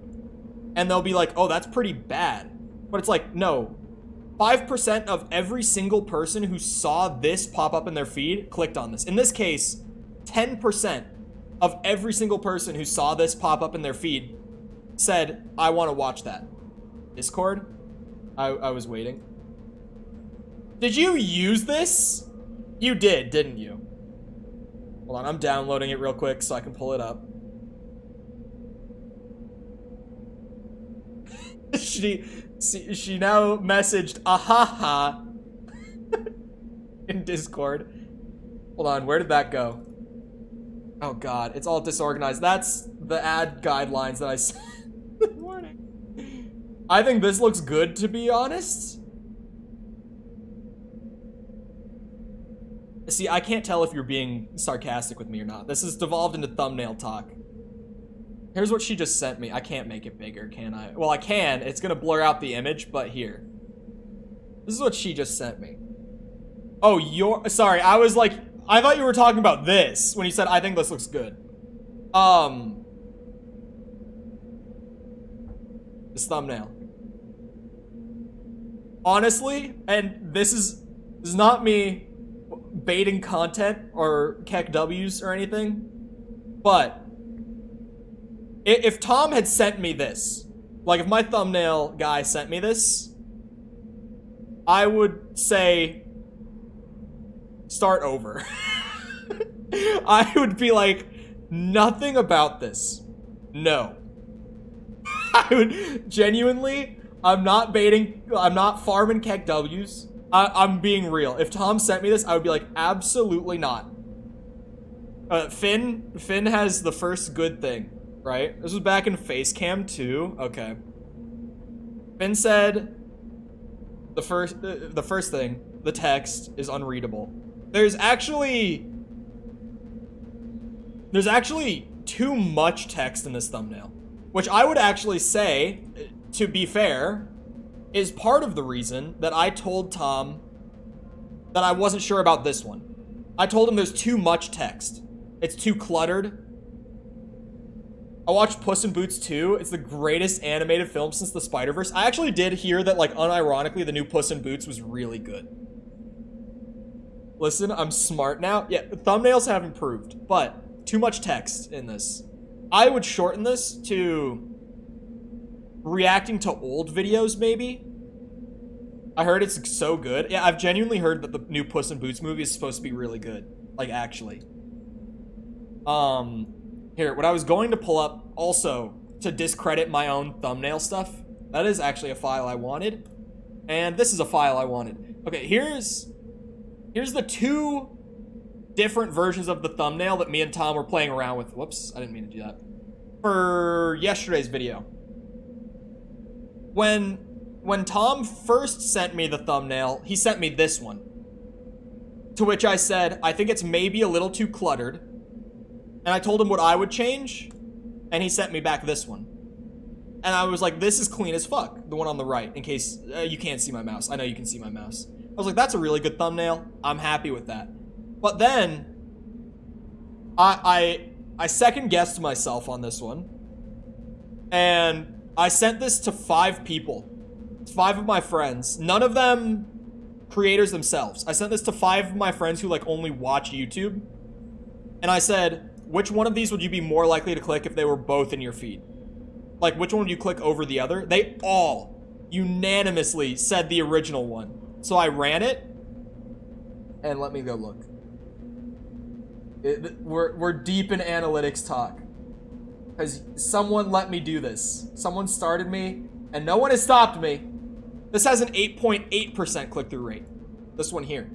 And they'll be like, oh, that's pretty bad. But it's like, no. 5% of every single person who saw this pop up in their feed clicked on this. In this case, 10% of every single person who saw this pop up in their feed said, I want to watch that. Discord? I was waiting. Did you use this? You did, didn't you? Hold on, I'm downloading it real quick so I can pull it up. She now messaged ahaha in Discord. Hold on, where did that go? Oh god, it's all disorganized. That's the ad guidelines that I said this morning. I think this looks good, to be honest. See, I can't tell if you're being sarcastic with me or not. This has devolved into thumbnail talk. Here's what she just sent me. I can't make it bigger, can I? Well, I can. It's gonna blur out the image, but here. This is what she just sent me. Oh, sorry, I was like, I thought you were talking about this when you said, I think this looks good. This thumbnail. Honestly, and this is not me baiting content or keck W's or anything, but if Tom had sent me this Like, if my thumbnail guy sent me this, I would say, start over. I would be like, nothing about this. No. I would genuinely, I'm not baiting, I'm not farming keg W's. I'm being real. If Tom sent me this, I would be like, absolutely not. Finn has the first good thing, right? This was back in Facecam 2. Okay. Finn said the first thing, the text is unreadable. There's actually too much text in this thumbnail, which I would actually say, to be fair, is part of the reason that I told Tom that I wasn't sure about this one. I told him there's too much text. It's too cluttered. I watched Puss in Boots 2. It's the greatest animated film since the Spider-Verse. I actually did hear that, like, unironically, the new Puss in Boots was really good. Listen, I'm smart now. Yeah, thumbnails have improved, but too much text in this. I would shorten this to reacting to old videos, maybe. I heard it's so good. Yeah, I've genuinely heard that the new Puss in Boots movie is supposed to be really good. Like, actually. Here, what I was going to pull up also to discredit my own thumbnail stuff, that is actually a file I wanted. And this is a file I wanted. Okay, here's the two different versions of the thumbnail that me and Tom were playing around with. Whoops, I didn't mean to do that. For yesterday's video. When Tom first sent me the thumbnail, he sent me this one. To which I said, I think it's maybe a little too cluttered. And I told him what I would change, and he sent me back this one. And I was like, this is clean as fuck, the one on the right, in case you can't see my mouse. I know you can see my mouse. I was like, that's a really good thumbnail. I'm happy with that. But then, I second-guessed myself on this one, and I sent this to 5 people. 5 of my friends. None of them creators themselves. I sent this to 5 of my friends who, like, only watch YouTube. And I said, which one of these would you be more likely to click if they were both in your feed? Like, which one would you click over the other? They all unanimously said the original one. So I ran it, and let me go look. We're deep in analytics talk. Because someone let me do this. Someone started me, and no one has stopped me. This has an 8.8% click-through rate. This one here.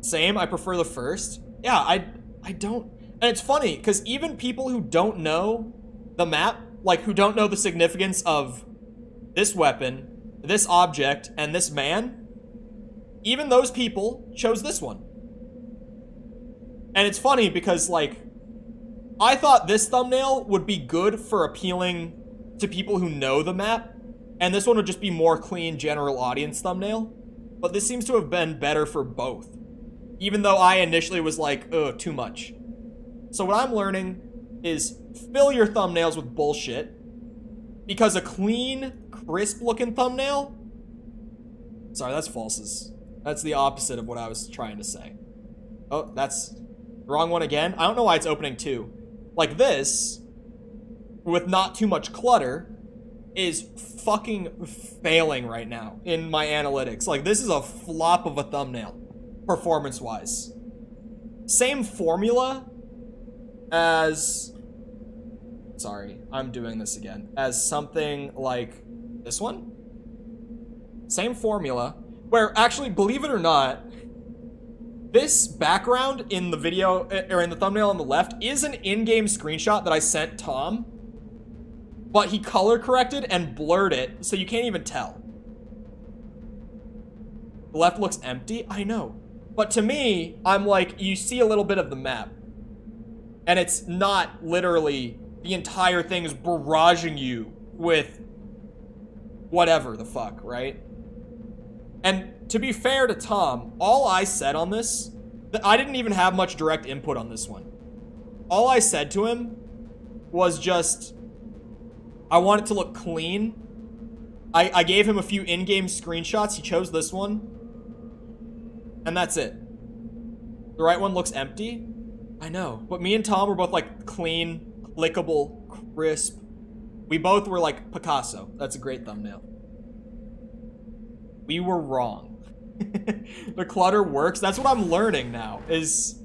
Same, I prefer the first. Yeah, I don't... And it's funny, because even people who don't know the map, like, who don't know the significance of this weapon, this object, and this man, even those people chose this one. And it's funny because, like, I thought this thumbnail would be good for appealing to people who know the map, and this one would just be more clean general audience thumbnail. But this seems to have been better for both. Even though I initially was like, ugh, too much. So what I'm learning is fill your thumbnails with bullshit. Because a clean, crisp-looking thumbnail... Sorry, that's falses. That's the opposite of what I was trying to say. Oh, that's the wrong one again. I don't know why it's opening two. Like this, with not too much clutter, is fucking failing right now in my analytics. Like, this is a flop of a thumbnail, performance-wise. Same formula as... Sorry, I'm doing this again. As something like this one? Same formula, where actually, believe it or not, this background in the video, or in the thumbnail on the left, is an in-game screenshot that I sent Tom, but he color corrected and blurred it, so you can't even tell. The left looks empty? I know. But to me, I'm like, you see a little bit of the map, and it's not literally the entire thing is barraging you with whatever the fuck, right? And to be fair to Tom, all I said on this, I didn't even have much direct input on this one. All I said to him was just, I want it to look clean. I gave him a few in-game screenshots. He chose this one. And that's it. The right one looks empty. I know. But me and Tom were both like clean, clickable, crisp, We both were like, Picasso. That's a great thumbnail. We were wrong. The clutter works. That's what I'm learning now, is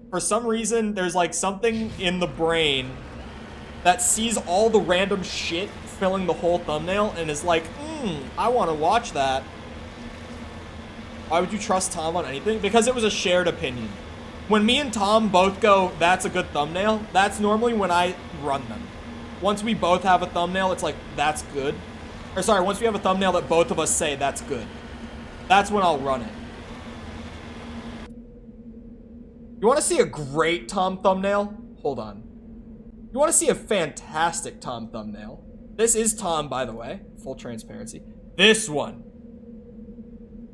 for some reason, there's like something in the brain that sees all the random shit filling the whole thumbnail and is like, I want to watch that. Why would you trust Tom on anything? Because it was a shared opinion. When me and Tom both go, that's a good thumbnail, that's normally when I run them. Once we both have a thumbnail, it's like, that's good. Or sorry, once we have a thumbnail that both of us say, that's good. That's when I'll run it. You want to see a great Tom thumbnail? Hold on. You want to see a fantastic Tom thumbnail? This is Tom, by the way. Full transparency. This one.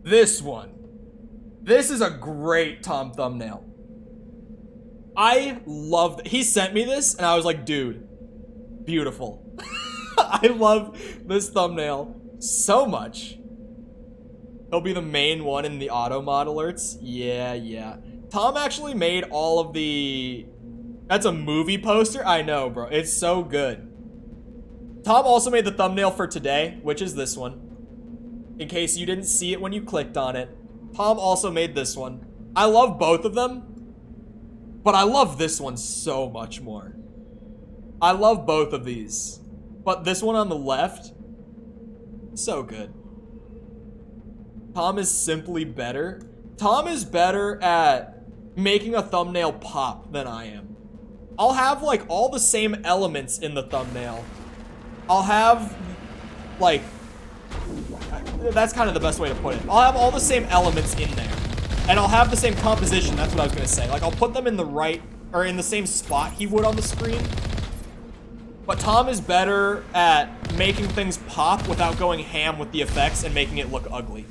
This one. This is a great Tom thumbnail. I loved. He sent me this, and I was like, dude, beautiful. I love this thumbnail so much. He'll be the main one in the auto mod alerts. Yeah. Tom actually made all of the... That's a movie poster? I know, bro. It's so good. Tom also made the thumbnail for today, which is this one. In case you didn't see it when you clicked on it. Tom also made this one. I love both of them, but I love this one so much more. I love both of these, but this one on the left, so good. Tom is simply better. Tom is better at making a thumbnail pop than I am. I'll have like all the same elements in the thumbnail. I'll have like, that's kind of the best way to put it. I'll have all the same elements in there, and I'll have the same composition. That's what I was gonna say. Like, I'll put them in the right, or in the same spot he would on the screen. But Tom is better at making things pop without going ham with the effects and making it look ugly.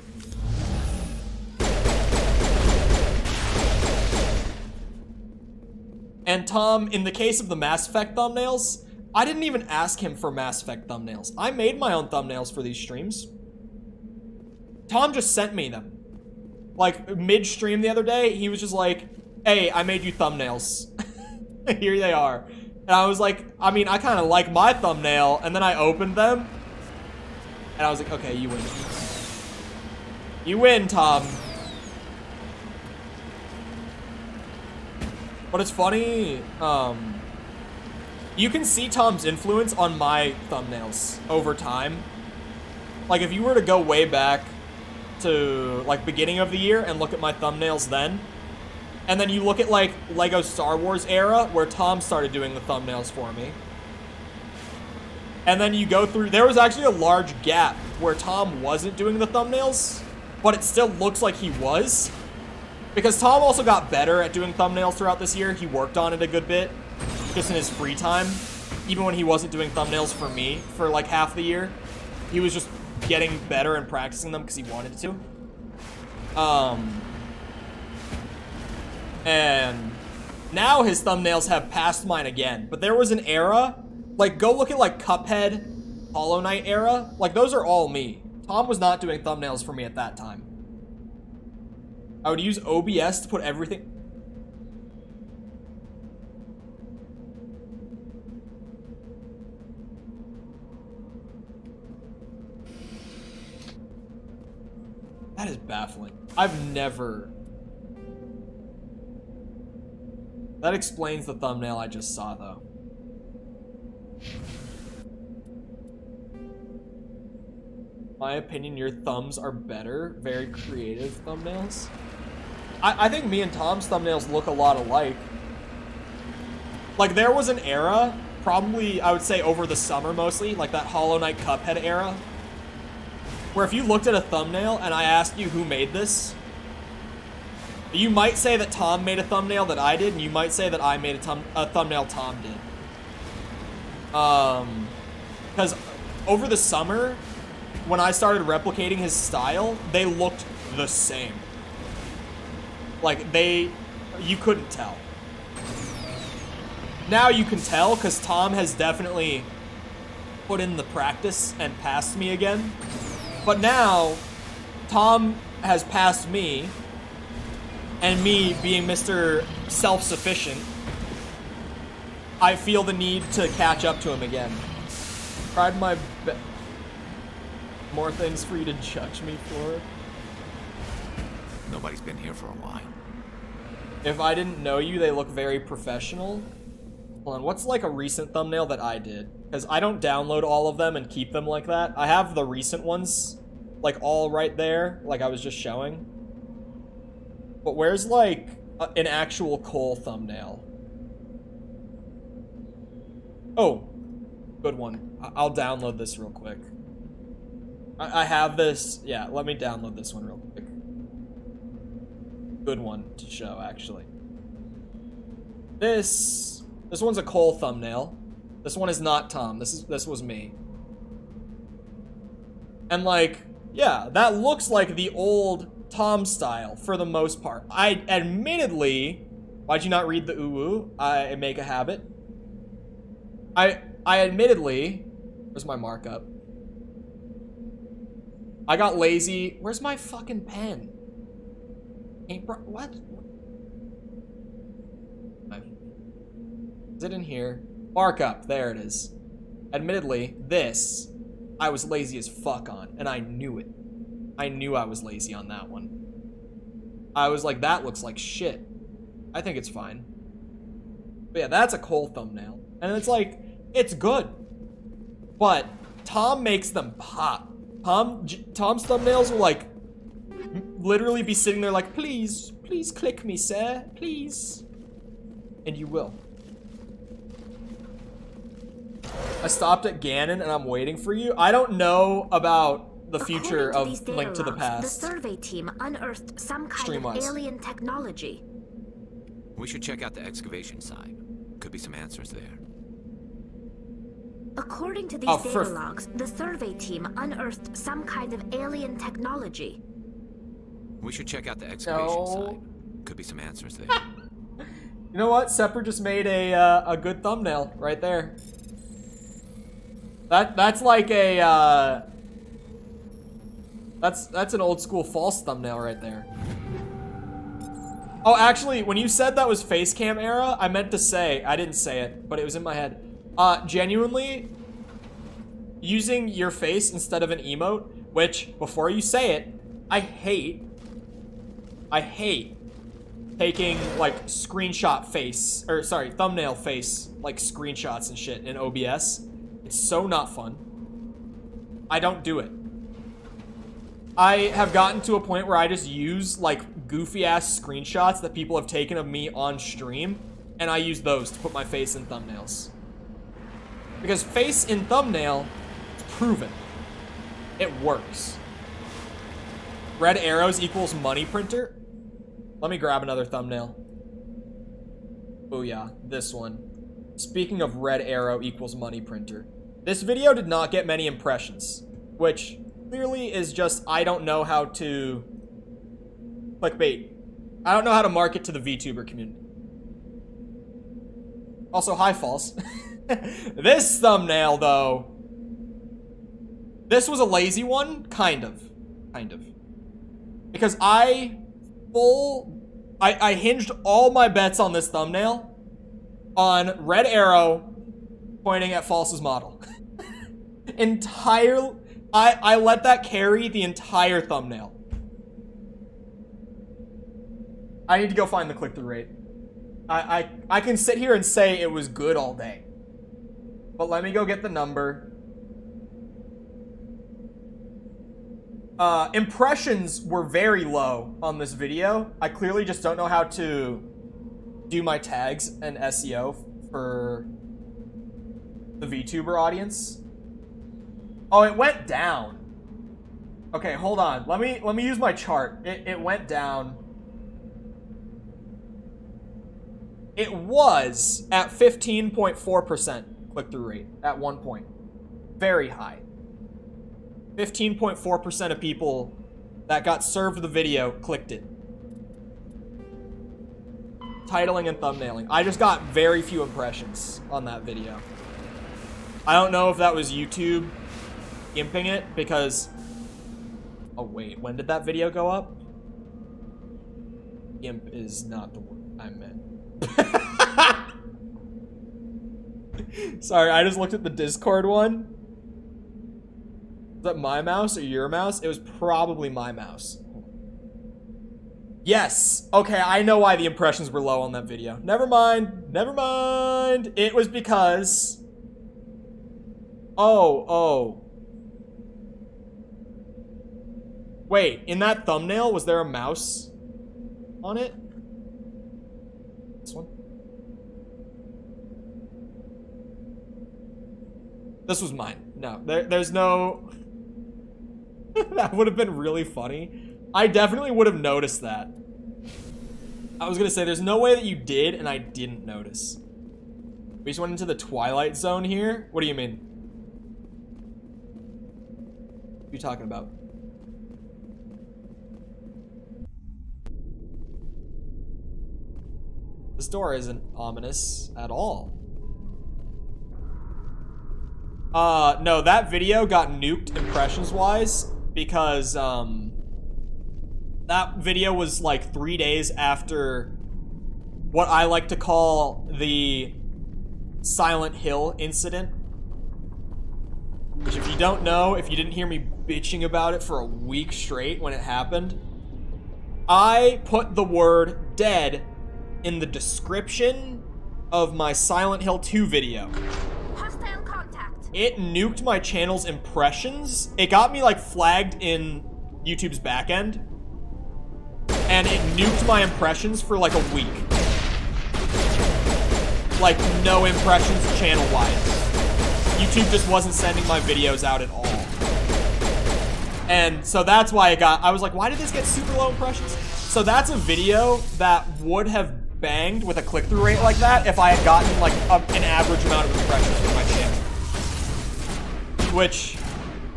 And Tom, in the case of the Mass Effect thumbnails, I didn't even ask him for Mass Effect thumbnails. I made my own thumbnails for these streams. Tom just sent me them. Like, mid-stream the other day, he was just like, hey, I made you thumbnails. Here they are. And I was like, I mean, I kind of like my thumbnail. And then I opened them. And I was like, okay, you win. You win, Tom. But it's funny, you can see Tom's influence on my thumbnails over time. Like, if you were to go way back to, like, beginning of the year and look at my thumbnails then, and then you look at, like, Lego Star Wars era, where Tom started doing the thumbnails for me. And then you go through, there was actually a large gap where Tom wasn't doing the thumbnails, but it still looks like he was. Because Tom also got better at doing thumbnails throughout this year. He worked on it a good bit, just in his free time. Even when he wasn't doing thumbnails for me for like half the year. He was just getting better and practicing them because he wanted to. And now his thumbnails have passed mine again. But there was an era, like go look at like Cuphead, Hollow Knight era. Like those are all me. Tom was not doing thumbnails for me at that time. I would use OBS to put everything. That is baffling. I've never... That explains the thumbnail I just saw, though. My opinion, your thumbs are better. Very creative thumbnails. I think me and Tom's thumbnails look a lot alike. Like, there was an era, probably, I would say over the summer mostly, like that Hollow Knight Cuphead era, where if you looked at a thumbnail and I asked you who made this, you might say that Tom made a thumbnail that I did, and you might say that I made a thumbnail Tom did. Because over the summer, when I started replicating his style, they looked the same. Like, you couldn't tell. Now you can tell, because Tom has definitely put in the practice and passed me again. But now, Tom has passed me, and me being Mr. Self-Sufficient, I feel the need to catch up to him again. Tried my best. More things for you to judge me for. Nobody's been here for a while. If I didn't know you, they look very professional. Hold on, what's like a recent thumbnail that I did? Because I don't download all of them and keep them like that. I have the recent ones, like all right there, like I was just showing. But where's like an actual Cole thumbnail? Oh, good one. I'll download this real quick. I have this. Yeah, let me download this one real quick. Good one to show, actually. This one's a Cole thumbnail. This one is not Tom. This was me. And like, yeah, that looks like the old Tom style for the most part. I admittedly, why'd you not read the ooh? I make a habit. I admittedly, where's my markup? I got lazy. Where's my fucking pen? What? Is it in here? Markup. There it is. Admittedly, this, I was lazy as fuck on, and I knew it. I knew I was lazy on that one. I was like, that looks like shit. I think it's fine. But yeah, that's a Cole thumbnail. And it's like, it's good. But Tom makes them pop. Tom's thumbnails will like literally be sitting there like, please click me, sir, please. And you will. I stopped at Ganon and I'm waiting for you. I don't know about the future of Link to the Past. The survey team unearthed some kind of alien technology. We should check out the excavation site. Could be some answers there. According to these data logs, the survey team unearthed some kind of alien technology. We should check out the excavation site. Could be some answers there. You know what? Sepper just made a good thumbnail right there. That's like a that's an old school false thumbnail right there. Oh, actually, when you said that was face cam era, I meant to say, I didn't say it, but it was in my head. Genuinely, using your face instead of an emote, which, before you say it, I hate taking, like, screenshot face, or sorry, thumbnail face, like, screenshots and shit in OBS. It's so not fun. I don't do it. I have gotten to a point where I just use, like, goofy-ass screenshots that people have taken of me on stream, and I use those to put my face in thumbnails. Because face in thumbnail is proven. It works. Red arrows equals money printer. Let me grab another thumbnail. Oh yeah, this one. Speaking of red arrow equals money printer. This video did not get many impressions, which clearly is just I don't know how to clickbait. I don't know how to market to the VTuber community. Also, hi, false. This thumbnail, though, this was a lazy one, kind of, because I hinged all my bets on this thumbnail on red arrow pointing at False's model. I let that carry the entire thumbnail. I need to go find the click-through rate. I can sit here and say it was good all day. But let me go get the number. Impressions were very low on this video. I clearly just don't know how to do my tags and SEO for the VTuber audience. Oh, it went down. Okay, hold on. Let me use my chart. It went down. It was at 15.4% click-through rate at one point. Very high. 15.4% of people that got served the video clicked it. Titling and thumbnailing. I just got very few impressions on that video. I don't know if that was YouTube gimping it because... Oh wait, when did that video go up? Gimp is not the word I meant. Sorry, I just looked at the Discord one. that my mouse or your mouse? It was probably my mouse. Yes. Okay, I know why the impressions were low on that video. Never mind. Never mind. It was because... Oh. Wait, in that thumbnail, was there a mouse on it? This one? This was mine. No, there's no... That would have been really funny. I definitely would have noticed that. I was gonna say, there's no way that you did and I didn't notice. We just went into the Twilight Zone here? What do you mean? What are you talking about? This door isn't ominous at all. No, that video got nuked impressions-wise because, that video was like 3 days after what I like to call the Silent Hill incident. Which, if you don't know, if you didn't hear me bitching about it for a week straight when it happened, I put the word dead in the description of my Silent Hill 2 video. Hostile contact. It nuked my channel's impressions. It got me like flagged in YouTube's backend. And it nuked my impressions for like a week. Like, no impressions channel-wide. YouTube just wasn't sending my videos out at all. And so that's why I was like, why did this get super low impressions? So that's a video that would have banged with a click-through rate like that if I had gotten like an average amount of impressions for my channel. Which,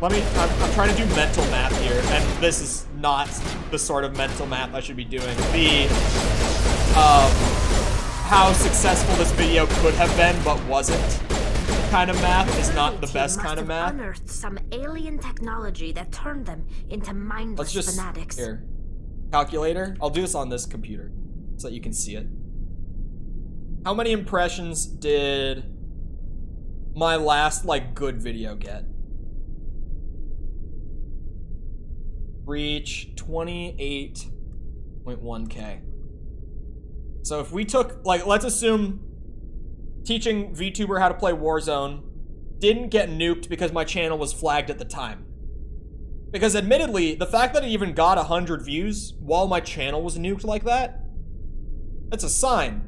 I'm trying to do mental math here, and this is not the sort of mental math I should be doing. The, how successful this video could have been but wasn't kind of math is not the best kind of math. Unearthed some alien technology that turned them into mindless fanatics. Here. Calculator. I'll do this on this computer so that you can see it. How many impressions did my last, like, good video get? Reach 28.1K. So if we took, like, let's assume teaching VTuber how to play Warzone didn't get nuked because my channel was flagged at the time. Because admittedly, the fact that it even got 100 views while my channel was nuked like that, that's a sign.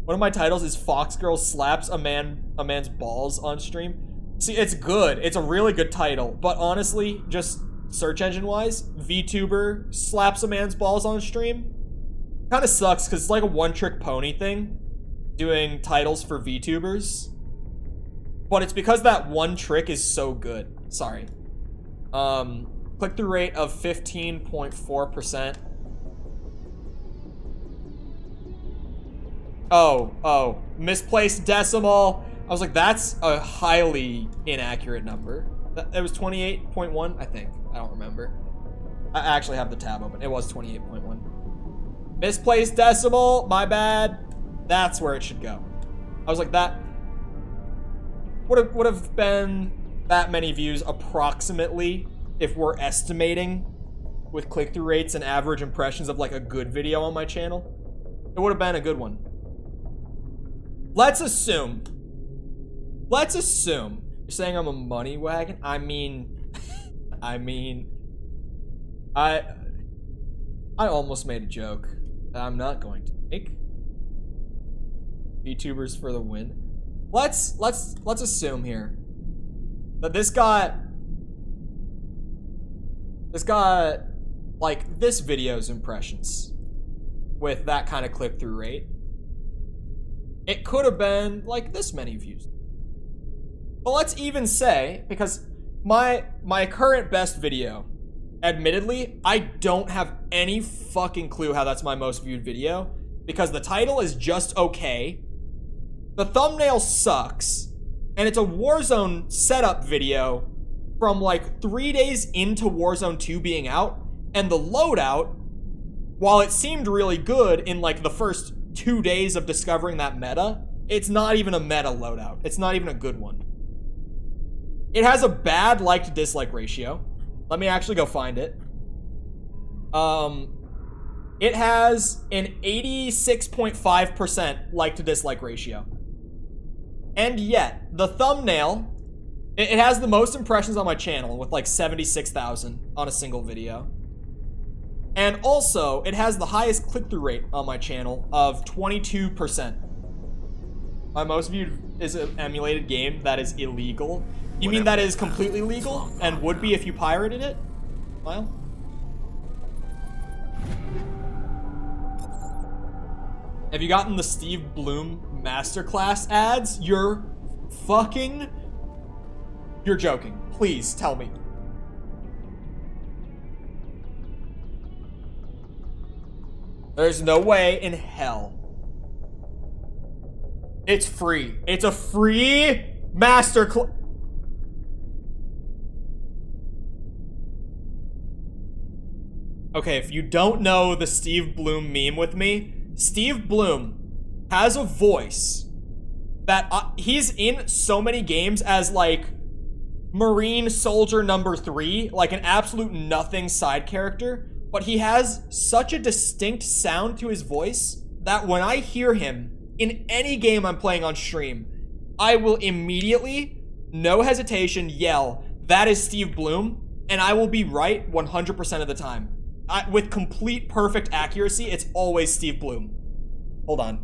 One of my titles is Fox Girl slaps a man's balls on stream. See, it's good. It's a really good title. But honestly, just search engine-wise, VTuber slaps a man's balls on stream kind of sucks because it's like a one-trick pony thing, doing titles for VTubers. But it's because that one trick is so good. Sorry. Click-through rate of 15.4%. Oh, misplaced decimal. I was like, that's a highly inaccurate number. It was 28.1, I think. I don't remember. I actually have the tab open. It was 28.1. Misplaced decimal, my bad. That's where it should go. I was like, that would have been that many views approximately if we're estimating with click-through rates and average impressions of like a good video on my channel. It would have been a good one. Let's assume you're saying I'm a money wagon. I almost made a joke that I'm not going to make. VTubers for the win. Let's assume here that this got like this video's impressions with that kind of click-through rate. It could have been like this many views. But let's even say, because my current best video, admittedly, I don't have any fucking clue how that's my most viewed video, because the title is just okay, the thumbnail sucks, and it's a Warzone setup video from like 3 days into Warzone 2 being out, and the loadout, while it seemed really good in like the first 2 days of discovering that meta, it's not even a meta loadout. It's not even a good one. It has a bad like to dislike ratio. Let me actually go find it. It has an 86.5% like to dislike ratio. And yet, the thumbnail, it has the most impressions on my channel with like 76,000 on a single video. And also, it has the highest click-through rate on my channel of 22%. My most viewed is an emulated game that is illegal. You mean that is completely legal and would be if you pirated it? Well. Have you gotten the Steve Bloom Masterclass ads? You're joking. Please tell me. There's no way in hell. It's free. It's a free masterclass. Okay, if you don't know the Steve Bloom meme with me, Steve Bloom has a voice that he's in so many games as like Marine Soldier number 3, like an absolute nothing side character, but he has such a distinct sound to his voice that when I hear him in any game I'm playing on stream, I will immediately, no hesitation, yell, "That is Steve Bloom," and I will be right 100% of the time. With complete perfect accuracy, it's always Steve Bloom. Hold on.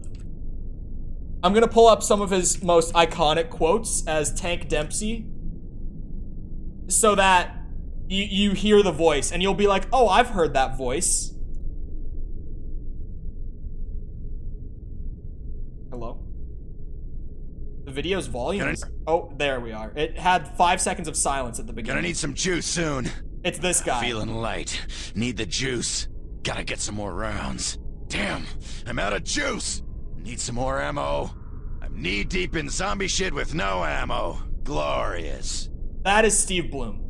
I'm gonna pull up some of his most iconic quotes as Tank Dempsey so that you hear the voice and you'll be like, oh, I've heard that voice. Hello? The video's volume. Oh, there we are. It had 5 seconds of silence at the beginning. Gonna need some juice soon. It's this guy. Feeling light. Need the juice. Gotta get some more rounds. Damn, I'm out of juice. Need some more ammo. I'm knee deep in zombie shit with no ammo. Glorious. That is Steve Bloom.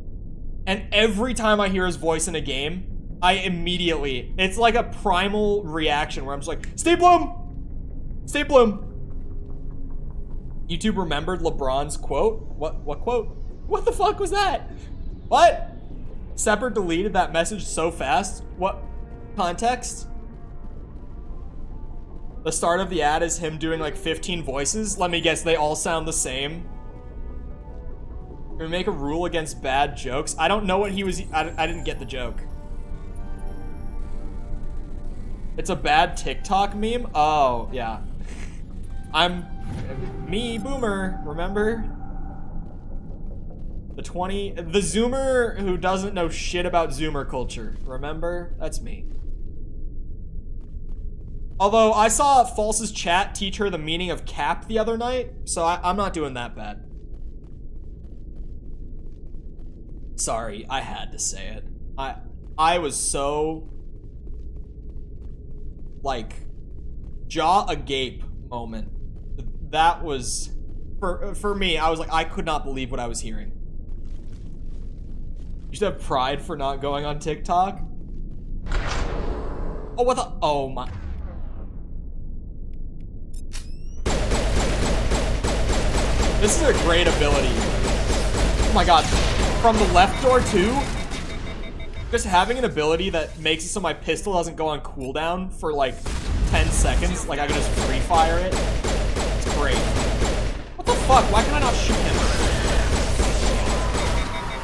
And every time I hear his voice in a game, I immediately, it's like a primal reaction where I'm just like, Steve Bloom! Steve Bloom! YouTube remembered LeBron's quote? What quote? What the fuck was that? What? Sepper deleted that message so fast? What context? The start of the ad is him doing like 15 voices. Let me guess, they all sound the same. Can we make a rule against bad jokes? I don't know what he was, I didn't get the joke. It's a bad TikTok meme? Oh, yeah. I'm me, boomer, remember? The Zoomer who doesn't know shit about Zoomer culture. Remember? That's me. Although, I saw False's chat teach her the meaning of cap the other night, so I'm not doing that bad. Sorry, I had to say it. I was so, like, jaw agape moment. That was, for me, I was like, I could not believe what I was hearing. You should have pride for not going on TikTok. Oh, what the, oh my. This is a great ability. Oh my god. From the left door too? Just having an ability that makes it so my pistol doesn't go on cooldown for like 10 seconds. Like I can just free fire it. It's great. What the fuck? Why can I not shoot him?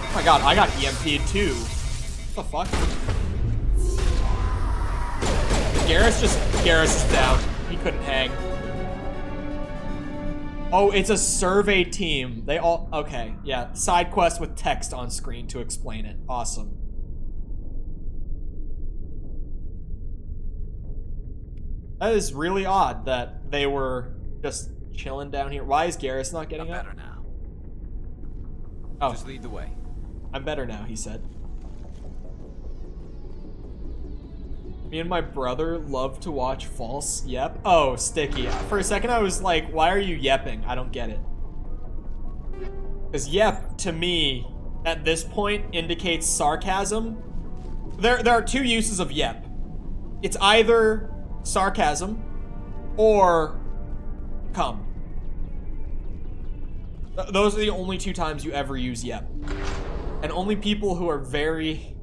Oh my god, I got EMP'd too. What the fuck? Garrus is down. He couldn't hang. Oh, it's a survey team. They all, okay, yeah. Side quest with text on screen to explain it. Awesome. That is really odd that they were just chilling down here. Why is Garrus not getting up? I'm better now. Oh. Just lead the way. I'm better now, he said. Me and my brother love to watch False. Yep. Oh, Sticky. For a second I was like, why are you yepping? I don't get it. Because yep, to me, at this point, indicates sarcasm. There are two uses of yep. It's either sarcasm or come. Those are the only 2 times you ever use yep. And only people who are very...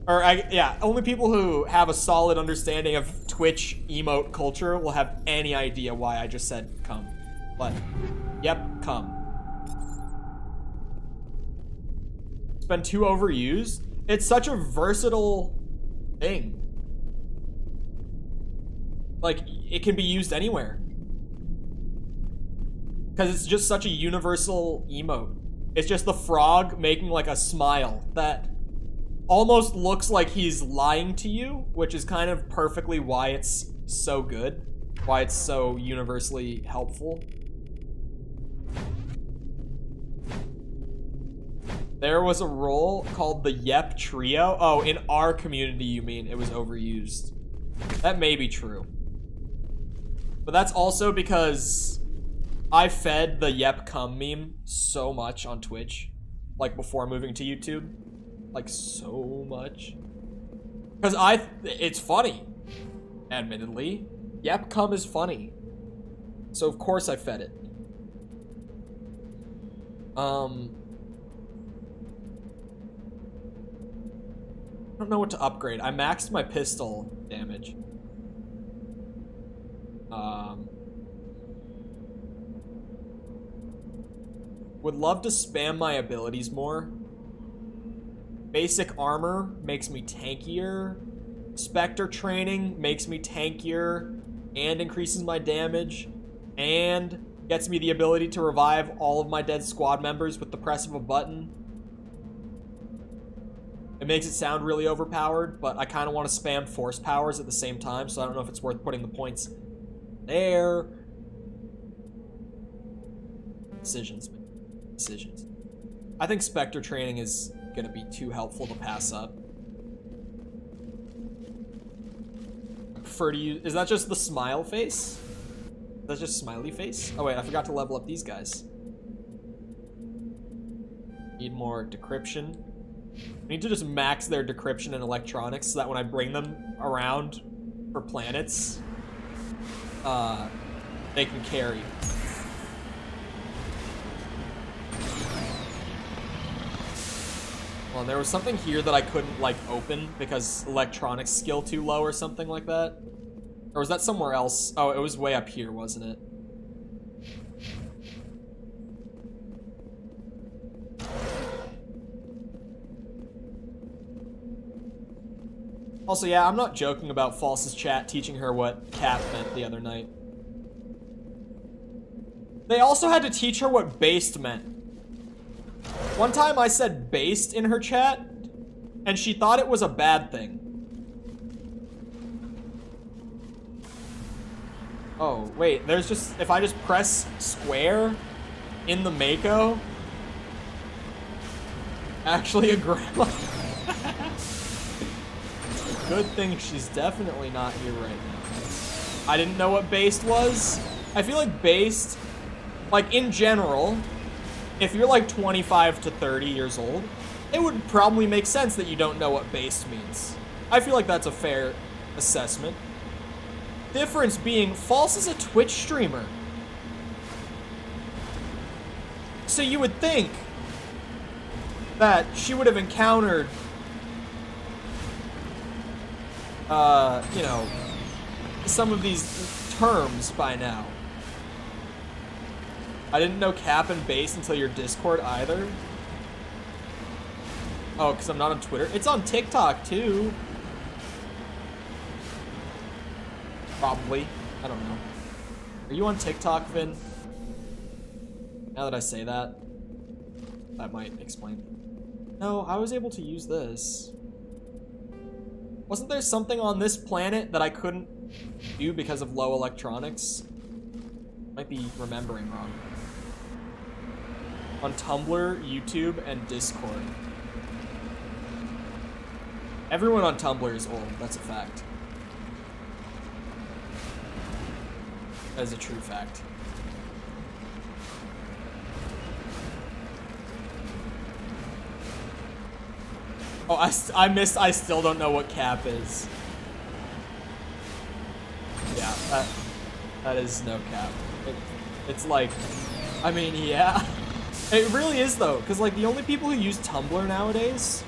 only people who have a solid understanding of Twitch emote culture will have any idea why I just said come. But, yep, come. It's been too overused. It's such a versatile thing. Like, it can be used anywhere. Because it's just such a universal emote. It's just the frog making like a smile that almost looks like he's lying to you, which is kind of perfectly why it's so good. Why it's so universally helpful. There was a role called the Yep Trio. Oh, in our community, you mean it was overused. That may be true. But that's also because I fed the Yep Cum meme so much on Twitch. Like before moving to YouTube. Like so much. Because it's funny. Admittedly. Yep Cum is funny. So of course I fed it. I don't know what to upgrade. I maxed my pistol damage. Would love to spam my abilities more. Basic armor makes me tankier. Spectre training makes me tankier and increases my damage and gets me the ability to revive all of my dead squad members with the press of a button. It makes it sound really overpowered, but I kind of want to spam force powers at the same time, so I don't know if it's worth putting the points there. Decisions. I think Spectre training is going to be too helpful to pass up. I prefer to use... Is that just the smile face? That's just smiley face? Oh wait, I forgot to level up these guys. Need more decryption. I need to just max their decryption and electronics so that when I bring them around for planets, they can carry. Well, there was something here that I couldn't, like, open because electronics skill too low or something like that. Or was that somewhere else? Oh, it was way up here, wasn't it? Also, yeah, I'm not joking about False's chat teaching her what cap meant the other night. They also had to teach her what based meant. One time I said based in her chat, and she thought it was a bad thing. Oh, wait, there's just, if I just press square in the Mako, actually a grandma. Good thing she's definitely not here right now. I didn't know what based was. I feel like based, like in general, if you're like 25 to 30 years old, it would probably make sense that you don't know what based means. I feel like that's a fair assessment. Difference being, False is a Twitch streamer. So you would think that she would have encountered you know, some of these terms by now. I didn't know cap and base until your Discord either. Oh, because I'm not on Twitter. It's on TikTok too. Probably. I don't know. Are you on TikTok, Vin? Now that I say that, that might explain. No, I was able to use this. Wasn't there something on this planet that I couldn't do because of low electronics? Might be remembering wrong. On Tumblr, YouTube, and Discord. Everyone on Tumblr is old, that's a fact. That is a true fact. Oh, I missed, I still don't know what cap is. Yeah, that is no cap. It's like I mean, yeah. It really is, though, because, like, the only people who use Tumblr nowadays,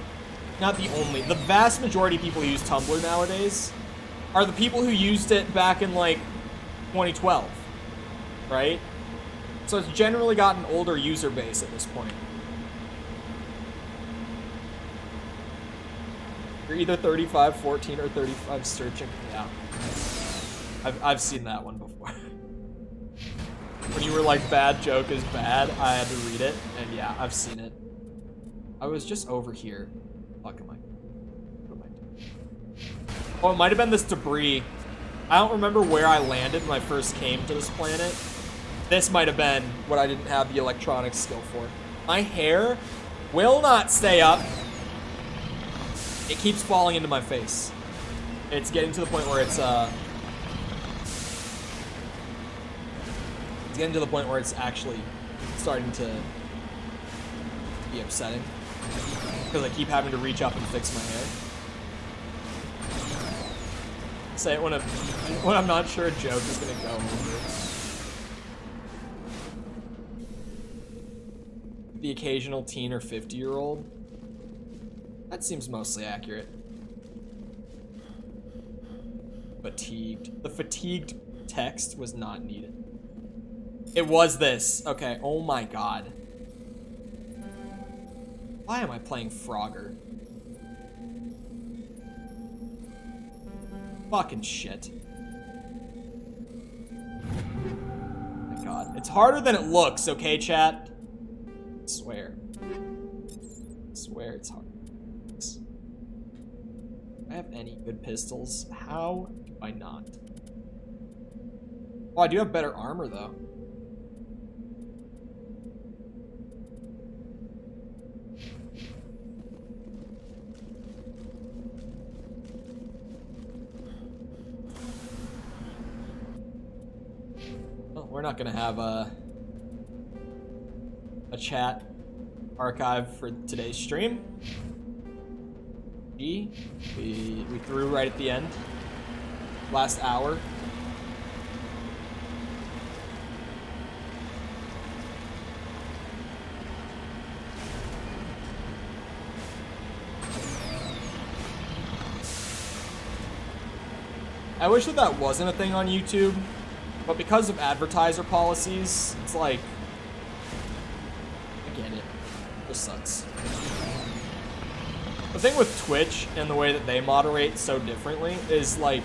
not the only, the vast majority of people who use Tumblr nowadays are the people who used it back in, like, 2012, right? So it's generally got an older user base at this point. You're either 35, 14, or 35 searching. Yeah. I've seen that one before. When you were like, bad joke is bad, I had to read it, and yeah, I've seen it. I was just over here. Fuck am I? What am I doing? Oh, it might have been this debris. I don't remember where I landed when I first came to this planet. This might have been what I didn't have the electronics skill for. My hair will not stay up. It keeps falling into my face. It's getting to the point where it's getting to the point where it's actually starting to be upsetting. Because I keep having to reach up and fix my hair. Say it when I'm not sure a joke is gonna go over. The occasional teen or 50-year-old. That seems mostly accurate. Fatigued. The fatigued text was not needed. It was this. Okay, oh my god. Why am I playing Frogger? Fucking shit. Oh my god. It's harder than it looks, okay, chat? I swear. I swear it's hard. Do I have any good pistols? How do I not? Oh, I do have better armor, though. Well, we're not gonna have a chat archive for today's stream. We threw right at the end. Last hour. I wish that wasn't a thing on YouTube, but because of advertiser policies, it's like, I get it. It just sucks. The thing with Twitch and the way that they moderate so differently is like,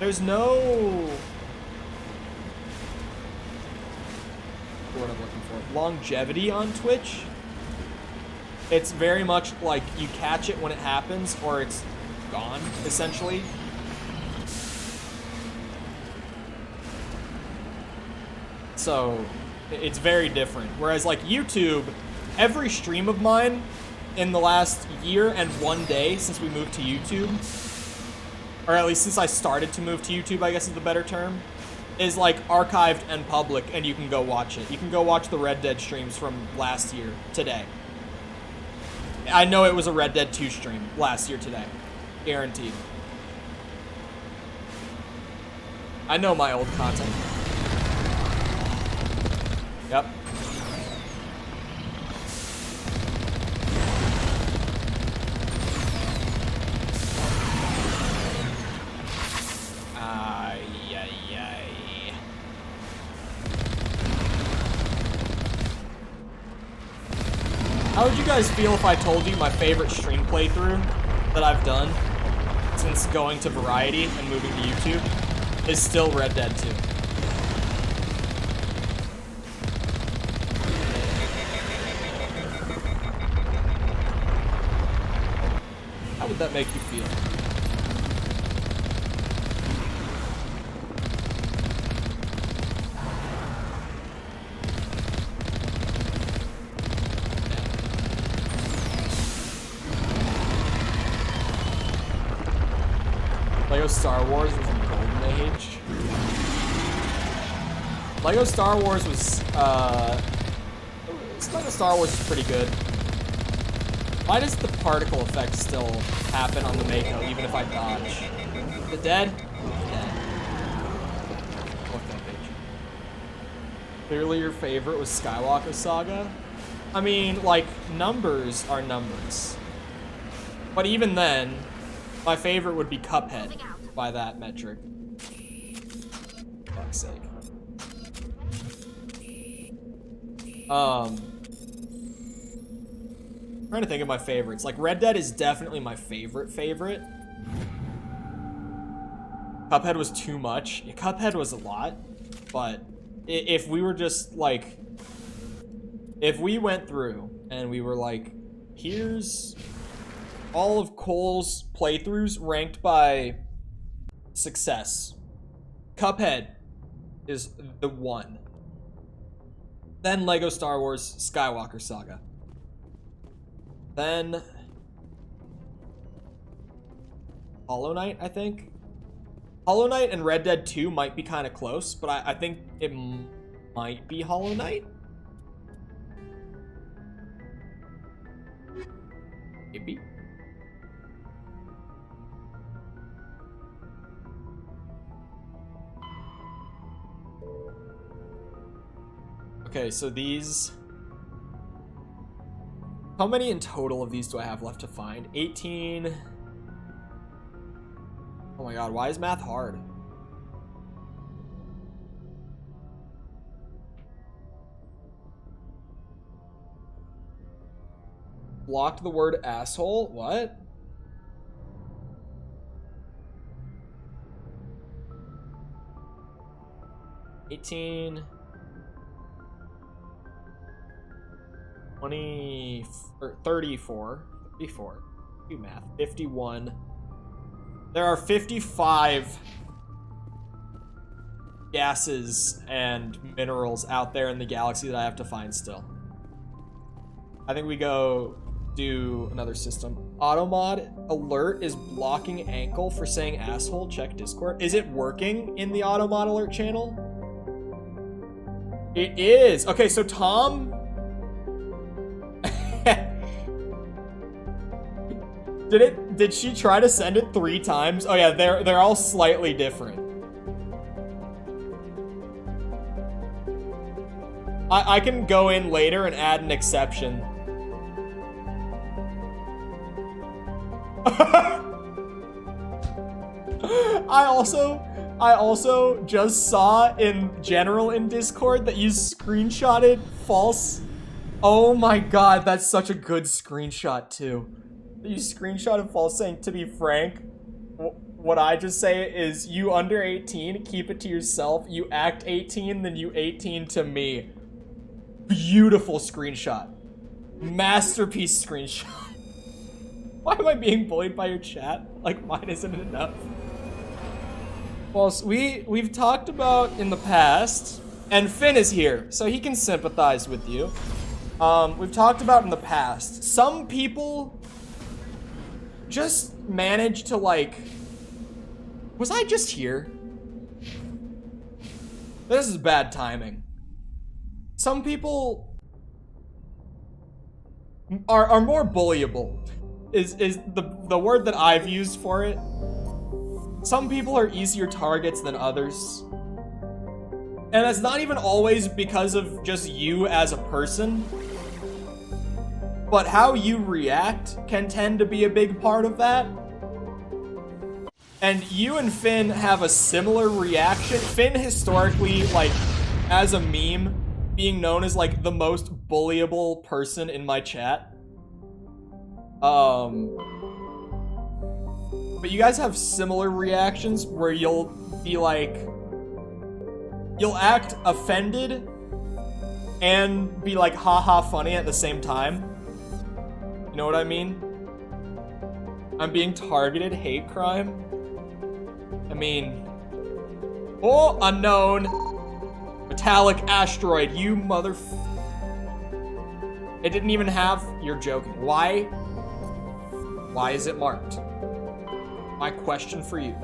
there's no, what I'm looking for, longevity on Twitch. It's very much like you catch it when it happens or it's gone, essentially. So it's very different. Whereas like YouTube, every stream of mine in the last year and 1 day since we moved to YouTube, or at least since I started to move to YouTube, I guess is the better term, is like archived and public, and you can go watch it. You can go watch the Red Dead streams from last year today. I know it was a Red Dead 2 stream last year today. Guaranteed. I know my old content. Yep. How would you guys feel if I told you my favorite stream playthrough that I've done since going to Variety and moving to YouTube is still Red Dead 2? How would that make you feel? Lego Star Wars was a golden age. Lego Star Wars was, Lego Star Wars is pretty good. Why does the particle effect still happen on the Mako, even if I dodge? The dead? Dead. Fuck that bitch. Clearly your favorite was Skywalker Saga. I mean, like, numbers are numbers. But even then, my favorite would be Cuphead by that metric. Fuck's sake. Trying to think of my favorites. Like, Red Dead is definitely my favorite. Cuphead was too much. Yeah, Cuphead was a lot, but if we were just like, if we went through and we were like, here's all of Cole's playthroughs ranked by success, Cuphead is the one. Then Lego Star Wars Skywalker Saga. Then Hollow Knight, I think. Hollow Knight and Red Dead 2 might be kind of close, but I think it might be Hollow Knight. Maybe. Okay, so these... How many in total of these do I have left to find? 18... Oh my god, why is math hard? Blocked the word asshole? What? $18... 20... or 34. 34. Do math. 51. There are 55 gases and minerals out there in the galaxy that I have to find still. I think we go do another system. Automod alert is blocking ankle for saying asshole. Check Discord. Is it working in the Automod alert channel? It is. Okay, so Tom... Did she try to send it 3 times? Oh yeah, they're all slightly different. I can go in later and add an exception. I also just saw in general in Discord that you screenshotted false. Oh my god, that's such a good screenshot too. You screenshotted false saying, to be frank, what I just say is, you under 18, keep it to yourself. You act 18, then you 18 to me. Beautiful screenshot. Masterpiece screenshot. Why am I being bullied by your chat? Like, mine isn't enough. Well, so we've talked about in the past, and Finn is here, so he can sympathize with you. We've talked about in the past, some people just manage to, like... Was I just here? This is bad timing. Some people are more bullyable, is the word that I've used for it. Some people are easier targets than others. And that's not even always because of just you as a person, but how you react can tend to be a big part of that. And you and Finn have a similar reaction. Finn historically, like, as a meme, being known as, like, the most bullyable person in my chat. But you guys have similar reactions where you'll be like... You'll act offended and be like, haha, funny at the same time. You know what I mean? I'm being targeted, hate crime. I mean... Oh, unknown. Metallic asteroid, you It didn't even have... You're joking. Why? Why is it marked? My question for you.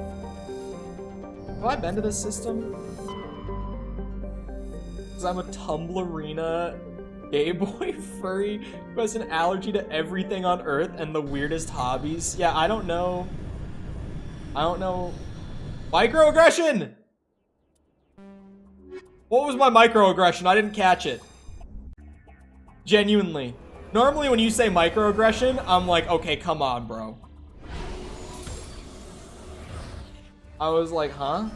Have I been to this system? Because I'm a Tumblerina gay boy furry who has an allergy to everything on Earth and the weirdest hobbies. Yeah, I don't know. Microaggression! What was my microaggression? I didn't catch it. Genuinely. Normally when you say microaggression, I'm like, okay, come on, bro. I was like, huh?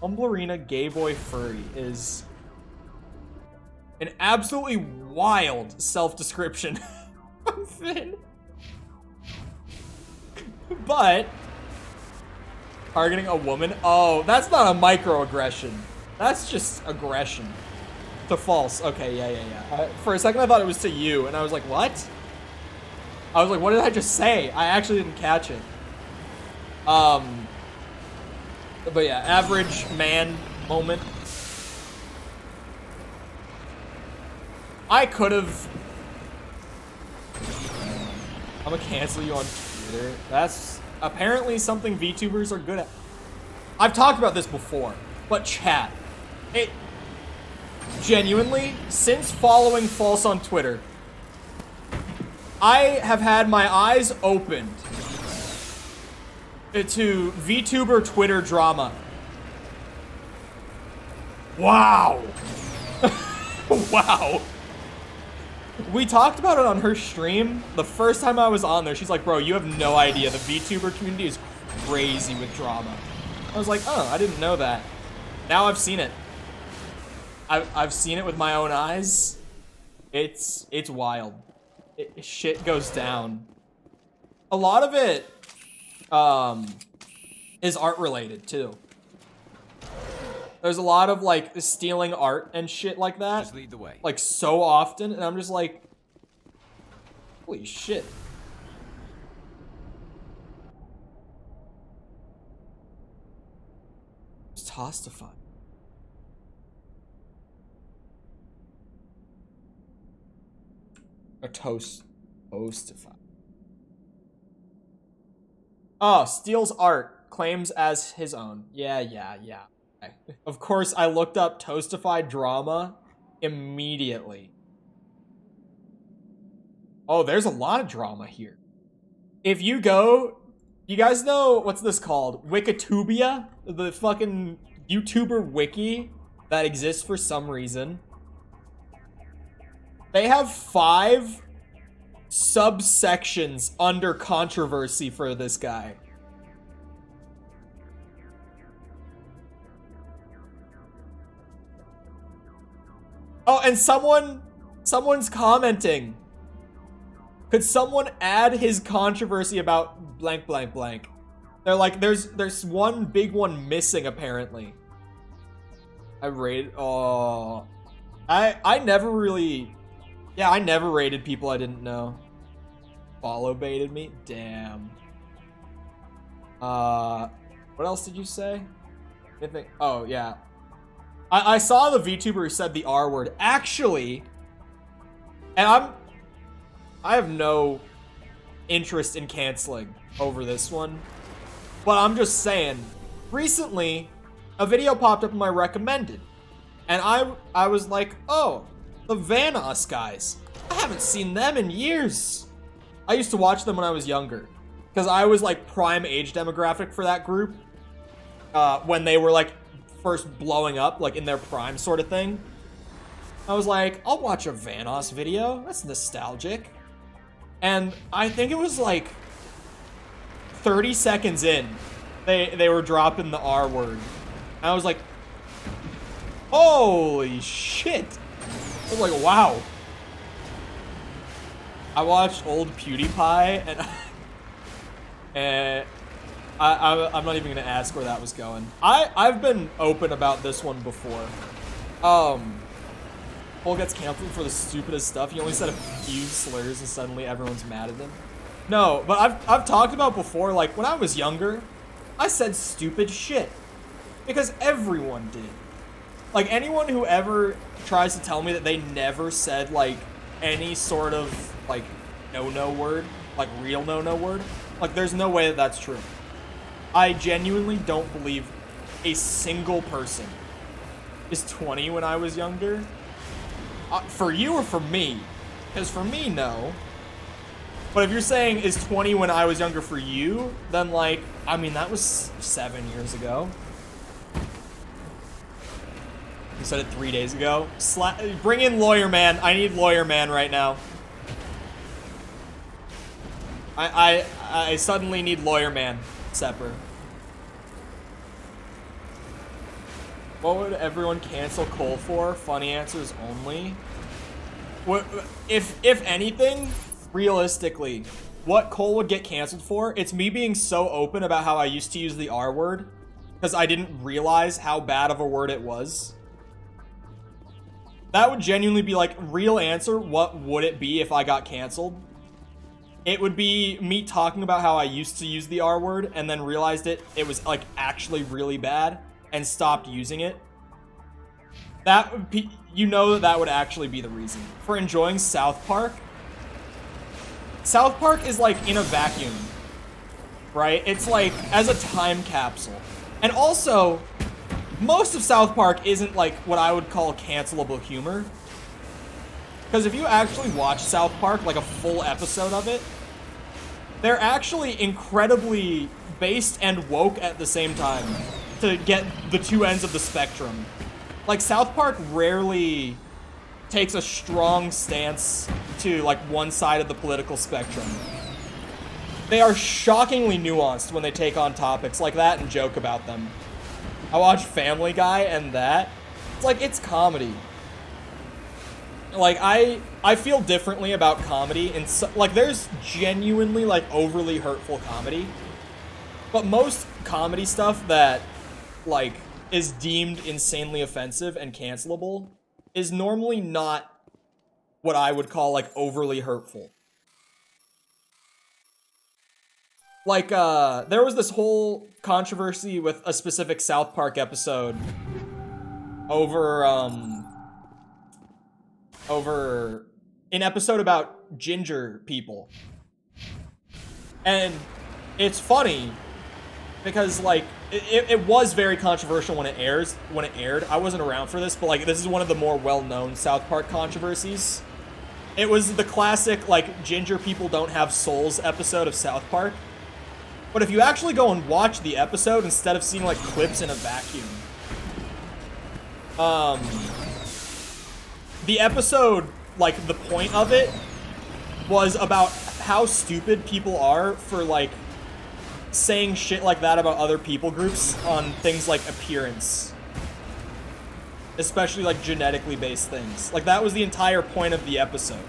Humblerina Gay Boy Furry is an absolutely wild self-description from Finn. But targeting a woman? Oh, that's not a microaggression. That's just aggression. To false. Okay, yeah. For a second I thought it was to you, and I was like, what? I was like, what did I just say? I actually didn't catch it. But yeah, average man moment. I could have... I'm gonna cancel you on Twitter. That's apparently something VTubers are good at. I've talked about this before, but chat. It... Genuinely, since following False on Twitter, I have had my eyes opened to VTuber Twitter drama. Wow. Wow. We talked about it on her stream. The first time I was on there, she's like, bro, you have no idea. The VTuber community is crazy with drama. I was like, oh, I didn't know that. Now I've seen it. I've seen it with my own eyes. It's wild. Shit goes down. A lot of it is art related too. There's a lot of like stealing art and shit like that. Just lead the way. Like so often, and I'm just like, holy shit. It's tostified. A toastify. Oh, steals art, claims as his own. Yeah. Okay. Of course, I looked up toastified drama immediately. Oh, there's a lot of drama here. If you go, you guys know, what's this called? Wikitubia? The fucking YouTuber wiki that exists for some reason. They have 5 subsections under controversy for this guy. Oh, and someone's commenting. Could someone add his controversy about blank blank blank? They're like, there's one big one missing apparently. I rated. Oh, I never really. Yeah, I never rated people I didn't know. Follow baited me? Damn. What else did you say? Anything? Oh, yeah. I saw the VTuber who said the R word. Actually, and I have no interest in canceling over this one, but I'm just saying, recently, a video popped up in my recommended, and I was like, oh, the Vanoss guys. I haven't seen them in years. I used to watch them when I was younger, because I was like prime age demographic for that group when they were like first blowing up, like in their prime sort of thing. I was like, I'll watch a Vanoss video. That's nostalgic. And I think it was like 30 seconds in, they were dropping the R word. And I was like, holy shit. I was like, wow. I watched old PewDiePie and I'm not even gonna ask where that was going. I've been open about this one before. Cole gets canceled for the stupidest stuff. He only said a few slurs and suddenly everyone's mad at him. No, but I've talked about before, like when I was younger, I said stupid shit. Because everyone did. Like anyone who ever tries to tell me that they never said like any sort of like no word, like real no word, like there's no way that that's true. I genuinely don't believe a single person is 20 when I was younger. For you or for me? Because for me, no. But if you're saying is 20 when I was younger for you, then like, I mean, that was 7 years ago. He said it 3 days ago. Bring in Lawyer Man. I need Lawyer Man right now. I suddenly need Lawyer Man. Sepper. What would everyone cancel Cole for? Funny answers only. What, if anything, realistically, what Cole would get canceled for, it's me being so open about how I used to use the R word because I didn't realize how bad of a word it was. That would genuinely be like, real answer, what would it be if I got canceled? It would be me talking about how I used to use the R word and then realized it was like actually really bad and stopped using it. That would be, you know, that would actually be the reason. For enjoying South Park, South Park is like in a vacuum, right? It's like as a time capsule. And also, most of South Park isn't like what I would call cancelable humor. Because if you actually watch South Park, like a full episode of it, they're actually incredibly based and woke at the same time to get the two ends of the spectrum. Like, South Park rarely takes a strong stance to, like, one side of the political spectrum. They are shockingly nuanced when they take on topics like that and joke about them. I watch Family Guy and that. It's like, it's comedy. Like, I feel differently about comedy. And so, like, there's genuinely, like, overly hurtful comedy. But most comedy stuff that, like, is deemed insanely offensive and cancelable is normally not what I would call, like, overly hurtful. Like, there was this whole controversy with a specific South Park episode over an episode about ginger people. And it's funny because, like, it was very controversial when it aired. I wasn't around for this, but, like, this is one of the more well-known South Park controversies. It was the classic, like, ginger people don't have souls episode of South Park. But if you actually go and watch the episode instead of seeing, like, clips in a vacuum, the episode, like, the point of it was about how stupid people are for, like, saying shit like that about other people groups on things like appearance. Especially, like, genetically based things. Like, that was the entire point of the episode.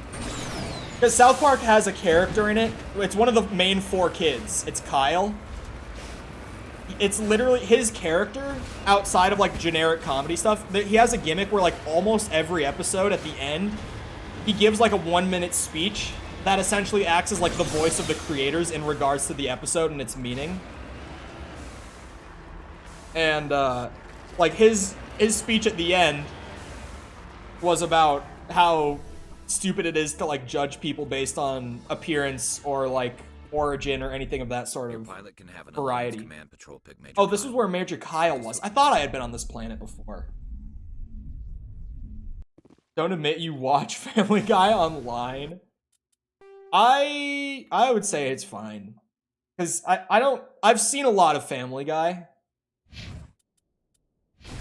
Because South Park has a character in it. It's one of the main 4 kids. It's Kyle. It's literally his character, outside of, like, generic comedy stuff. He has a gimmick where, like, almost every episode at the end, he gives, like, a 1-minute speech that essentially acts as, like, the voice of the creators in regards to the episode and its meaning. And, like, his speech at the end was about how stupid it is to, like, judge people based on appearance or, like, origin or anything of that sort of variety. Oh, this was where Major Kyle was. I thought I had been on this planet before. Don't admit you watch Family Guy online. I would say it's fine. Because I've seen a lot of Family Guy.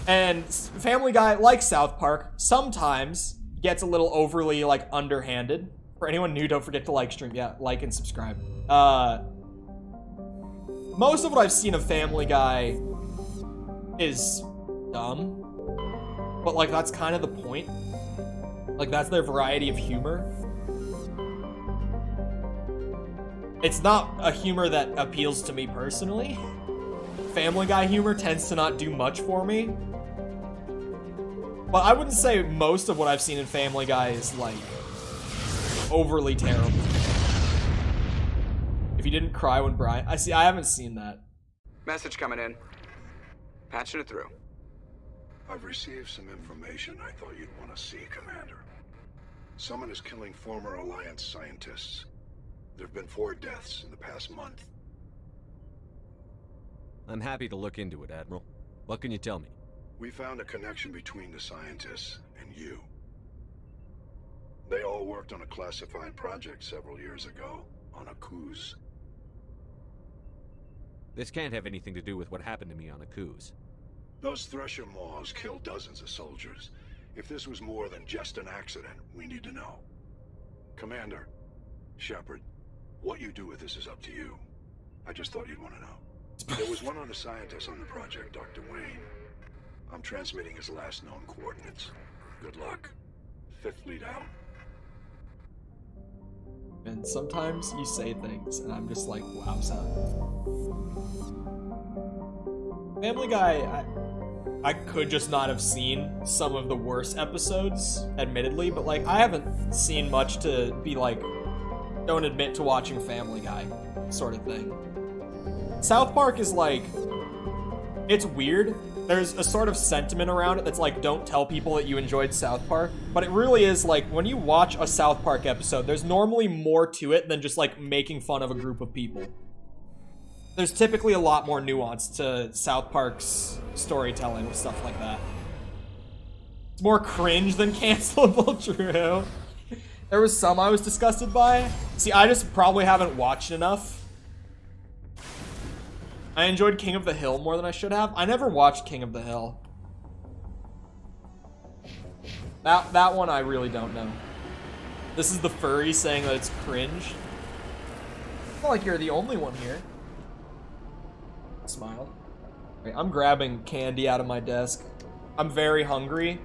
And Family Guy, like South Park, sometimes gets a little overly, like, underhanded. For anyone new, don't forget to like stream. Yeah, like and subscribe. Most of what I've seen of Family Guy is dumb. But, like, that's kind of the point. Like, that's their variety of humor. It's not a humor that appeals to me personally. Family Guy humor tends to not do much for me. But I wouldn't say most of what I've seen in Family Guy is, like, overly terrible. If you didn't cry when Brian... I haven't seen that. Message coming in. Patching it through. I've received some information I thought you'd want to see, Commander. Someone is killing former Alliance scientists. There have been 4 deaths in the past month. I'm happy to look into it, Admiral. What can you tell me? We found a connection between the scientists and you. They all worked on a classified project several years ago, on Akuz. This can't have anything to do with what happened to me on Akuz. Those Thresher Maws killed dozens of soldiers. If this was more than just an accident, we need to know. Commander, Shepard, what you do with this is up to you. I just thought you'd want to know. There was one other scientist on the project, Dr. Wayne. I'm transmitting his last known coordinates. Good luck. Fifth lead out. And sometimes you say things, and I'm just like, wowza. Family Guy, I could just not have seen some of the worst episodes, admittedly, but like, I haven't seen much to be like, don't admit to watching Family Guy sort of thing. South Park is like, it's weird. There's a sort of sentiment around it that's like, don't tell people that you enjoyed South Park. But it really is like, when you watch a South Park episode, there's normally more to it than just like making fun of a group of people. There's typically a lot more nuance to South Park's storytelling with stuff like that. It's more cringe than cancelable, true. There was some I was disgusted by. See, I just probably haven't watched enough. I enjoyed King of the Hill more than I should have. I never watched King of the Hill. That one I really don't know. This is the furry saying that it's cringe. It's not like you're the only one here. Smile. Right, I'm grabbing candy out of my desk. I'm very hungry,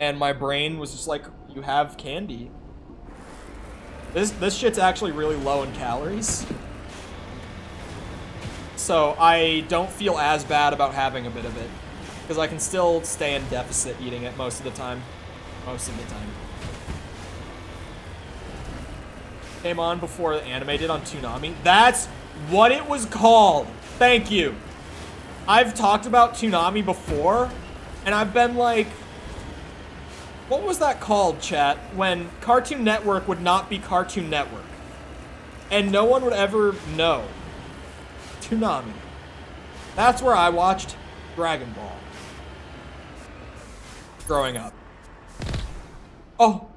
and my brain was just like, you have candy. This shit's actually really low in calories. So I don't feel as bad about having a bit of it, because I can still stay in deficit eating it most of the time. Most of the time. Came on before the anime did on Toonami. That's what it was called. Thank you. I've talked about Toonami before, and I've been like, what was that called, chat? When Cartoon Network would not be Cartoon Network. And no one would ever know. Toonami. That's where I watched Dragon Ball. Growing up. Oh!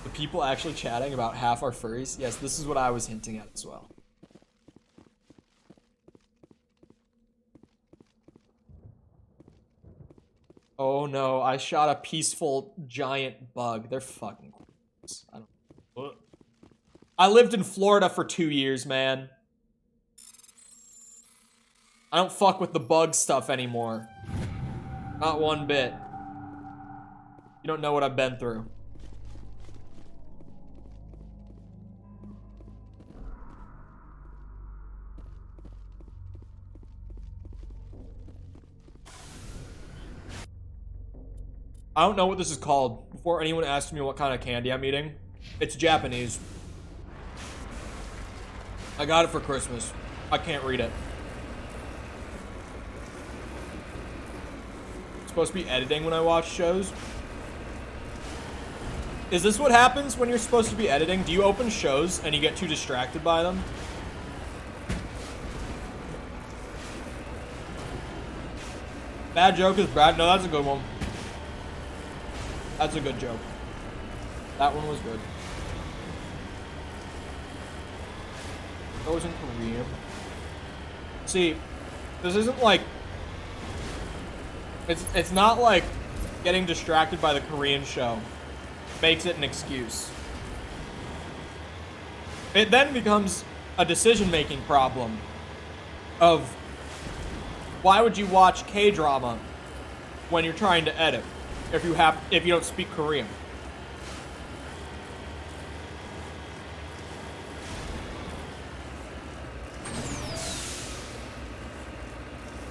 The people actually chatting about half are furries? Yes, this is what I was hinting at as well. Oh no, I shot a peaceful giant bug. They're fucking gross. I lived in Florida for 2 years, man. I don't fuck with the bug stuff anymore. Not one bit. You don't know what I've been through. I don't know what this is called. Before anyone asks me what kind of candy I'm eating, it's Japanese. I got it for Christmas. I can't read it. I'm supposed to be editing when I watch shows. Is this what happens when you're supposed to be editing? Do you open shows and you get too distracted by them? Bad joke is bad. No, that's a good one. That's a good joke. That one was good. That was in Korean. See, this isn't like... It's not like getting distracted by the Korean show makes it an excuse. It then becomes a decision-making problem of why would you watch K-drama when you're trying to edit? If you don't speak Korean.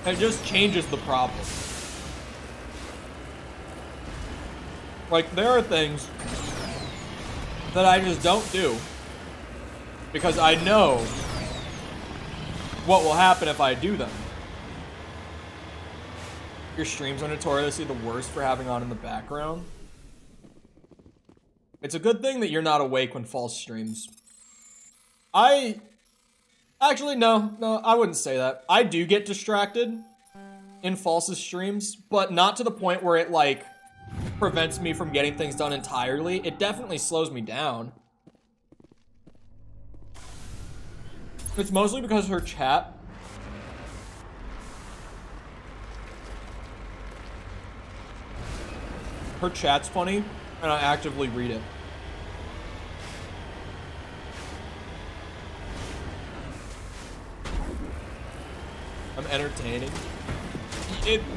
It just changes the problem. Like, there are things that I just don't do because I know what will happen if I do them. Your streams are notoriously the worst for having on in the background. It's a good thing that you're not awake when False streams. Actually, no, I wouldn't say that. I do get distracted in False's streams, but not to the point where it, like, prevents me from getting things done entirely. It definitely slows me down. It's mostly because her chat. Her chat's funny, and I actively read it. I'm entertaining.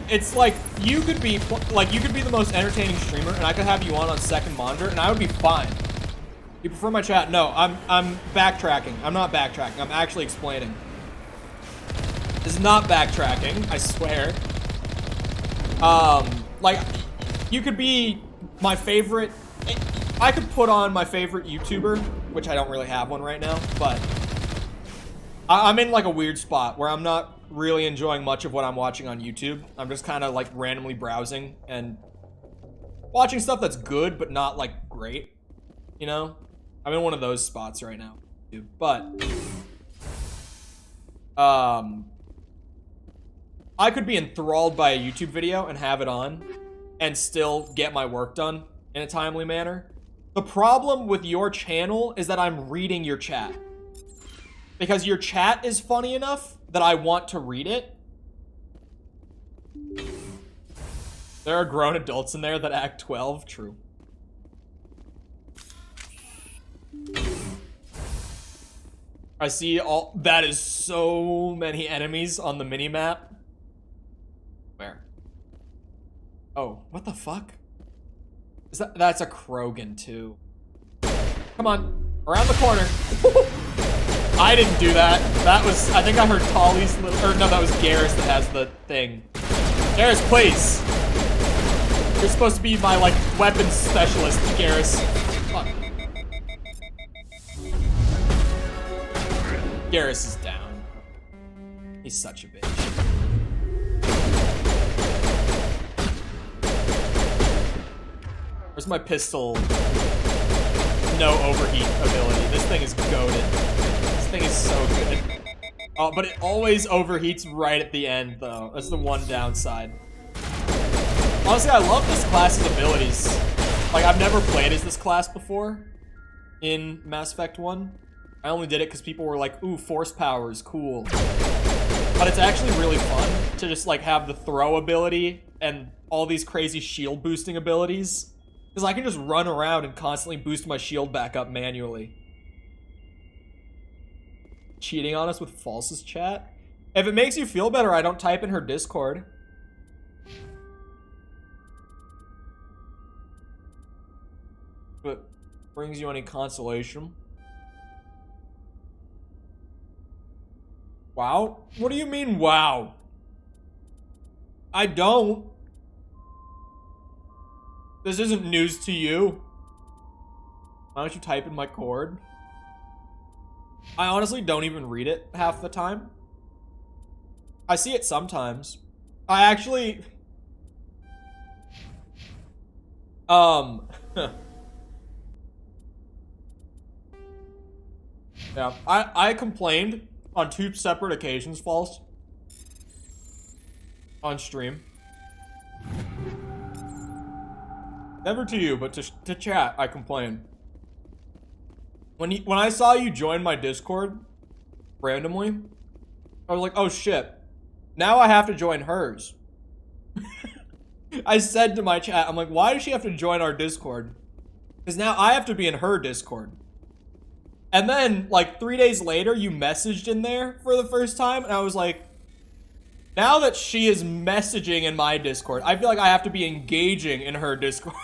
It's like you could be the most entertaining streamer, and I could have you on second monitor, and I would be fine. You prefer my chat? No, I'm backtracking. I'm not backtracking. I'm actually explaining. This is not backtracking. I swear. Like, you could be my favorite. I could put on my favorite YouTuber, which I don't really have one right now, but I'm in like a weird spot where I'm not really enjoying much of what I'm watching on YouTube. I'm just kind of like randomly browsing and watching stuff that's good, but not like great, you know? I'm in one of those spots right now, but I could be enthralled by a YouTube video and have it on and still get my work done in a timely manner. The problem with your channel is that I'm reading your chat. Because your chat is funny enough that I want to read it. There are grown adults in there that act 12. True. I see all... That is so many enemies on the minimap. Where? Oh, what the fuck? Is that... That's a Krogan, too. Come on. Around the corner. I didn't do that. That was... I think I heard Tolly's little... Or no, that was Garrus that has the thing. Garrus, please. You're supposed to be my, like, weapons specialist, Garrus. Fuck. Garrus is down. He's such a bitch. Where's my pistol? No overheat ability. This thing is goated. This thing is so good. Oh, but it always overheats right at the end, though. That's the one downside. Honestly, I love this class's abilities. Like, I've never played as this class before in Mass Effect 1. I only did it because people were like, ooh, force power is cool. But it's actually really fun to just, like, have the throw ability and all these crazy shield boosting abilities. Because I can just run around and constantly boost my shield back up manually. Cheating on us with False's chat? If it makes you feel better, I don't type in her Discord. But brings you any consolation. Wow? What do you mean, wow? I don't. This isn't news to you. Why don't you type in my cord? I honestly don't even read it half the time. I see it sometimes. I actually... Yeah, I complained on 2 separate occasions, False. On stream. Never to you, but to chat, I complained. When I saw you join my Discord randomly, I was like, oh shit. Now I have to join hers. I said to my chat, I'm like, why does she have to join our Discord? Because now I have to be in her Discord. And then, like, 3 days later, you messaged in there for the first time, and I was like, now that she is messaging in my Discord, I feel like I have to be engaging in her Discord.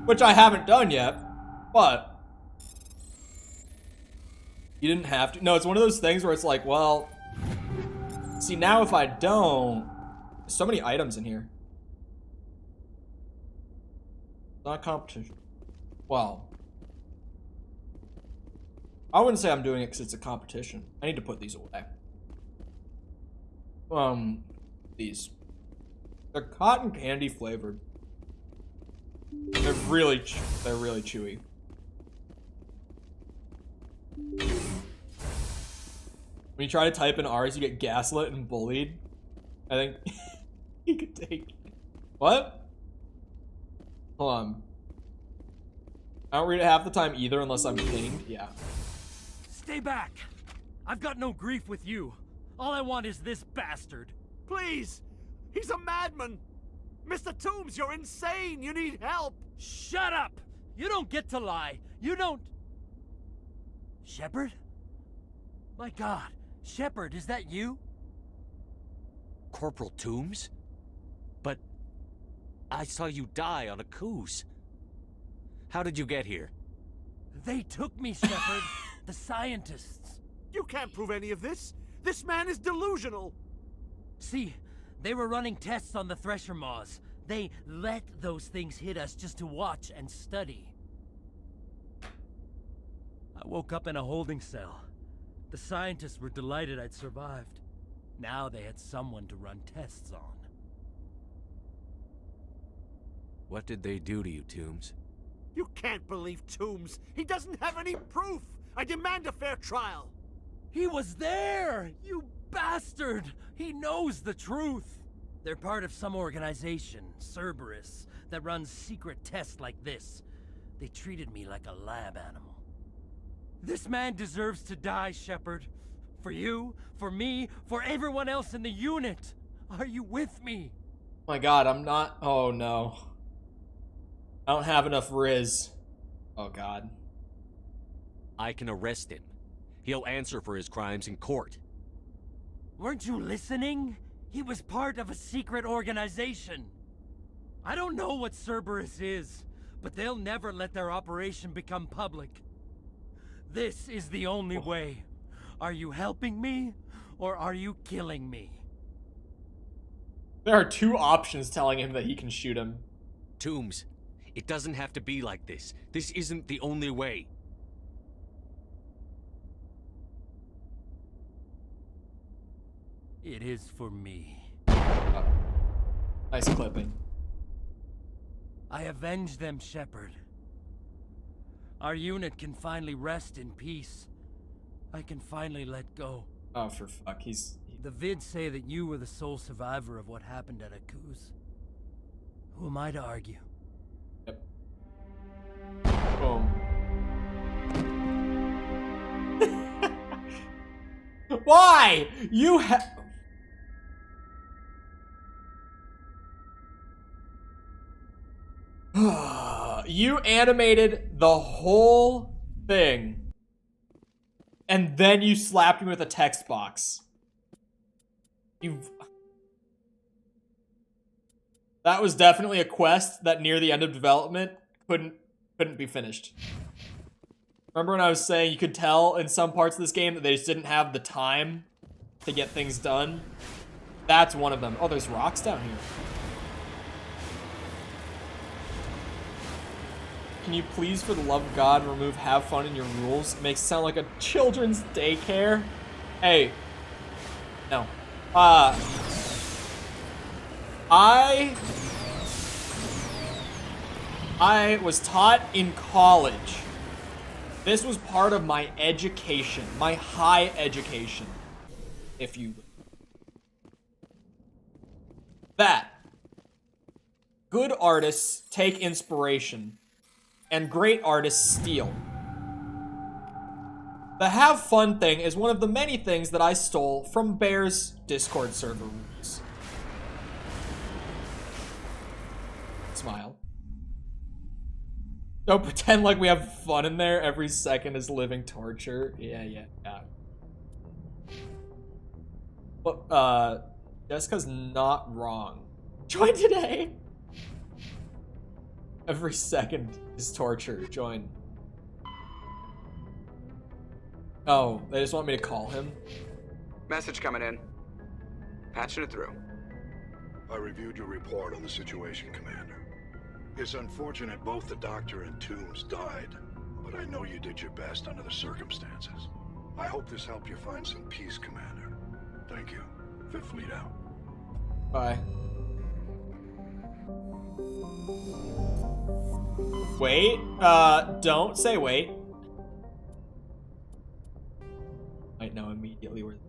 Which I haven't done yet, but you didn't have to. No, it's one of those things where it's like, well, see, now if I don't, there's so many items in here. It's not competition. Well, I wouldn't say I'm doing it because it's a competition. I need to put these away. These. They're cotton candy flavored. They're really chewy. When you try to type in ours, you get gaslit and bullied. I think you could take... What? Hold on. I don't read it half the time either unless I'm pinged. Yeah. Stay back. I've got no grief with you. All I want is this bastard. Please! He's a madman! Mr. Toombs, you're insane! You need help! Shut up! You don't get to lie. You don't... Shepard? My God. Shepard, is that you? Corporal Toombs? But I saw you die on a cruise. How did you get here? They took me, Shepard. The scientists. You can't prove any of this. This man is delusional. See, they were running tests on the Thresher Maws. They let those things hit us just to watch and study. I woke up in a holding cell. The scientists were delighted I'd survived. Now they had someone to run tests on. What did they do to you, Toombs? You can't believe Toombs. He doesn't have any proof. I demand a fair trial. He was there! You bastard! He knows the truth! They're part of some organization, Cerberus, that runs secret tests like this. They treated me like a lab animal. This man deserves to die, Shepard. For you, for me, for everyone else in the unit. Are you with me? My God, I'm not... Oh, no. I don't have enough Riz. Oh, God. I can arrest him. He'll answer for his crimes in court. Weren't you listening? He was part of a secret organization. I don't know what Cerberus is, but they'll never let their operation become public. This is the only way. Are you helping me, or are you killing me? There are two options telling him that he can shoot him. Toombs, it doesn't have to be like this. This isn't the only way. It is for me. Nice clipping. I avenged them, Shepard. Our unit can finally rest in peace. I can finally let go. Oh, for fuck, The vids say that you were the sole survivor of what happened at Akuz. Who am I to argue? Yep. Boom. Why? You You animated the whole thing. And then you slapped me with a text box. That was definitely a quest that near the end of development couldn't be finished. Remember when I was saying you could tell in some parts of this game that they just didn't have the time to get things done? That's one of them. Oh, there's rocks down here. Can you please, for the love of God, remove have fun in your rules? It makes it sound like a children's daycare. Hey. No. I was taught in college. This was part of my education, my high education, if you will. That good artists take inspiration and great artists steal. The have fun thing is one of the many things that I stole from Bear's Discord server rules. Smile. Don't pretend like we have fun in there. Every second is living torture. Yeah. But, Jessica's not wrong. Join today. Every second is torture. Join. Oh, they just want me to call him? Message coming in. Patching it through. I reviewed your report on the situation, Commander. It's unfortunate both the Doctor and Toombs died, but I know you did your best under the circumstances. I hope this helped you find some peace, Commander. Thank you. Fifth Fleet out. Bye. Wait, don't say wait. Might know immediately where. Is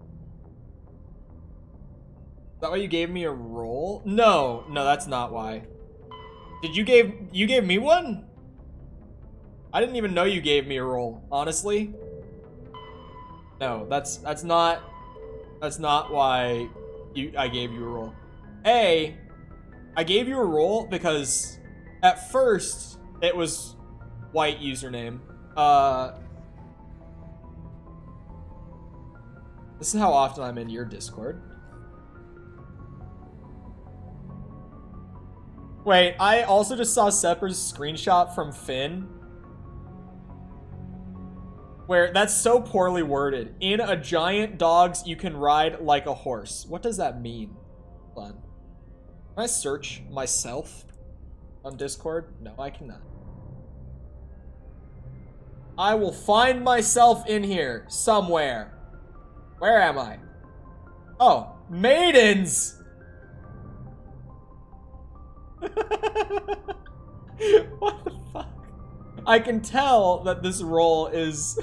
that why you gave me a roll? No, that's not why. Did you gave me one? I didn't even know you gave me a roll, honestly. No, that's not why I gave you a roll. I gave you a roll because at first it was white username. This is how often I'm in your Discord. Wait, I also just saw Sepper's screenshot from Finn. Where that's so poorly worded. In a giant dogs, you can ride like a horse. What does that mean? Hold on. Can I search myself on Discord? No, I cannot. I will find myself in here somewhere. Where am I? Oh, maidens! What the fuck? I can tell that this role is...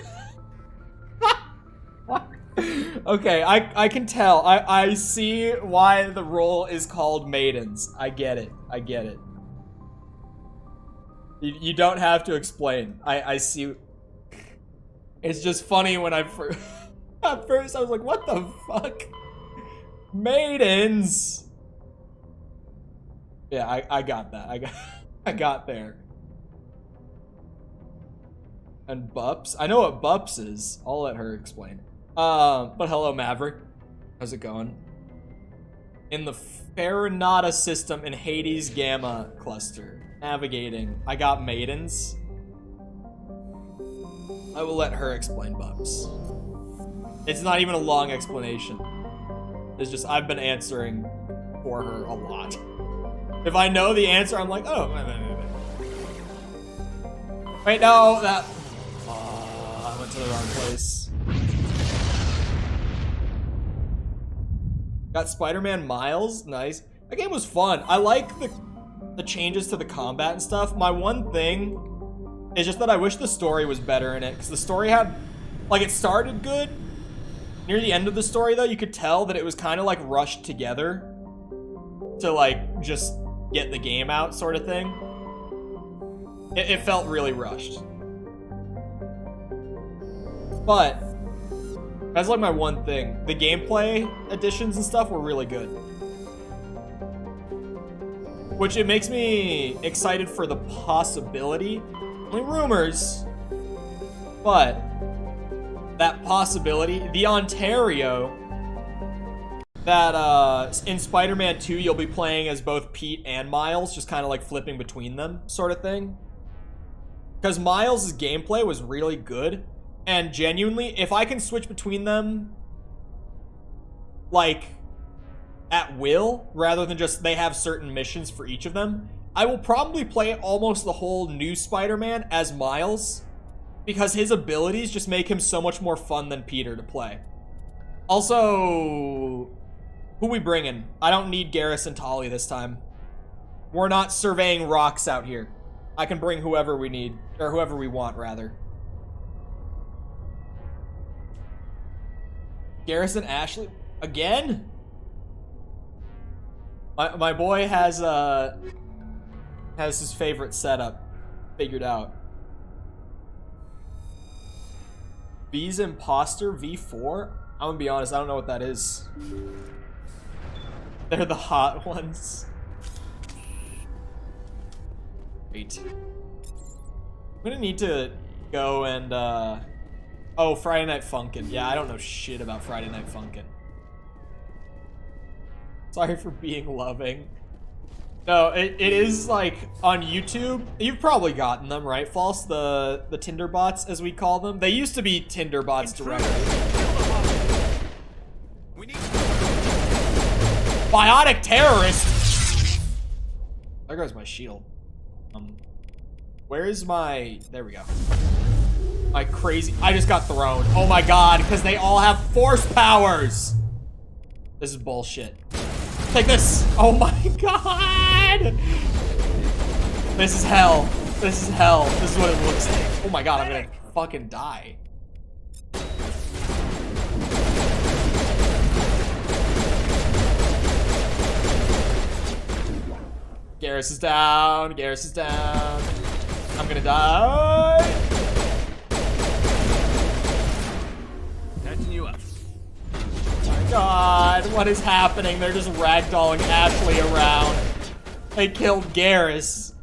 Okay, I can tell. I see why the role is called maidens. I get it. I get it. You don't have to explain. I see. It's just funny when at first I was like, what the fuck? Maidens! Yeah, I got that. I got there. And Bups? I know what Bups is. I'll let her explain. But hello, Maverick. How's it going? In the Farinata system in Hades Gamma cluster. Navigating. I got maidens. I will let her explain Bups. It's not even a long explanation. It's just I've been answering for her a lot. If I know the answer, I'm like, oh, wait, no, that... I went to the wrong place. Got Spider-Man Miles, nice. That game was fun. I like the changes to the combat and stuff. My one thing is just that I wish the story was better in it, because the story had, like, it started good. Near the end of the story, though, you could tell that it was kind of, like, rushed together to, like, just get the game out sort of thing. It felt really rushed. But that's like my one thing. The gameplay additions and stuff were really good. Which it makes me excited for the possibility, only rumors, but that possibility, the Ontario, that in Spider-Man 2 you'll be playing as both Pete and Miles, just kind of like flipping between them sort of thing. Because Miles' gameplay was really good. And genuinely, if I can switch between them, like, at will, rather than just they have certain missions for each of them, I will probably play almost the whole new Spider-Man as Miles, because his abilities just make him so much more fun than Peter to play. Also, who we bringing? I don't need Garrus and Tali this time. We're not surveying rocks out here. I can bring whoever we need, or whoever we want, rather. Garrison Ashley again? My boy has his favorite setup figured out. V's Imposter V4? I'm gonna be honest, I don't know what that is. They're the hot ones. Wait. I'm gonna need to go and oh, Friday Night Funkin'. Yeah, I don't know shit about Friday Night Funkin'. Sorry for being loving. No, it is like on YouTube. You've probably gotten them, right, False? The Tinder bots, as we call them. They used to be Tinder bots directly. Biotic terrorist! There goes my shield. Where is my... There we go. My crazy... I just got thrown. Oh my god, because they all have force powers! This is bullshit. Take this! Oh my god! This is hell. This is hell. This is what it looks like. Oh my god, I'm gonna fucking die. Garrus is down. Garrus is down. I'm gonna die. Catching you up. Oh my god, what is happening? They're just ragdolling Ashley around. They killed Garrus.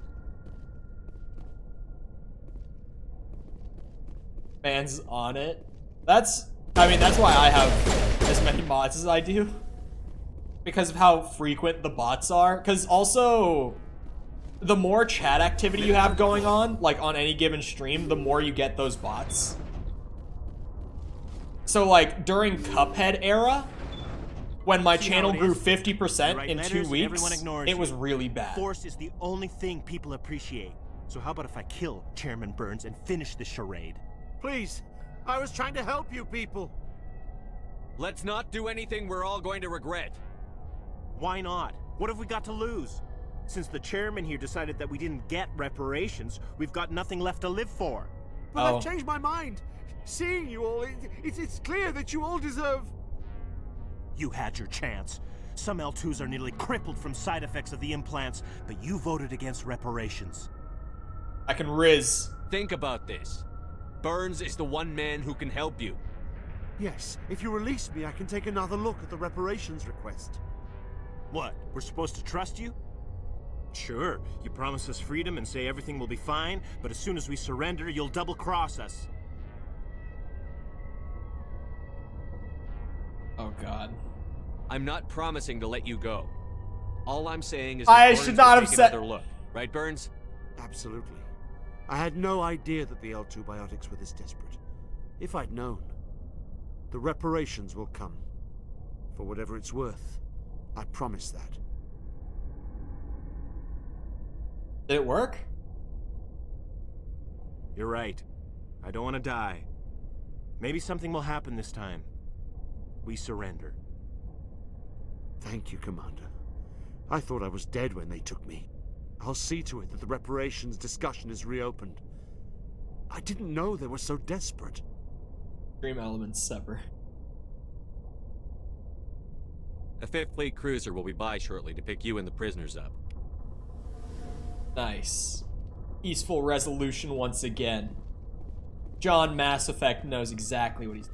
Man's on it. That's why I have as many mods as I do. Because of how frequent the bots are. Because also, the more chat activity you have going on, like on any given stream, the more you get those bots. So like, during Cuphead era, when my channel grew 50% in 2 weeks, it was really bad. Force is the only thing people appreciate. So how about if I kill Chairman Burns and finish this charade? Please, I was trying to help you people. Let's not do anything we're all going to regret. Why not? What have we got to lose? Since the chairman here decided that we didn't get reparations, we've got nothing left to live for. But I've changed my mind. Seeing you all, it's clear that you all deserve... You had your chance. Some L2s are nearly crippled from side effects of the implants, but you voted against reparations. I can riz. Think about this. Burns is the one man who can help you. Yes, if you release me, I can take another look at the reparations request. What, we're supposed to trust you? Sure, you promise us freedom and say everything will be fine, but as soon as we surrender, you'll double-cross us. Oh god. I'm not promising to let you go. All I'm saying is I that should Burns not will have take said... another look. Right, Burns? Absolutely. I had no idea that the L2 Biotics were this desperate. If I'd known, the reparations will come. For whatever it's worth, I promise that. Did it work? You're right. I don't want to die. Maybe something will happen this time. We surrender. Thank you, Commander. I thought I was dead when they took me. I'll see to it that the reparations discussion is reopened. I didn't know they were so desperate. Dream elements separate. A 5th Fleet cruiser will be by shortly to pick you and the prisoners up. Nice. Peaceful resolution once again. John Mass Effect knows exactly what he's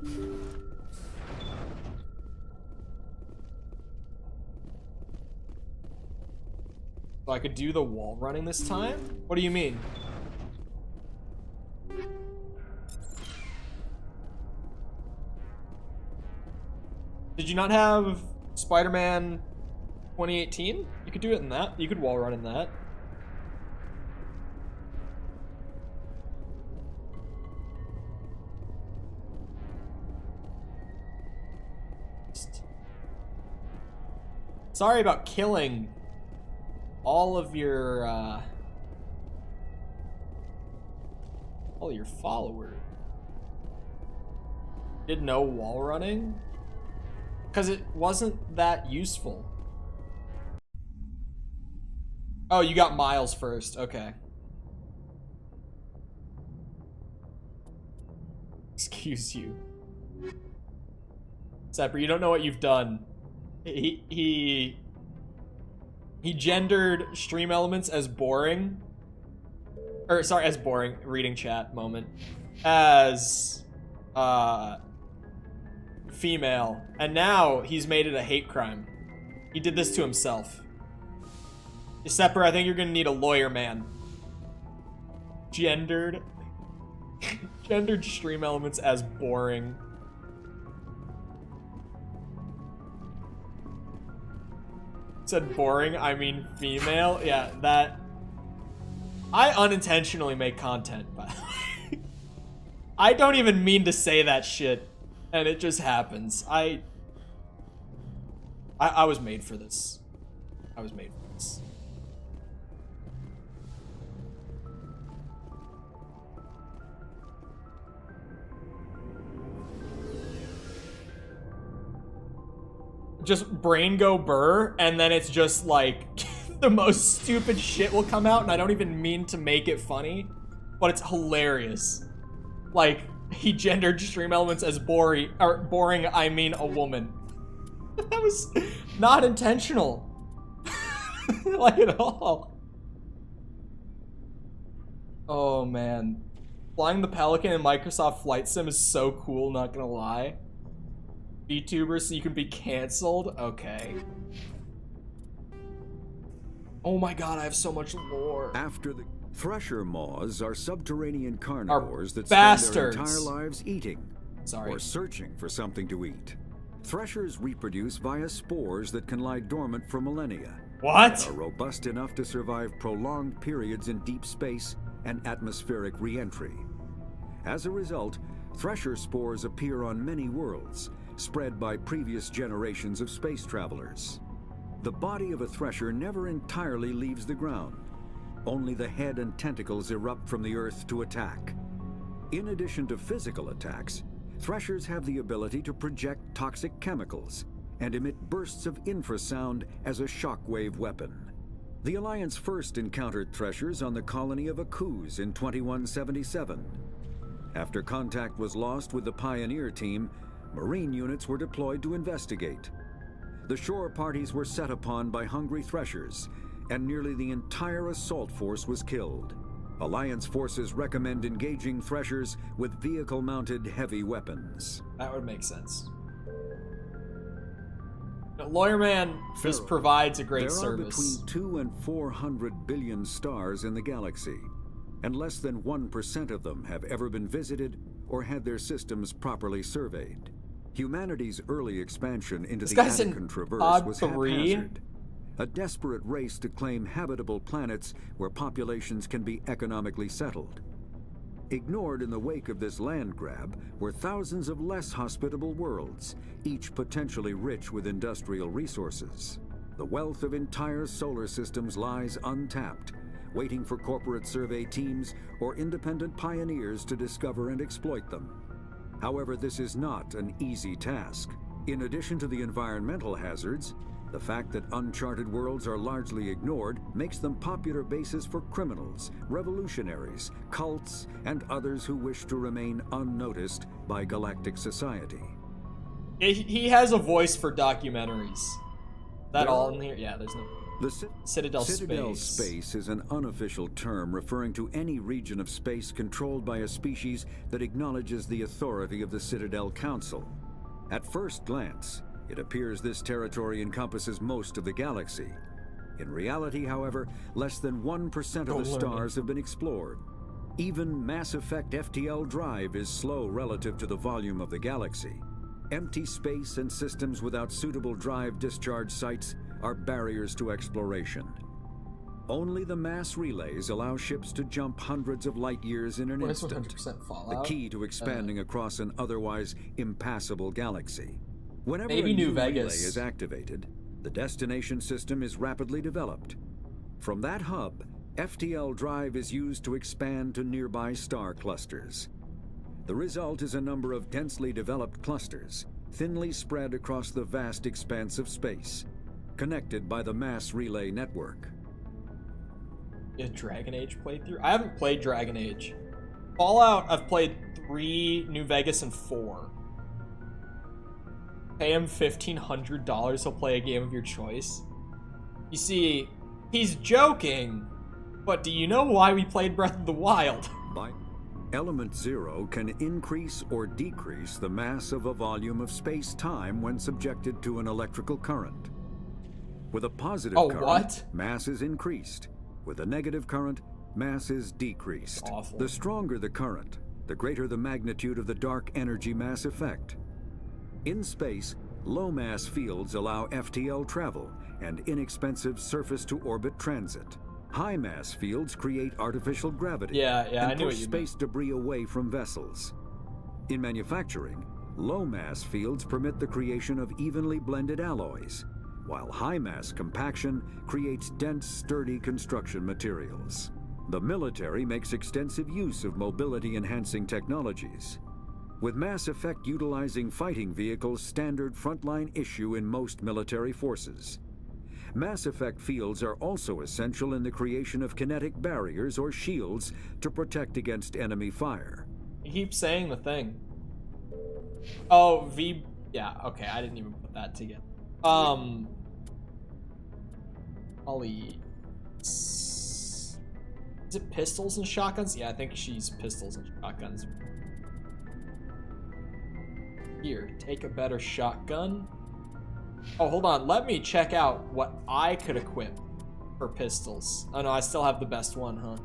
doing. So I could do the wall running this time? What do you mean? Did you not have Spider-Man 2018? You could do it in that. You could wall run in that. Sorry about killing all of your followers. Did no wall running? Because it wasn't that useful. Oh, you got Miles first. Okay. Excuse you. Sepper, you don't know what you've done. He gendered stream elements as boring. Or, sorry, as boring. Reading chat moment. As, female. And now he's made it a hate crime. He did this to himself. Sepper, I think you're gonna need a lawyer, man. Gendered stream elements as boring. Said boring, I mean female. Yeah, that... I unintentionally make content, by the way. I don't even mean to say that shit, and it just happens. I was made for this. I was made for this. Just brain go burr, and then it's just like the most stupid shit will come out, and I don't even mean to make it funny, but it's hilarious. Like, he gendered stream elements as boring, I mean a woman. That was not intentional. Like at all. Oh man. Flying the Pelican in Microsoft Flight Sim is so cool, not gonna lie. VTuber so you can be canceled? Okay. Oh my god, I have so much lore. After the Thresher moths are subterranean carnivores that bastards. spend their entire lives eating Sorry. or searching for something to eat. Threshers reproduce via spores that can lie dormant for millennia. What? And are robust enough to survive prolonged periods in deep space and atmospheric re-entry. As a result, thresher spores appear on many worlds, spread by previous generations of space travelers. The body of a thresher never entirely leaves the ground. Only the head and tentacles erupt from the Earth to attack. In addition to physical attacks, threshers have the ability to project toxic chemicals and emit bursts of infrasound as a shockwave weapon. The Alliance first encountered threshers on the colony of Akuz in 2177. After contact was lost with the Pioneer team, Marine units were deployed to investigate. The shore parties were set upon by hungry threshers, and nearly the entire assault force was killed. Alliance forces recommend engaging threshers with vehicle-mounted heavy weapons. That would make sense. Lawyer Man just provides a great service. There are between 200 and 400 billion stars in the galaxy, and less than 1% of them have ever been visited or had their systems properly surveyed. Humanity's early expansion into the Attican Traverse was haphazard. A desperate race to claim habitable planets where populations can be economically settled. Ignored in the wake of this land grab were thousands of less hospitable worlds, each potentially rich with industrial resources. The wealth of entire solar systems lies untapped, waiting for corporate survey teams or independent pioneers to discover and exploit them. However, this is not an easy task. In addition to the environmental hazards, the fact that uncharted worlds are largely ignored makes them popular bases for criminals, revolutionaries, cults, and others who wish to remain unnoticed by galactic society. He has a voice for documentaries. That all in here? Yeah, there's no... The Citadel space is an unofficial term referring to any region of space controlled by a species that acknowledges the authority of the Citadel Council. At first glance, it appears this territory encompasses most of the galaxy. In reality, however, less than 1% of the stars have been explored. Even Mass Effect FTL drive is slow relative to the volume of the galaxy. Empty space and systems without suitable drive discharge sites are barriers to exploration. Only the mass relays allow ships to jump hundreds of light years in an instant, the key to expanding across an otherwise impassable galaxy. Whenever a new relay is activated, the destination system is rapidly developed. From that hub, FTL drive is used to expand to nearby star clusters. The result is a number of densely developed clusters, thinly spread across the vast expanse of space, connected by the mass relay network. A Dragon Age playthrough? I haven't played Dragon Age. Fallout, I've played 3, New Vegas, and 4. Pay him $1,500, he'll play a game of your choice. You see, he's joking, but do you know why we played Breath of the Wild? Element Zero can increase or decrease the mass of a volume of space-time when subjected to an electrical current. With a positive current, mass is increased. With a negative current, mass is decreased. The stronger the current, the greater the magnitude of the dark energy mass effect. In space, low-mass fields allow FTL travel and inexpensive surface-to-orbit transit. High-mass fields create artificial gravity and push space debris away from vessels. In manufacturing, low-mass fields permit the creation of evenly blended alloys, while high-mass compaction creates dense, sturdy construction materials. The military makes extensive use of mobility-enhancing technologies, with Mass Effect utilizing fighting vehicles standard frontline issue in most military forces. Mass Effect fields are also essential in the creation of kinetic barriers or shields to protect against enemy fire. He keeps saying the thing. Oh, yeah, okay, I didn't even put that together. Ollie. Is it pistols and shotguns? Yeah, I think she's pistols and shotguns. Here, take a better shotgun. Oh, hold on. Let me check out what I could equip for pistols. Oh no, I still have the best one, huh?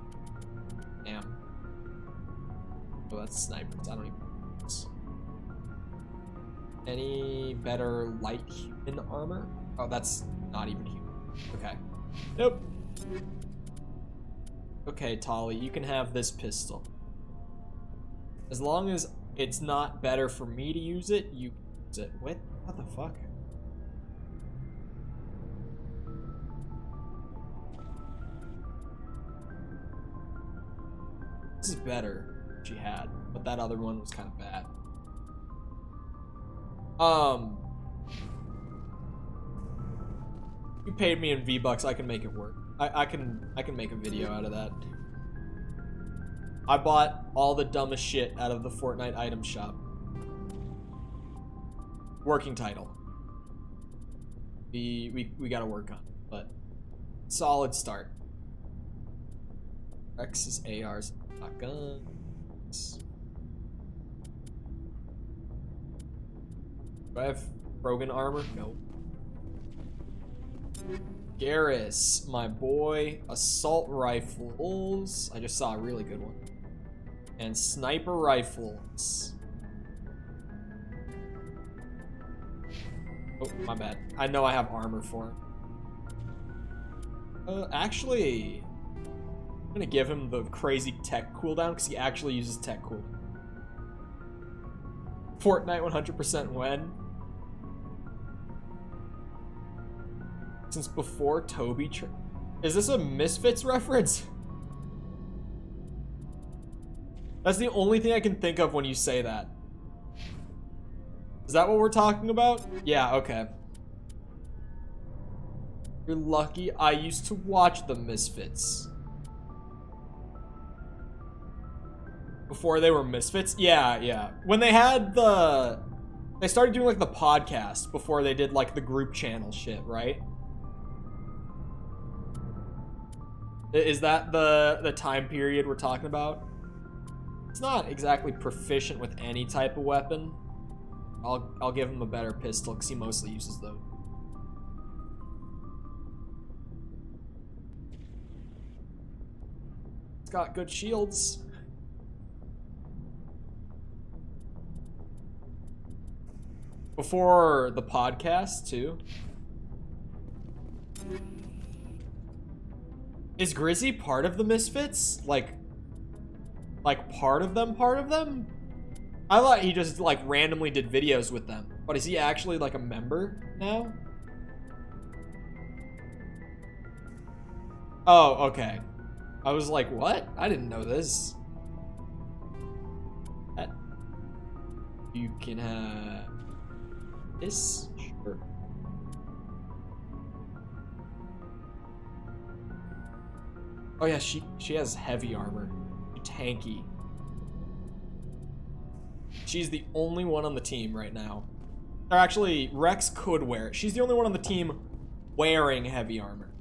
Damn. Oh, that's snipers. I don't even know this. Any better light human armor? Oh, that's not even human. Okay. Nope. Okay, Tali, you can have this pistol. As long as it's not better for me to use it, you use it. What the fuck? This is better than she had, but that other one was kind of bad. You paid me in V-Bucks, I can make it work. I can make a video out of that. I bought all the dumbest shit out of the Fortnite item shop. Working title. We gotta work on it, but solid start. X's, ARs, shotguns. Do I have Brogan armor? No. Garrus, my boy. Assault rifles. I just saw a really good one. And sniper rifles. Oh, my bad. I know I have armor for him. Actually, I'm gonna give him the crazy tech cooldown because he actually uses tech cooldown. Fortnite 100% when? Since before Toby. Is this a Misfits reference? That's the only thing I can think of when you say that. Is that what we're talking about? Yeah, okay. You're lucky I used to watch the Misfits. Before they were Misfits? Yeah. When they had they started doing like the podcast before they did like the group channel shit, right? Is that the time period we're talking about? It's not exactly proficient with any type of weapon. I'll give him a better pistol because he mostly uses those. It's got good shields. Before the podcast too. Is Grizzy part of the Misfits? Like part of them? I thought he just like randomly did videos with them. But is he actually like a member now? Oh, okay. I was like, what? I didn't know this. You can have this? Sure. Oh yeah, she has heavy armor. Tanky. She's the only one on the team right now. Or actually, Rex could wear it. She's the only one on the team wearing heavy armor.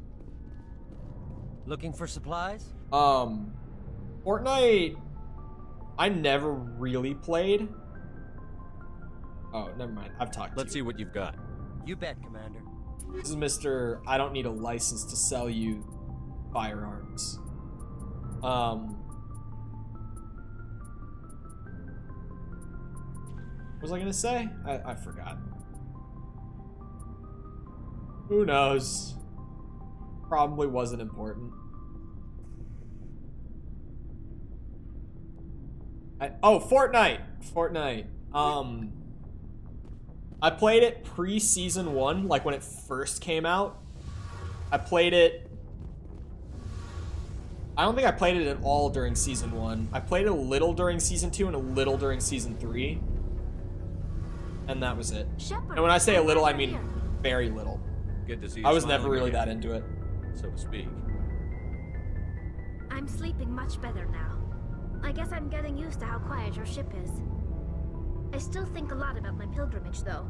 Looking for supplies? Fortnite, I never really played. Oh, never mind. I've talked to you. Let's see what you've got. You bet, Commander. This is Mr. I don't need a license to sell you firearms. What was I gonna say? I forgot. Who knows? Probably wasn't important. Fortnite. I played it pre-season 1, like when it first came out. I played it. I don't think I played it at all during season 1. I played it a little during season 2 and a little during season 3. And that was it. Shepard, and when I say a little, I mean very little. Good to see you. I was never really that into it, so to speak. I'm sleeping much better now. I guess I'm getting used to how quiet your ship is. I still think a lot about my pilgrimage, though.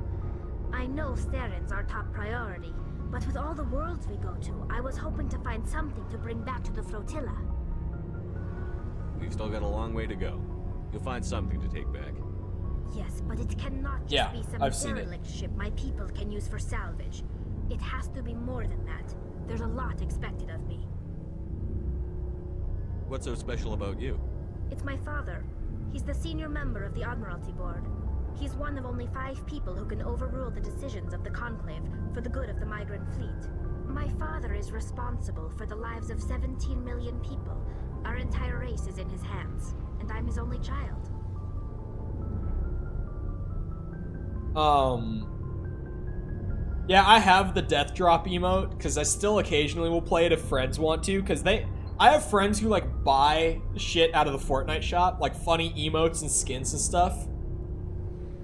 I know Steren's our top priority, but with all the worlds we go to, I was hoping to find something to bring back to the flotilla. We've still got a long way to go. You'll find something to take back. Yes, but it cannot just be some derelict ship my people can use for salvage. It has to be more than that. There's a lot expected of me. What's so special about you? It's my father. He's the senior member of the Admiralty Board. He's one of only 5 people who can overrule the decisions of the Conclave for the good of the migrant fleet. My father is responsible for the lives of 17 million people. Our entire race is in his hands, and I'm his only child. Yeah, I have the death drop emote, because I still occasionally will play it if friends want to, because I have friends who, like, buy shit out of the Fortnite shop, like funny emotes and skins and stuff.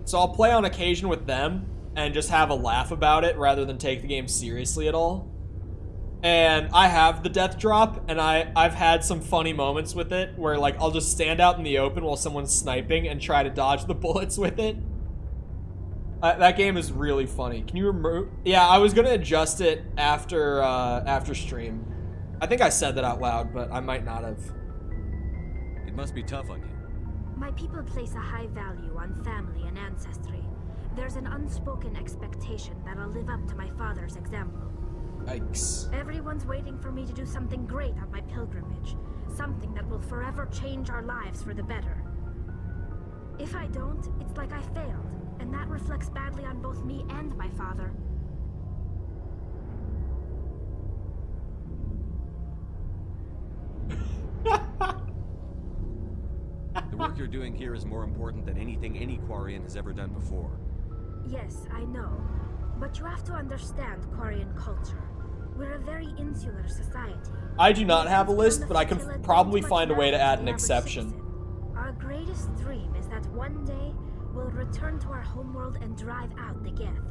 So I'll play on occasion with them, and just have a laugh about it, rather than take the game seriously at all. And I have the death drop, and I've had some funny moments with it, where, like, I'll just stand out in the open while someone's sniping and try to dodge the bullets with it. That game is really funny. Can you remove? Yeah, I was gonna adjust it after stream. I think I said that out loud, but I might not have. It must be tough on you. My people place a high value on family and ancestry. There's an unspoken expectation that I'll live up to my father's example. Yikes. Everyone's waiting for me to do something great on my pilgrimage. Something that will forever change our lives for the better. If I don't, it's like I failed. And that reflects badly on both me and my father. The work you're doing here is more important than anything any Quarian has ever done before. Yes, I know. But you have to understand Quarian culture. We're a very insular society. I do not have a list, but I can probably find a way to add an exception. Our greatest dream is that one day we'll return to our homeworld and drive out the Geth.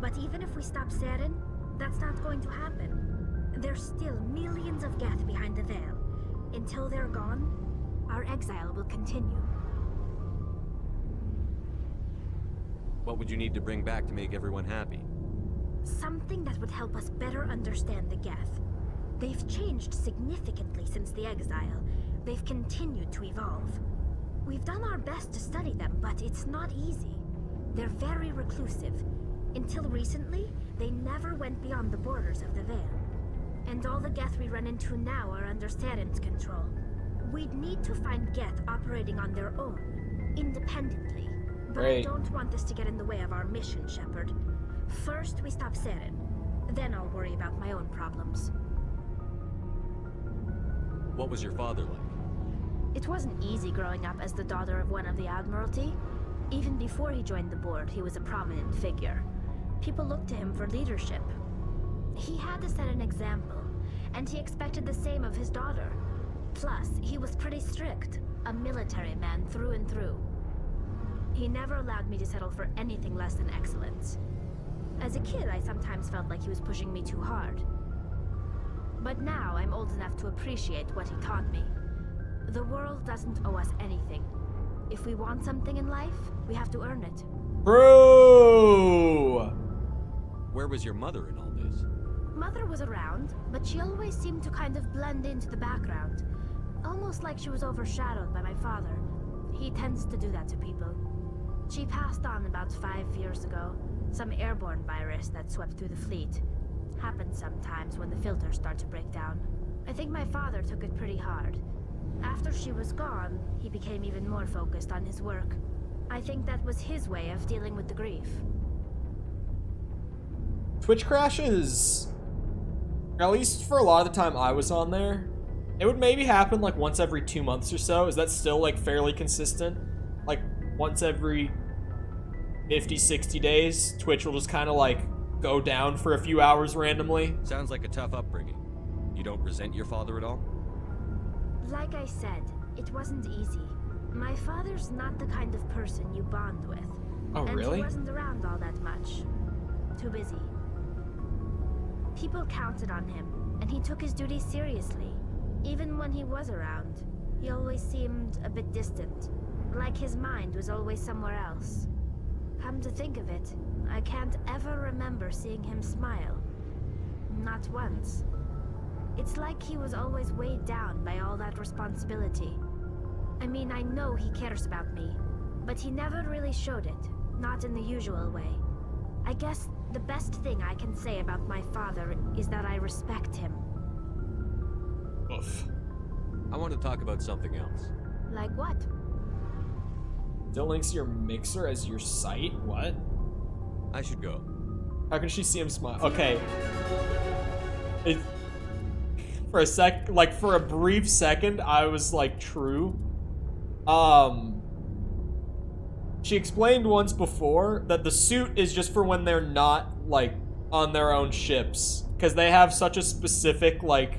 But even if we stop Seren, that's not going to happen. There's still millions of Geth behind the veil. Until they're gone, our exile will continue. What would you need to bring back to make everyone happy? Something that would help us better understand the Geth. They've changed significantly since the exile. They've continued to evolve. We've done our best to study them, but it's not easy. They're very reclusive. Until recently, they never went beyond the borders of the Veil. And all the Geth we run into now are under Seren's control. We'd need to find Geth operating on their own, independently. But I don't want this to get in the way of our mission, Shepard. First, we stop Seren. Then I'll worry about my own problems. What was your father like? It wasn't easy growing up as the daughter of one of the Admiralty. Even before he joined the board, he was a prominent figure. People looked to him for leadership. He had to set an example, and he expected the same of his daughter. Plus, he was pretty strict, a military man through and through. He never allowed me to settle for anything less than excellence. As a kid, I sometimes felt like he was pushing me too hard. But now I'm old enough to appreciate what he taught me. The world doesn't owe us anything. If we want something in life, we have to earn it. Bro! Where was your mother in all this? Mother was around, but she always seemed to kind of blend into the background. Almost like she was overshadowed by my father. He tends to do that to people. She passed on about 5 years ago. Some airborne virus that swept through the fleet. Happens sometimes when the filters start to break down. I think my father took it pretty hard. After she was gone, he became even more focused on his work. I think that was his way of dealing with the grief. Twitch crashes, at least for a lot of the time I was on there, it would maybe happen like once every 2 months or so. Is that still like fairly consistent? Like once every 50, 60 days, Twitch will just kind of like go down for a few hours randomly. Sounds like a tough upbringing. You don't resent your father at all? Like I said, it wasn't easy. My father's not the kind of person you bond with. Oh, really? And he wasn't around all that much. Too busy. People counted on him, and he took his duties seriously. Even when he was around, he always seemed a bit distant. Like his mind was always somewhere else. Come to think of it, I can't ever remember seeing him smile. Not once. It's like he was always weighed down by all that responsibility. I mean, I know he cares about me, but he never really showed it, not in the usual way. I guess the best thing I can say about my father is that I respect him. Oof. I want to talk about something else. Like what? Still links your mixer as your site? What? I should go. How can she see him smile? Okay. For a sec, like for a brief second, I was like, true. She explained once before that the suit is just for when they're not, like, on their own ships. Because they have such a specific, like,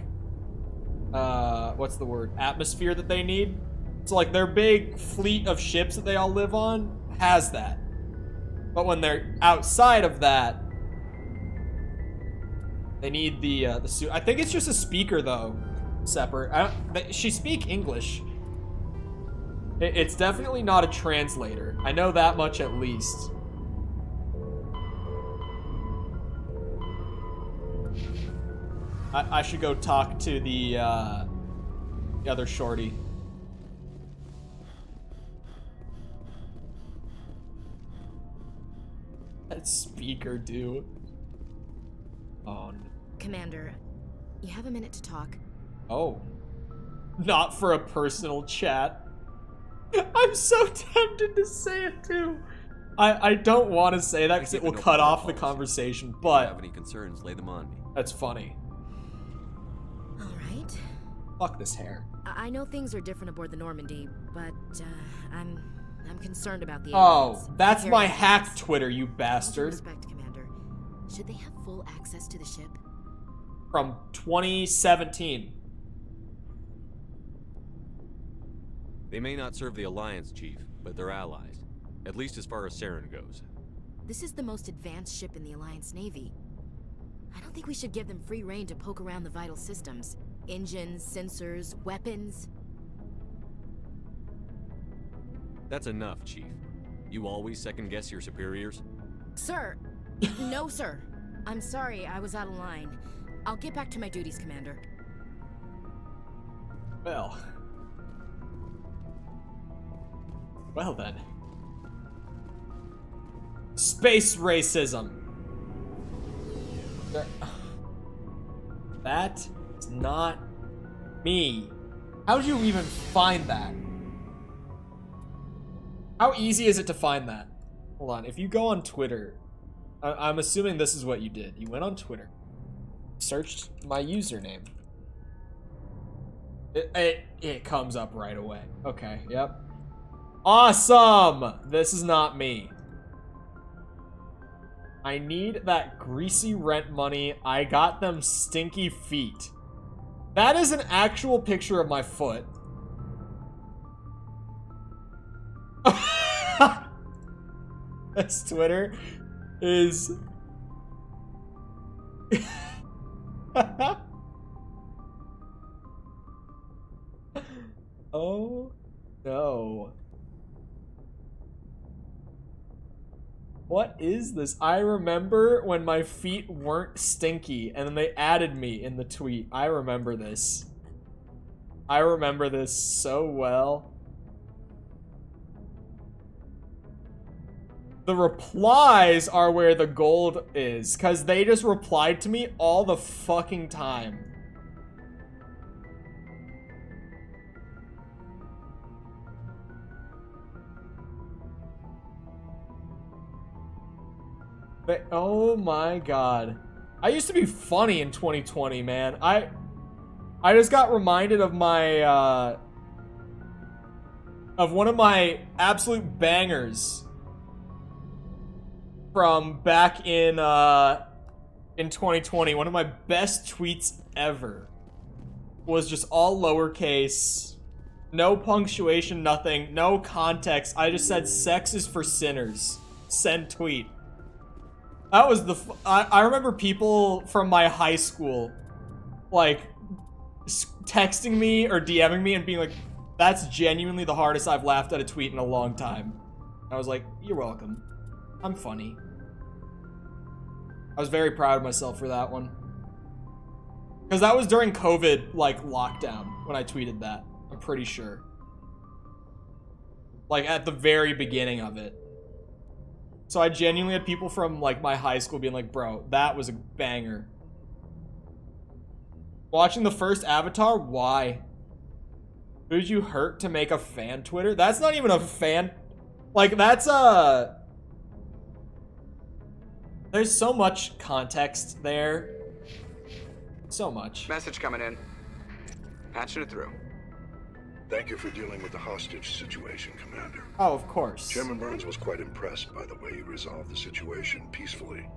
what's the word? Atmosphere that they need. So, like, their big fleet of ships that they all live on has that. But when they're outside of that, they need the suit. I think it's just a speaker, though, separate. She speak English. It's definitely not a translator. I know that much at least. I should go talk to the other shorty. That speaker, dude. Oh, no. Commander, you have a minute to talk? Oh. Not for a personal chat. I'm so tempted to say it too. I don't want to say that because it will cut off the conversation, but... If you have any concerns, lay them on me. That's funny. Alright. Fuck this hair. I know things are different aboard the Normandy, but, I'm concerned about the aliens. Oh, that's my hacked Twitter, you bastard. Respect, Commander. Should they have full access to the ship? From 2017. They may not serve the Alliance, Chief, but they're allies. At least as far as Saren goes. This is the most advanced ship in the Alliance Navy. I don't think we should give them free rein to poke around the vital systems. Engines, sensors, weapons. That's enough, Chief. You always second-guess your superiors? Sir! No, sir. I'm sorry, I was out of line. I'll get back to my duties, Commander. Well then. Space racism. That is not me. How did you even find that? How easy is it to find that? Hold on, if you go on Twitter, I'm assuming this is what you did. You went on Twitter, searched my username. It comes up right away. Okay, yep. Awesome! This is not me. I need that greasy rent money. I got them stinky feet. That is an actual picture of my foot. This Twitter is... Oh, no. What is this? I remember when my feet weren't stinky, and then they added me in the tweet. I remember this. I remember this so well. The replies are where the gold is, because they just replied to me all the fucking time. But, oh my god. I used to be funny in 2020, man. I just got reminded of my, of one of my absolute bangers from back in 2020. One of my best tweets ever was just all lowercase, no punctuation, nothing, no context. I just said, sex is for sinners. Send tweet. That was the... I remember people from my high school, like, texting me or DMing me and being like, that's genuinely the hardest I've laughed at a tweet in a long time. I was like, you're welcome. I'm funny. I was very proud of myself for that one. Because that was during COVID, like, lockdown when I tweeted that. I'm pretty sure. Like, at the very beginning of it. So I genuinely had people from, like, my high school being like, bro, that was a banger. Watching the first Avatar? Why? Who did you hurt to make a fan Twitter? That's not even a fan. Like, that's a... There's so much context there. So much. Message coming in. Patching it through. Thank you for dealing with the hostage situation, Commander. Oh, of course. Chairman Burns was quite impressed by the way you resolved the situation peacefully.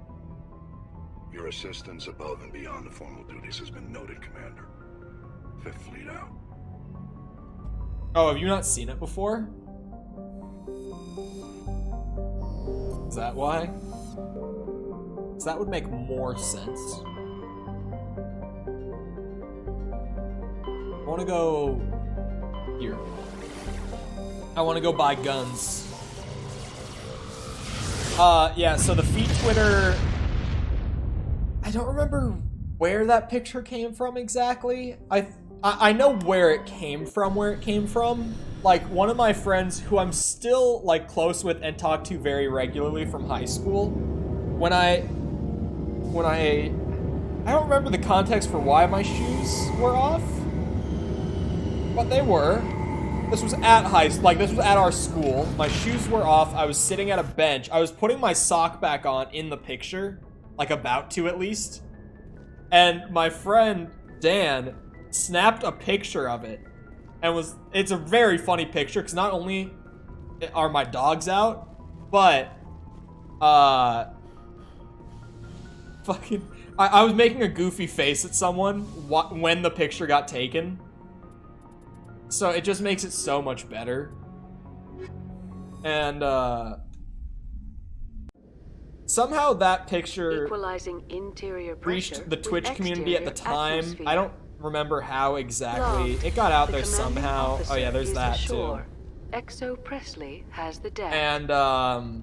Your assistance above and beyond the formal duties has been noted, Commander. Fifth Fleet out. Oh, have you not seen it before? Is that why? So that would make more sense. I want to go here. I want to go buy guns. Yeah, so the feed Twitter... I don't remember where that picture came from exactly. I know where it came from. Like, one of my friends who I'm still, like, close with and talk to very regularly from high school, I don't remember the context for why my shoes were off, but they were. This was at this was at our school. My shoes were off. I was sitting at a bench. I was putting my sock back on in the picture, like about to at least. And my friend, Dan, snapped a picture of it. And it's a very funny picture because not only are my dogs out, but, I was making a goofy face at someone when the picture got taken. So it just makes it so much better. And, somehow that picture reached the Twitch community at the time. Atmosphere. I don't remember how exactly. It got out there somehow. Oh yeah, there's that too. Exo Presley has the deck. And,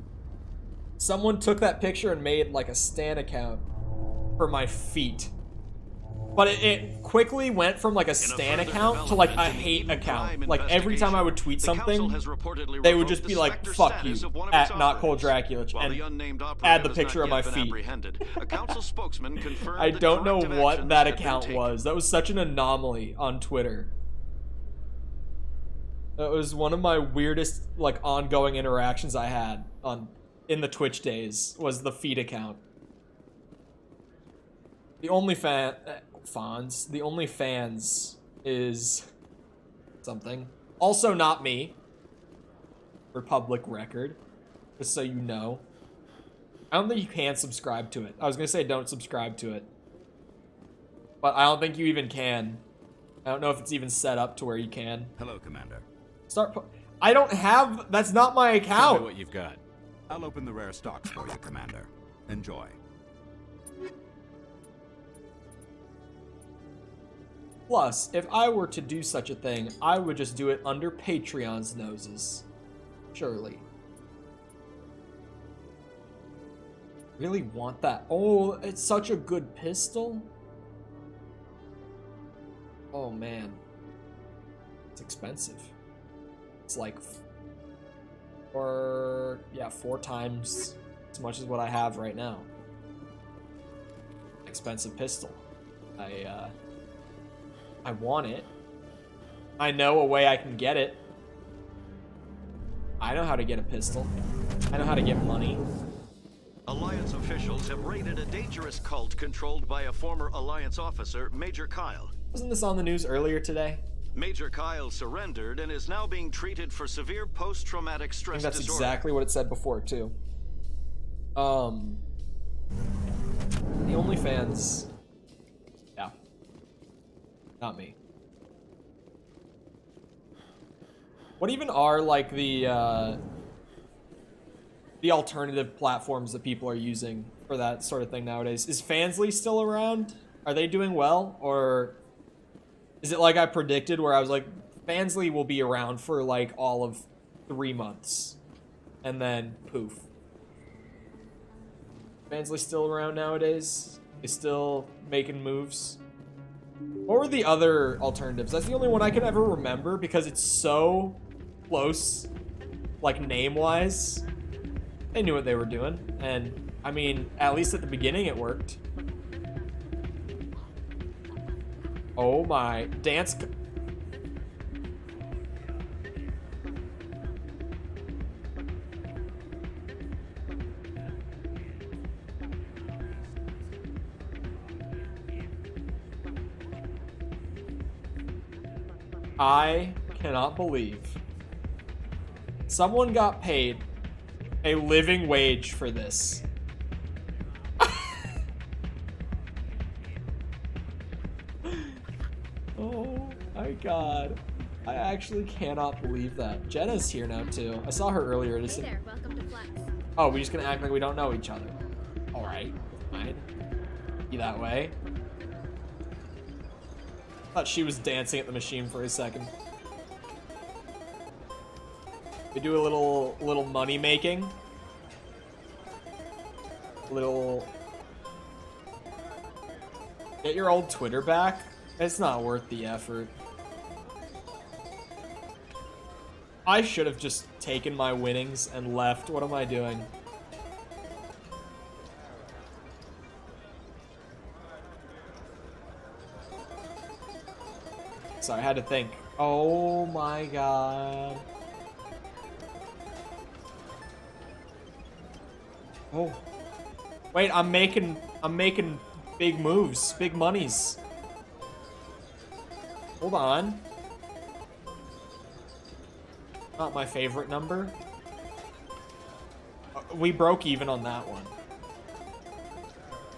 someone took that picture and made, like, a Stan account for my feet. But it quickly went from, like, a Stan account to, like, a hate account. Like, every time I would tweet something, they would just be like, fuck you, at Not Cold Dracula, and add the picture of my feet. I don't know what that account was. That was such an anomaly on Twitter. That was one of my weirdest, like, ongoing interactions I had in the Twitch days, was the feed account. The OnlyFans is something. Also not me. For public record. Just so you know. I don't think you can subscribe to it. I was gonna say don't subscribe to it. But I don't think you even can. I don't know if it's even set up to where you can. Hello, Commander. I don't have... That's not my account. Tell me what you've got. I'll open the rare stocks for you, Commander. Enjoy. Plus, if I were to do such a thing, I would just do it under Patreon's noses. Surely. Really want that. Oh, it's such a good pistol. Oh, man. It's expensive. It's like... 4 times as much as what I have right now. Expensive pistol. I want it. I know a way I can get it. I know how to get a pistol. I know how to get money. Alliance officials have raided a dangerous cult controlled by a former Alliance officer, Major Kyle. Wasn't this on the news earlier today? Major Kyle surrendered and is now being treated for severe post-traumatic stress disorder. I think that's exactly what it said before, too. The OnlyFans... Yeah. Not me. What even are, like, the alternative platforms that people are using for that sort of thing nowadays? Is Fansly still around? Are they doing well? Or is it like I predicted, where I was like, Fansly will be around for, like, all of 3 months. And then, poof. Mansley still around nowadays? Is still making moves? What were the other alternatives? That's the only one I can ever remember because it's so close, like name-wise. They knew what they were doing, and I mean, at least at the beginning it worked. Oh my, dance. I cannot believe someone got paid a living wage for this. Oh my god. I actually cannot believe that. Jenna's here now too. I saw her earlier. Hey there, welcome to Flex. Oh, we're just gonna act like we don't know each other. Alright, fine. Be that way. Thought she was dancing at the machine for a second. We do a little money making. Little. Get your old Twitter back. It's not worth the effort. I should have just taken my winnings and left. What am I doing? Sorry, I had to think. Oh my god. Oh. Wait, I'm making big moves, big monies. Hold on. Not my favorite number. We broke even on that one.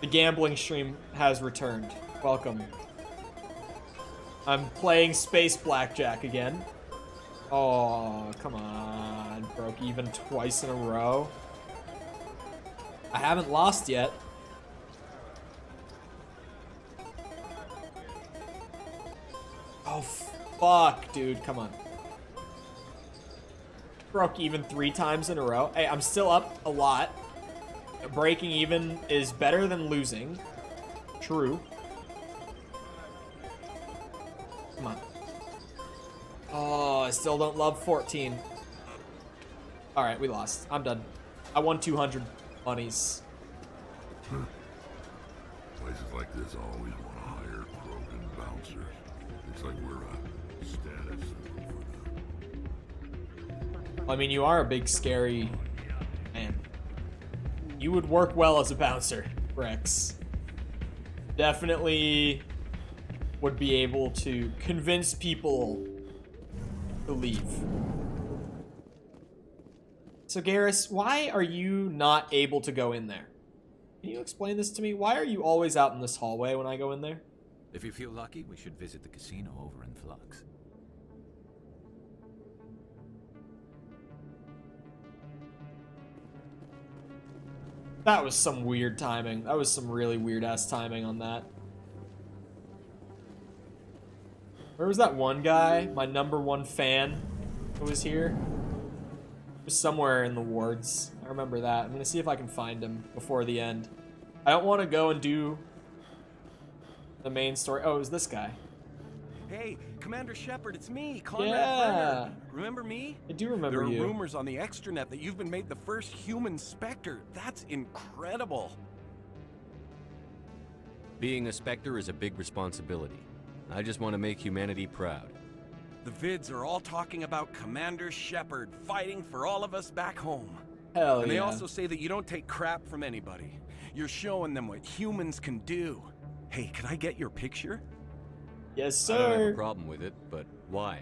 The gambling stream has returned. Welcome. I'm playing Space Blackjack again. Oh, come on. Broke even twice in a row. I haven't lost yet. Oh, fuck, dude. Come on. Broke even 3 times in a row. Hey, I'm still up a lot. Breaking even is better than losing. True. Come on. Oh, I still don't love 14. Alright, we lost. I'm done. I won 200 monies. Places like this always want to hire broken bouncers. It's like we're a status symbol for them. I mean, you are a big, scary man. You would work well as a bouncer, Rex. Definitely would be able to convince people to leave. So Garrus, why are you not able to go in there? Can you explain this to me? Why are you always out in this hallway when I go in there? If you feel lucky, we should visit the casino over in Flux. That was some weird timing. That was some really weird-ass timing on that. Where was that one guy? My #1 fan who was here? He was somewhere in the wards. I remember that. I'm gonna see if I can find him before the end. I don't want to go and do the main story. Oh, it was this guy. Hey, Commander Shepard, it's me, Conrad Yeah. Brenner. Remember me? I do remember you. There are rumors on the extranet that you've been made the first human Spectre. That's incredible. Being a Spectre is a big responsibility. I just want to make humanity proud. The vids are all talking about Commander Shepard fighting for all of us back home. Hell and they yeah. also say that you don't take crap from anybody. You're showing them what humans can do. Hey, can I get your picture? Yes, I don't have sir. a problem with it, but why?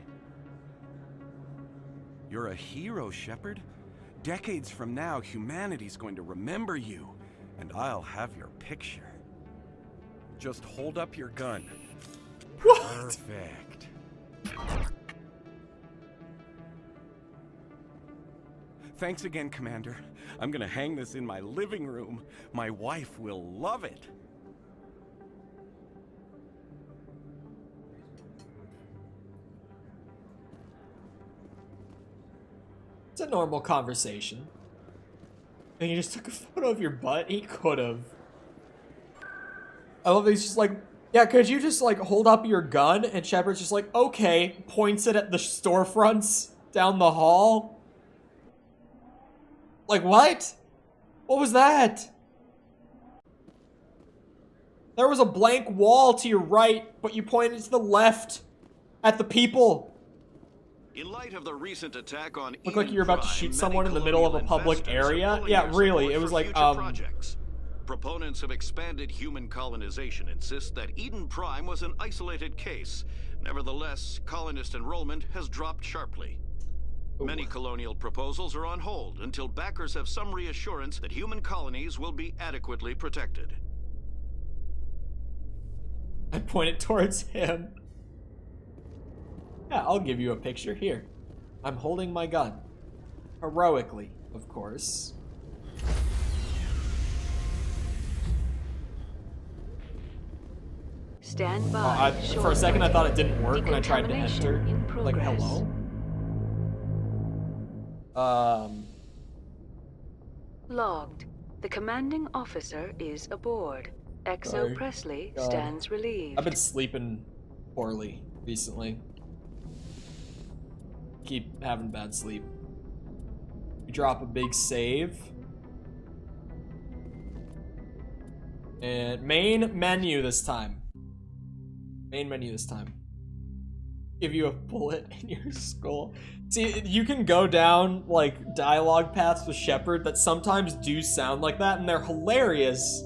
You're a hero, Shepard. Decades from now, humanity's going to remember you, and I'll have your picture. Just hold up your gun. What? Perfect. Thanks again, Commander. I'm gonna hang this in my living room. My wife will love it. It's a normal conversation. And he just took a photo of your butt? He could've. I love that he's just like, yeah, could you just like hold up your gun? And Shepard's just like, okay, points it at the storefronts down the hall. Like, what? What was that? There was a blank wall to your right, but you pointed to the left at the people. In light of the recent attack on Looked like you were about to shoot someone in the middle of a public area. Yeah, really. It was like, projects. Proponents of expanded human colonization insist that Eden Prime was an isolated case. Nevertheless, colonist enrollment has dropped sharply. Many colonial proposals are on hold until backers have some reassurance that human colonies will be adequately protected. I pointed towards him. Yeah, I'll give you a picture here. I'm holding my gun. Heroically, of course. Stand by. For a second, I thought it didn't work when I tried to enter. Like, hello? Logged. The commanding officer is aboard. XO Sorry. Presley God. stands relieved. I've been sleeping poorly recently. Keep having bad sleep. You drop a big save. And main menu this time. Main menu this time. Give you a bullet in your skull. See, you can go down, like, dialogue paths with Shepard that sometimes do sound like that, and they're hilarious.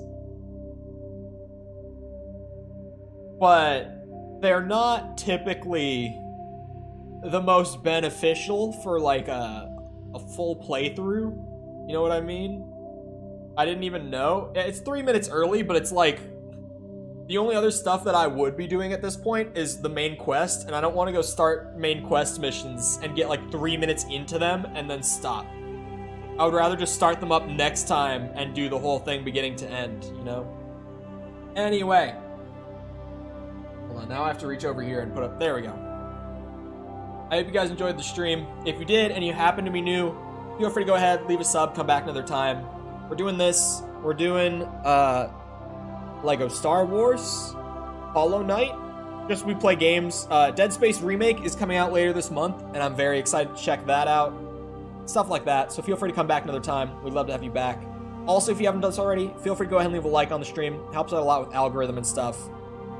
But they're not typically the most beneficial for, like, a full playthrough. You know what I mean? I didn't even know. It's 3 minutes early, but it's like, the only other stuff that I would be doing at this point is the main quest, and I don't want to go start main quest missions and get like 3 minutes into them and then stop. I would rather just start them up next time and do the whole thing beginning to end, you know? Anyway. Hold on, now I have to reach over here and put up, there we go. I hope you guys enjoyed the stream. If you did and you happen to be new, feel free to go ahead, leave a sub, come back another time. We're doing this. We're doing, Lego Star Wars, Hollow Knight. Just we play games. Dead Space Remake is coming out later this month, and I'm very excited to check that out. Stuff like that. So feel free to come back another time. We'd love to have you back. Also, if you haven't done so already, feel free to go ahead and leave a like on the stream. It helps out a lot with algorithm and stuff.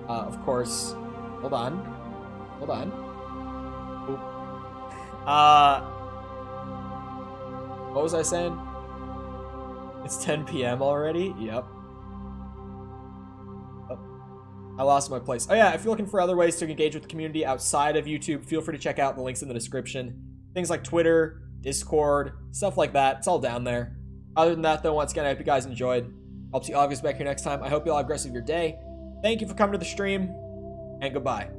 Of course. Hold on. Hold on. Oop. What was I saying? It's 10 p.m. already? Yep. I lost my place. Oh yeah, if you're looking for other ways to engage with the community outside of YouTube, feel free to check out the links in the description. Things like Twitter, Discord, stuff like that. It's all down there. Other than that, though, once again, I hope you guys enjoyed. I'll see all of you guys back here next time. I hope you all have the rest of your day. Thank you for coming to the stream, and goodbye.